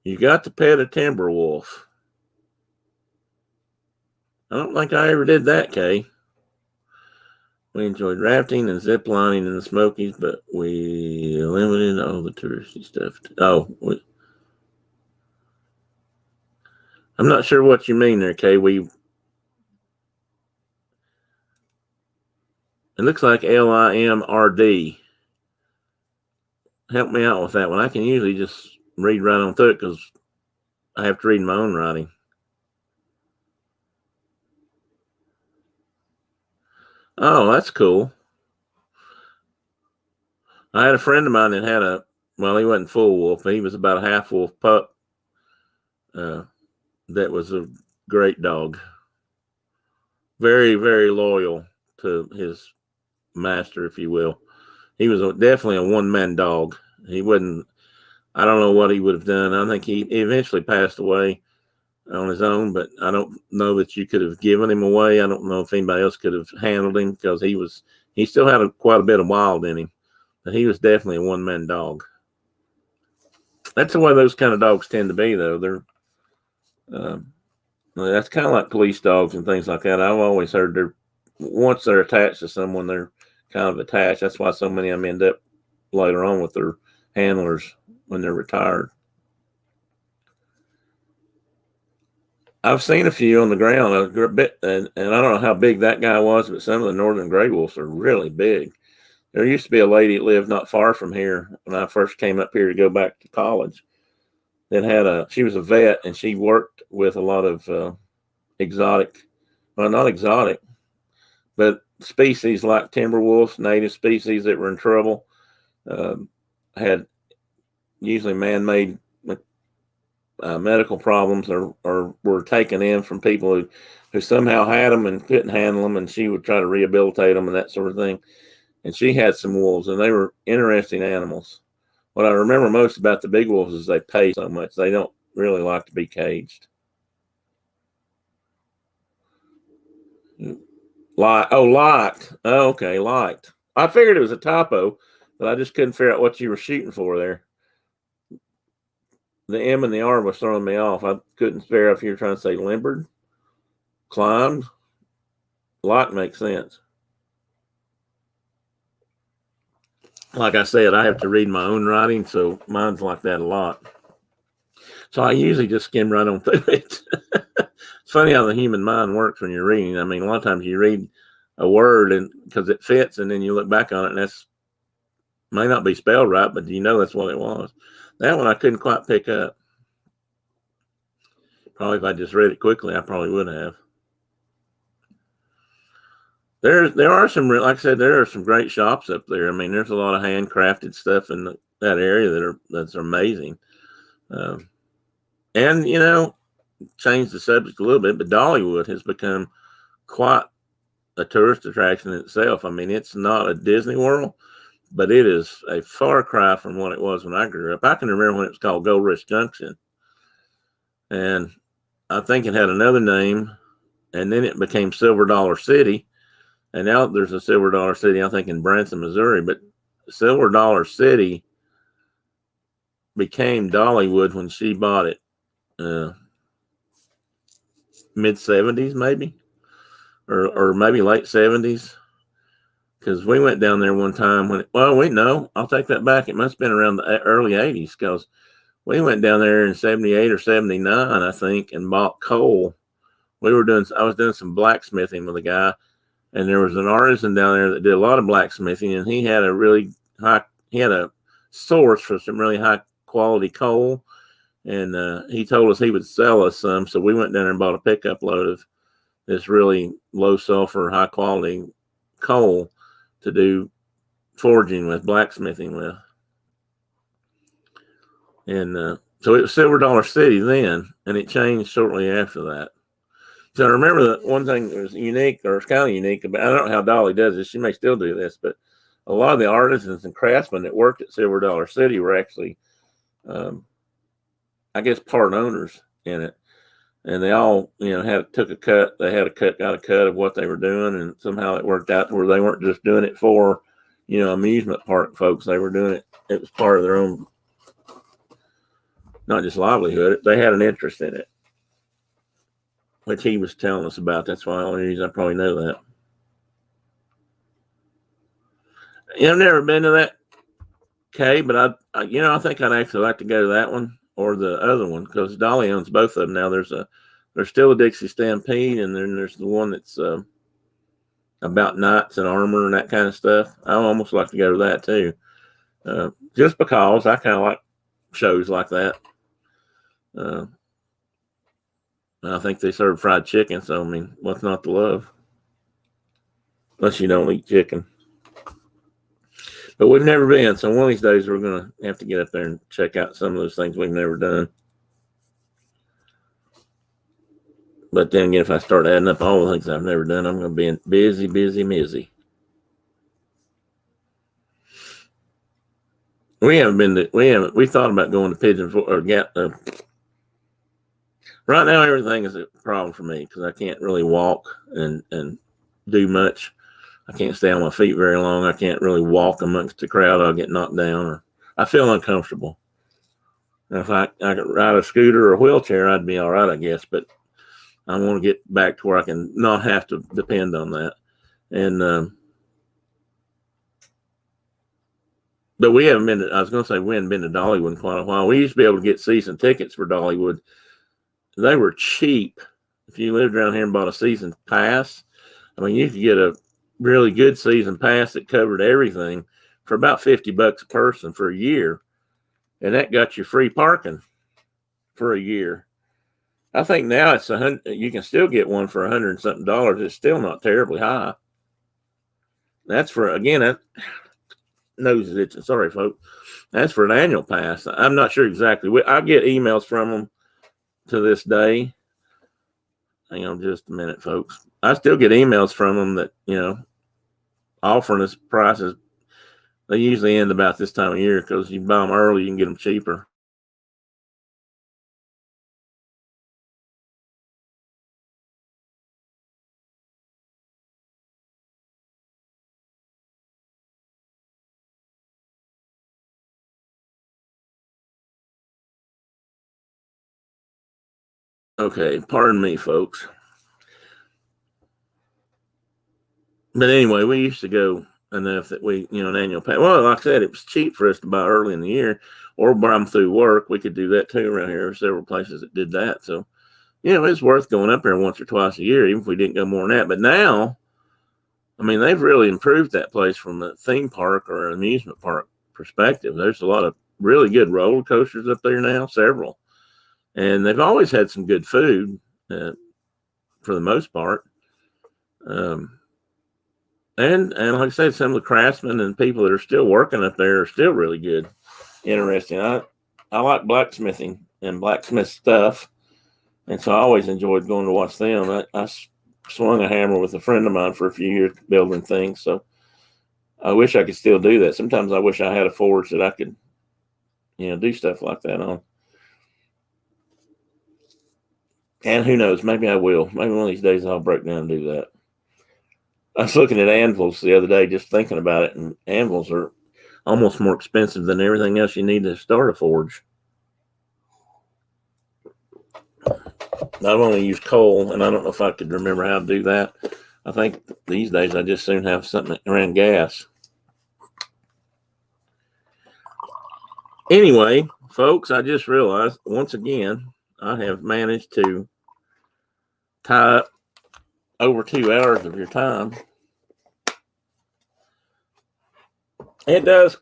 You got to pet a timber wolf. I don't think I ever did that, Kay. We enjoyed rafting and zip lining in the Smokies, but we eliminated all the touristy stuff. I'm not sure what you mean there, Kay. It looks like LIMRD. Help me out with that one. I can usually just read right on through it because I have to read my own writing. Oh, that's cool. I had a friend of mine that had he wasn't full wolf, but he was about a half wolf pup. That was a great dog. Very, very loyal to his master, if you will. He was definitely a one-man dog. He wouldn't, I don't know what he would have done. I think he eventually passed away on his own, but I don't know that you could have given him away. I don't know if anybody else could have handled him because he still had quite a bit of wild in him, but he was definitely a one-man dog. That's the way those kind of dogs tend to be, though. That's kind of like police dogs and things like that. I've always heard once they're attached to someone, they're kind of attached. That's why so many of them end up later on with their handlers when they're retired. I've seen a few on the ground a bit, and I don't know how big that guy was, but some of the northern gray wolves are really big. There used to be a lady that lived not far from here when I first came up here to go back to college. She was a vet, and she worked with a lot of exotic, well, not exotic, but species like timber wolves, native species that were in trouble, had usually man-made medical problems or were taken in from people who somehow had them and couldn't handle them, and she would try to rehabilitate them and that sort of thing. And she had some wolves, and they were interesting animals. What I remember most about the big wolves is they pay so much. They don't really like to be caged. Locked. Oh, okay, locked. I figured it was a typo, but I just couldn't figure out what you were shooting for there. The M and the R was throwing me off. I couldn't figure out if you were trying to say limbered, climbed. Lock makes sense. Like I said, I have to read my own writing, so mine's like that a lot. So I usually just skim right on through it. It's funny how the human mind works when you're reading. I mean, a lot of times you read a word and because it fits, and then you look back on it, and that's may not be spelled right, but you know that's what it was. That one I couldn't quite pick up. Probably if I just read it quickly, I probably would have. There are some, like I said, there are some great shops up there. I mean, there's a lot of handcrafted stuff in that area that's amazing. And change the subject a little bit, but Dollywood has become quite a tourist attraction in itself. I mean, it's not a Disney World, but it is a far cry from what it was when I grew up. I can remember when it was called Gold Rush Junction, and I think it had another name, and then it became Silver Dollar City. And now there's a Silver Dollar City, I think, in Branson, Missouri. But Silver Dollar City became Dollywood when she bought it, mid-'70s maybe, or maybe late '70s. Because we went down there one time I'll take that back. It must have been around the early '80s because we went down there in '78 or '79, I think, and bought coal. I was doing some blacksmithing with a guy. And there was an artisan down there that did a lot of blacksmithing, and he had a source for some really high quality coal. And he told us he would sell us some. So we went down there and bought a pickup load of this really low sulfur, high quality coal to do forging with, blacksmithing with. And so it was Silver Dollar City then, and it changed shortly after that. So I remember that one thing that was unique, or it's kind of unique, but I don't know how Dolly does this. She may still do this, but a lot of the artisans and craftsmen that worked at Silver Dollar City were actually, I guess, part owners in it. And they all, took a cut. They got a cut of what they were doing, and somehow it worked out to where they weren't just doing it for, amusement park folks. They were doing it. It was part of their own, not just livelihood. They had an interest in it, which he was telling us about. That's why the only reason I probably know that. I've never been to that, Kay, but I think I'd actually like to go to that one or the other one because Dolly owns both of them now. There's still a Dixie Stampede, and then there's the one that's about knights and armor and that kind of stuff. I almost like to go to that too, just because I kind of like shows like that. I think they serve fried chicken, so I mean, what's not to love? Unless you don't eat chicken. But we've never been, so one of these days we're going to have to get up there and check out some of those things we've never done. But then again, if I start adding up all the things I've never done, I'm going to be busy. We thought about going to Pigeon Forge or right now, everything is a problem for me because I can't really walk and do much. I can't stay on my feet very long. I can't really walk amongst the crowd. I'll get knocked down or I feel uncomfortable. If I could ride a scooter or a wheelchair, I'd be all right, I guess. But I want to get back to where I can not have to depend on that. And but we haven't been. I was going to say we hadn't been to Dollywood in quite a while. We used to be able to get season tickets for Dollywood. They were cheap. If you lived around here and bought a season pass, I mean, you could get a really good season pass that covered everything for about $50 a person for a year, and that got you free parking for a year. I think now it's $100. You can still get one for $100 and something. It's still not terribly high. That's for, again, that nose is itching. Sorry, folks. That's for an annual pass. I'm not sure exactly. I get emails from them to this day. Hang on just a minute, folks. I still get emails from them that, offering us prices. They usually end about this time of year because you buy them early, you can get them cheaper. Okay, pardon me, folks. But anyway, we used to go enough that we, an annual pay. Well, like I said, it was cheap for us to buy early in the year or buy them through work. We could do that too around here. There were several places that did that. So, it's worth going up there once or twice a year, even if we didn't go more than that. But now, I mean, they've really improved that place from a theme park or an amusement park perspective. There's a lot of really good roller coasters up there now, several. And they've always had some good food for the most part. And like I said, some of the craftsmen and people that are still working up there are still really good. Interesting. I like blacksmithing and blacksmith stuff. And so I always enjoyed going to watch them. I swung a hammer with a friend of mine for a few years building things. So I wish I could still do that. Sometimes I wish I had a forge that I could, do stuff like that on. And who knows, maybe I will. Maybe one of these days I'll break down and do that. I was looking at anvils the other day, just thinking about it, and anvils are almost more expensive than everything else you need to start a forge. I've only used coal, and I don't know if I could remember how to do that. I think these days I just soon have something around gas. Anyway, folks, I just realized once again I have managed to tie up over 2 hours of your time. It does,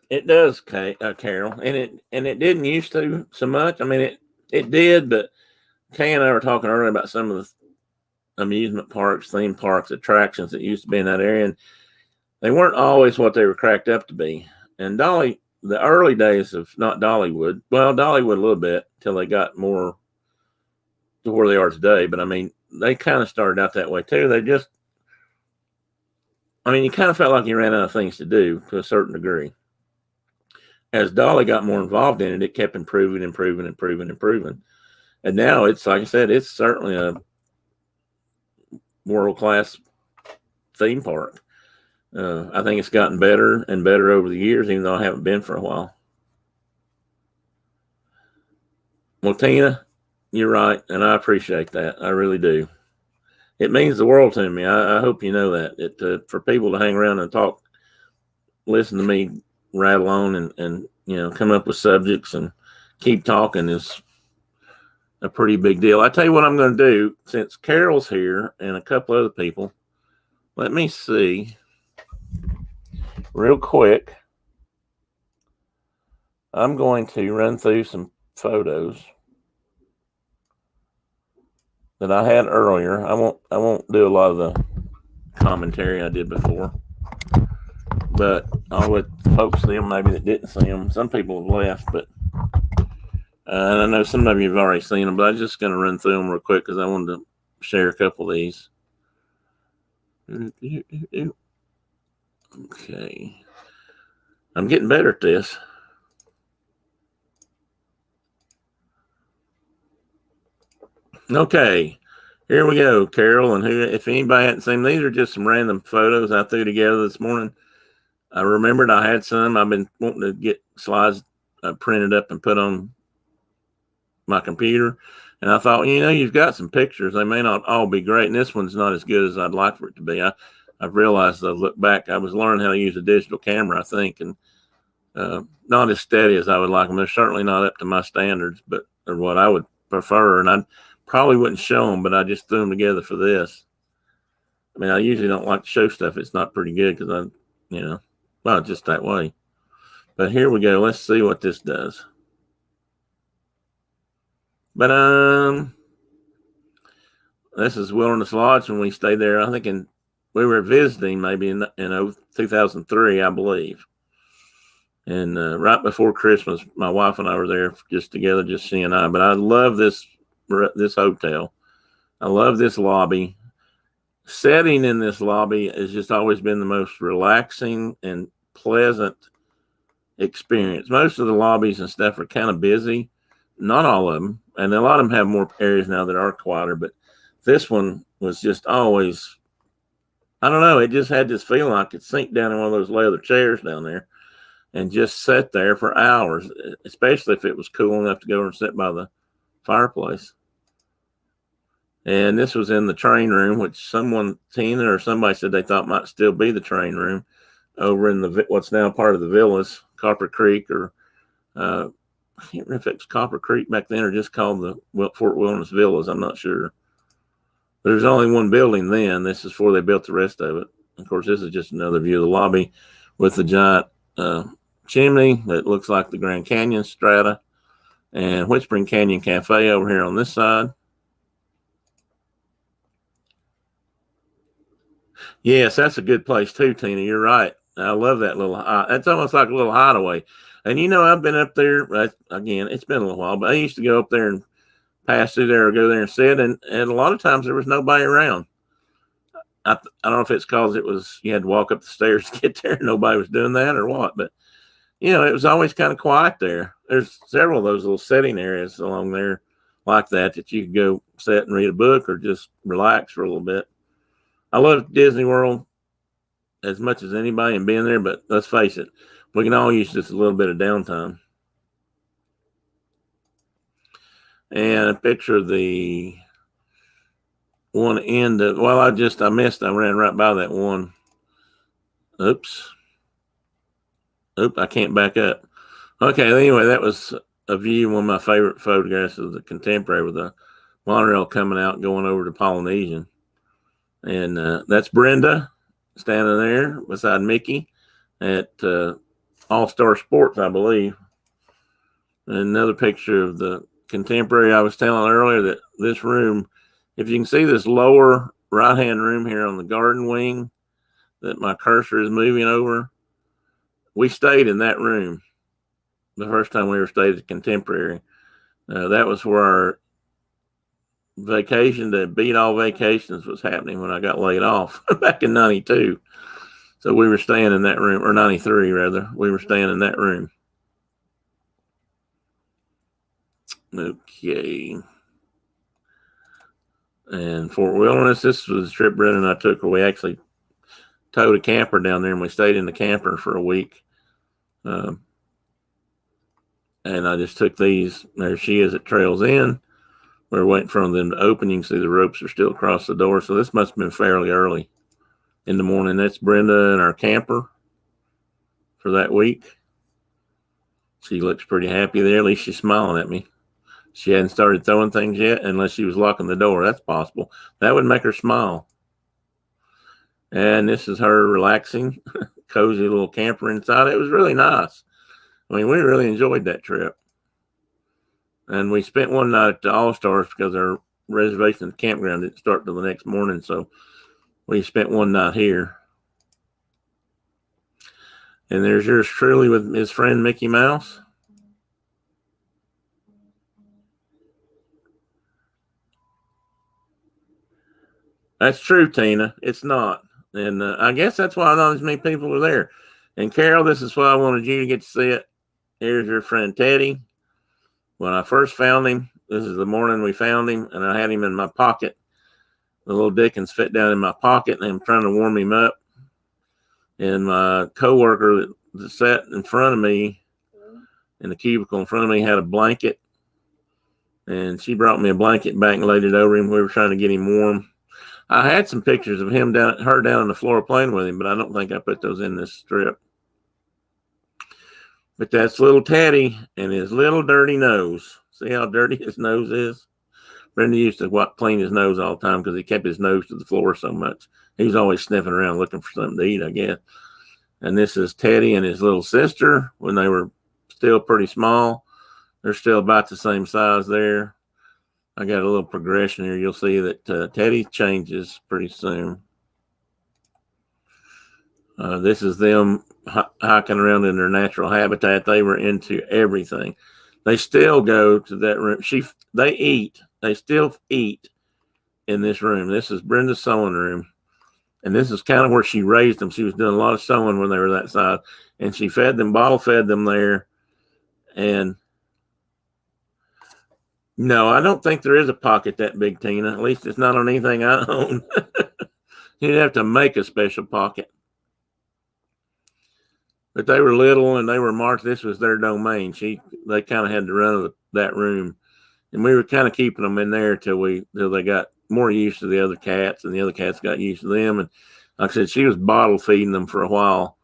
Carol, and it didn't used to so much. I mean, it did, but Kay and I were talking earlier about some of the amusement parks, theme parks, attractions that used to be in that area, and they weren't always what they were cracked up to be. And the early days of not Dollywood, well, Dollywood a little bit till they got more to where they are today. But I mean, they kind of started out that way too. You kind of felt like you ran out of things to do to a certain degree. As Dolly got more involved in it, it kept improving. And now it's, like I said, it's certainly a world-class theme park. I think it's gotten better and better over the years, even though I haven't been for a while. Well, Tina, you're right, and I appreciate that. I really do. It means the world to me. I hope you know that. For people to hang around and talk, listen to me rattle on and come up with subjects and keep talking is a pretty big deal. I tell you what I'm going to do, since Carol's here and a couple other people. Let me see real quick. I'm going to run through some photos that I had earlier. I won't do a lot of the commentary I did before, but I'll let folks see them maybe that didn't see them. Some people have left, but and I know some of you have already seen them, but I'm just going to run through them real quick because I wanted to share a couple of these. Okay. I'm getting better at this. Okay. Here we go, Carol. And if anybody hadn't seen, these are just some random photos I threw together this morning. I remembered I had some. I've been wanting to get slides printed up and put on my computer. And I thought, you've got some pictures. They may not all be great. And this one's not as good as I'd like for it to be. I've realized as I look back, I was learning how to use a digital camera, I think, and not as steady as I would like them. They're certainly not up to my standards, but or what I would prefer. And I probably wouldn't show them, but I just threw them together for this. I mean, I usually don't like to show stuff it's not pretty good because just that way. But here we go. Let's see what this does. But this is Wilderness Lodge when we stayed there. I think we were visiting maybe in 2003, I believe. And right before Christmas, my wife and I were there just together, just she and I. But I love this hotel. I love this lobby. Setting in this lobby has just always been the most relaxing and pleasant experience. Most of the lobbies and stuff are kind of busy. Not all of them. And a lot of them have more areas now that are quieter. But this one was just always, I don't know, it just had this feeling I could sink down in one of those leather chairs down there and just sit there for hours, especially if it was cool enough to go over and sit by the fireplace. And this was in the train room, which Tina or somebody said they thought might still be the train room over in what's now part of the villas, Copper Creek, or I can't remember if it was Copper Creek back then or just called the Fort Wilderness Villas. I'm not sure. There's only one building then. This is before they built the rest of it. Of course, this is just another view of the lobby with the giant chimney that looks like the Grand Canyon strata, and Whispering Canyon Cafe over here on this side. Yes, that's a good place too, Tina. You're right. I love that little. It's almost like a little hideaway. And I've been up there again. It's been a little while, but I used to go up there and pass through there or go there and sit, and a lot of times there was nobody around. I don't know if it's because you had to walk up the stairs to get there. Nobody was doing that or what, but it was always kind of quiet there. There's several of those little sitting areas along there like that you could go sit and read a book or just relax for a little bit. I love Disney World as much as anybody and being there, but let's face it, we can all use just a little bit of downtime. And a picture of the one end of, I ran right by that one. Oops, I can't back up. Okay, anyway, that was a view, one of my favorite photographs of the Contemporary with the monorail coming out and going over to Polynesian. And that's Brenda standing there beside Mickey at All-Star Sports, I believe. And another picture of the Contemporary. I was telling earlier that this room, if you can see this lower right-hand room here on the garden wing that my cursor is moving over, we stayed in that room the first time we ever stayed at the Contemporary. That was where our vacation to beat all vacations was happening when I got laid off back in 92. So we were staying in that room, or 93 rather. We were staying in that room. Okay. And Fort Wilderness, this was a trip Brenda and I took where we actually towed a camper down there and we stayed in the camper for a week. And I just took these. There she is at Trails End. We're waiting for them to open. You can see the ropes are still across the door. So this must have been fairly early in the morning. That's Brenda and our camper for that week. She looks pretty happy there. At least she's smiling at me. She hadn't started throwing things yet, unless she was locking the door. That's possible. That would make her smile. And this is her relaxing, cozy little camper inside. It was really nice. I mean, we really enjoyed that trip. And we spent one night at the All-Stars because our reservation at the campground didn't start till the next morning. So we spent one night here. And there's yours truly with his friend Mickey Mouse. That's true, Tina. It's not. And I guess that's why not as many people were there. And Carol, this is why I wanted you to get to see it. Here's your friend Teddy. When I first found him, this is the morning we found him, and I had him in my pocket. The little Dickens fit down in my pocket, and I'm trying to warm him up. And my coworker that sat in front of me, in the cubicle in front of me, had a blanket And she brought me a blanket back and laid it over him. We were trying to get him warm. I had some pictures of her down on the floor playing with him, but I don't think I put those in this strip. But that's little Teddy and his little dirty nose. See how dirty his nose is? Brenda used to clean his nose all the time because he kept his nose to the floor so much. He was always sniffing around looking for something to eat, I guess. And this is Teddy and his little sister when they were still pretty small. They're still about the same size there. I got a little progression here. You'll see that Teddy changes pretty soon. This is them hiking around in their natural habitat. They were into everything. They still go to that room. They still eat in this room. This is Brenda's sewing room. And this is kind of where she raised them. She was doing a lot of sewing when they were that size. And she bottle fed them there. And no, I don't think there is a pocket that big, Tina. At least it's not on anything I own. You'd have to make a special pocket. But they were little and they were marked. This was their domain. They kind of had to run that room. And we were kind of keeping them in there till they got more used to the other cats, and the other cats got used to them. And like I said, she was bottle feeding them for a while,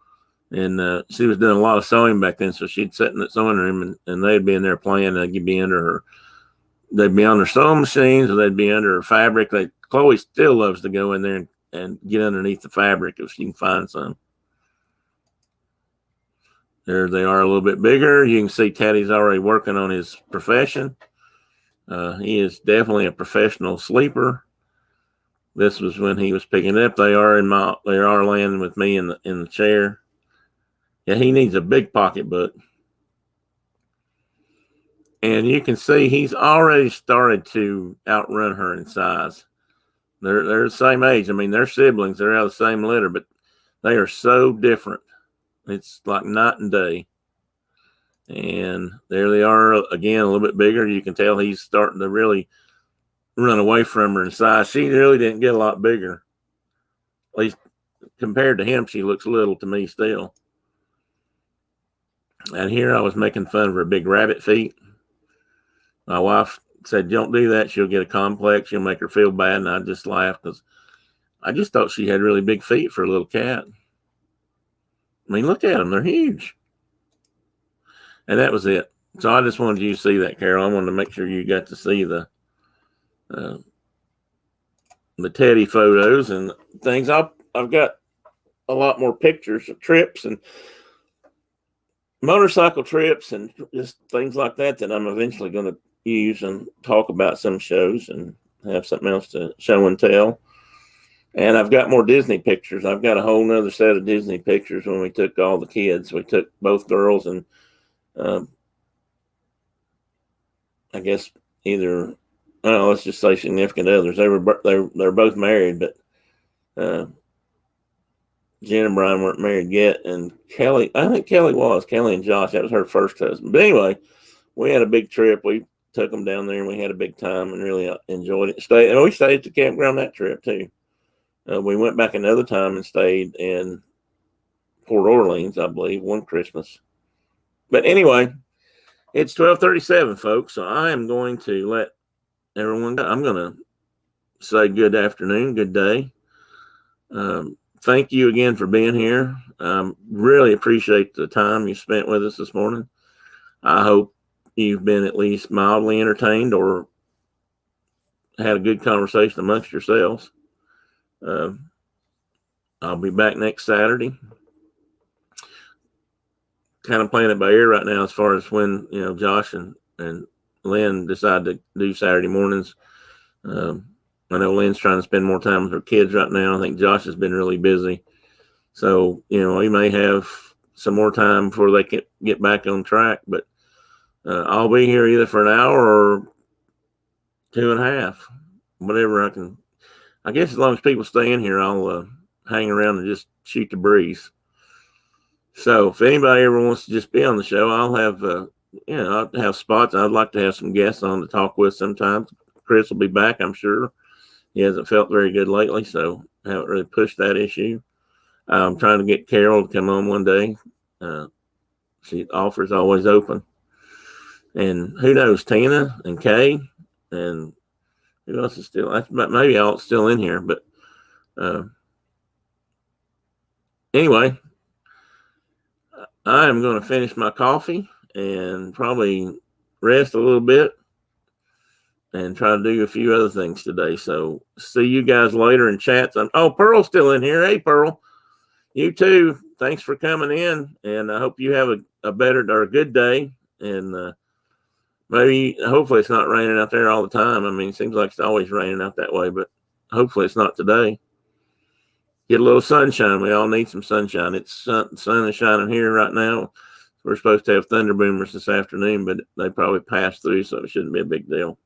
and she was doing a lot of sewing back then. So she'd sit in that sewing room, and they'd be in there playing. They'd be under her. They'd be on their sewing machines, or they'd be under her fabric. Chloe still loves to go in there and get underneath the fabric if she can find some. There they are, a little bit bigger. You can see Teddy's already working on his profession. He is definitely a professional sleeper. This was when he was picking up. They are landing with me in the chair. Yeah, he needs a big pocketbook. And you can see he's already started to outrun her in size. They're the same age. I mean, they're siblings. They're out of the same litter, but they are so different. It's like night and day. And there they are again, a little bit bigger. You can tell he's starting to really run away from her in size. She really didn't get a lot bigger. At least compared to him, she looks little to me still. And here I was making fun of her big rabbit feet. My wife said, "Don't do that. She'll get a complex. You'll make her feel bad." And I just laughed because I just thought she had really big feet for a little cat. I mean, look at them. They're huge. And that was it. So I just wanted you to see that, Carol. I wanted to make sure you got to see the Teddy photos and things. I've got a lot more pictures of trips and motorcycle trips and just things like that I'm eventually going to use and talk about some shows and have something else to show and tell. And I've got more Disney pictures. I've got a whole nother set of Disney pictures when we took all the kids. We took both girls and I guess either, let's just say significant others. They're both married, but Jen and Brian weren't married yet. And Kelly, I think Kelly and Josh, that was her first husband. But anyway, we had a big trip. We took them down there and we had a big time and really enjoyed it. We stayed at the campground that trip too. We went back another time and stayed in Port Orleans, I believe, one Christmas. But anyway, it's 12:37, folks. So I am going to let everyone go. I'm going to say good afternoon, good day. Thank you again for being here. Really appreciate the time you spent with us this morning. I hope you've been at least mildly entertained or had a good conversation amongst yourselves. I'll be back next Saturday. Kind of playing it by ear right now as far as when Josh and Lynn decide to do Saturday mornings. I know Lynn's trying to spend more time with her kids right now. I think Josh has been really busy, so we may have some more time before they can get back on track. But I'll be here either for an hour or 2.5, whatever I can. I guess as long as people stay in here, I'll hang around and just shoot the breeze. So if anybody ever wants to just be on the show, I'll have, I'll have spots. I'd like to have some guests on to talk with sometimes. Chris will be back, I'm sure. He hasn't felt very good lately, so I haven't really pushed that issue. I'm trying to get Carol to come on one day. She offers always open. And who knows, Tina and Kay and who else is still? Maybe Alt's still in here, but anyway, I am going to finish my coffee and probably rest a little bit and try to do a few other things today. So see you guys later in chats. Oh, Pearl's still in here. Hey, Pearl, you too. Thanks for coming in, and I hope you have a better or a good day. And hopefully it's not raining out there all the time. I mean, it seems like it's always raining out that way, but hopefully it's not today. Get a little sunshine. We all need some sunshine. It's sun is shining here right now. We're supposed to have thunder boomers this afternoon, but they probably passed through, so it shouldn't be a big deal.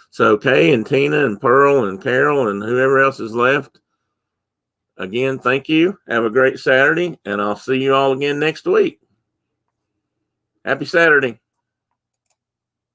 So Kay and Tina and Pearl and Carol and whoever else is left, again, thank you. Have a great Saturday, and I'll see you all again next week. Happy Saturday.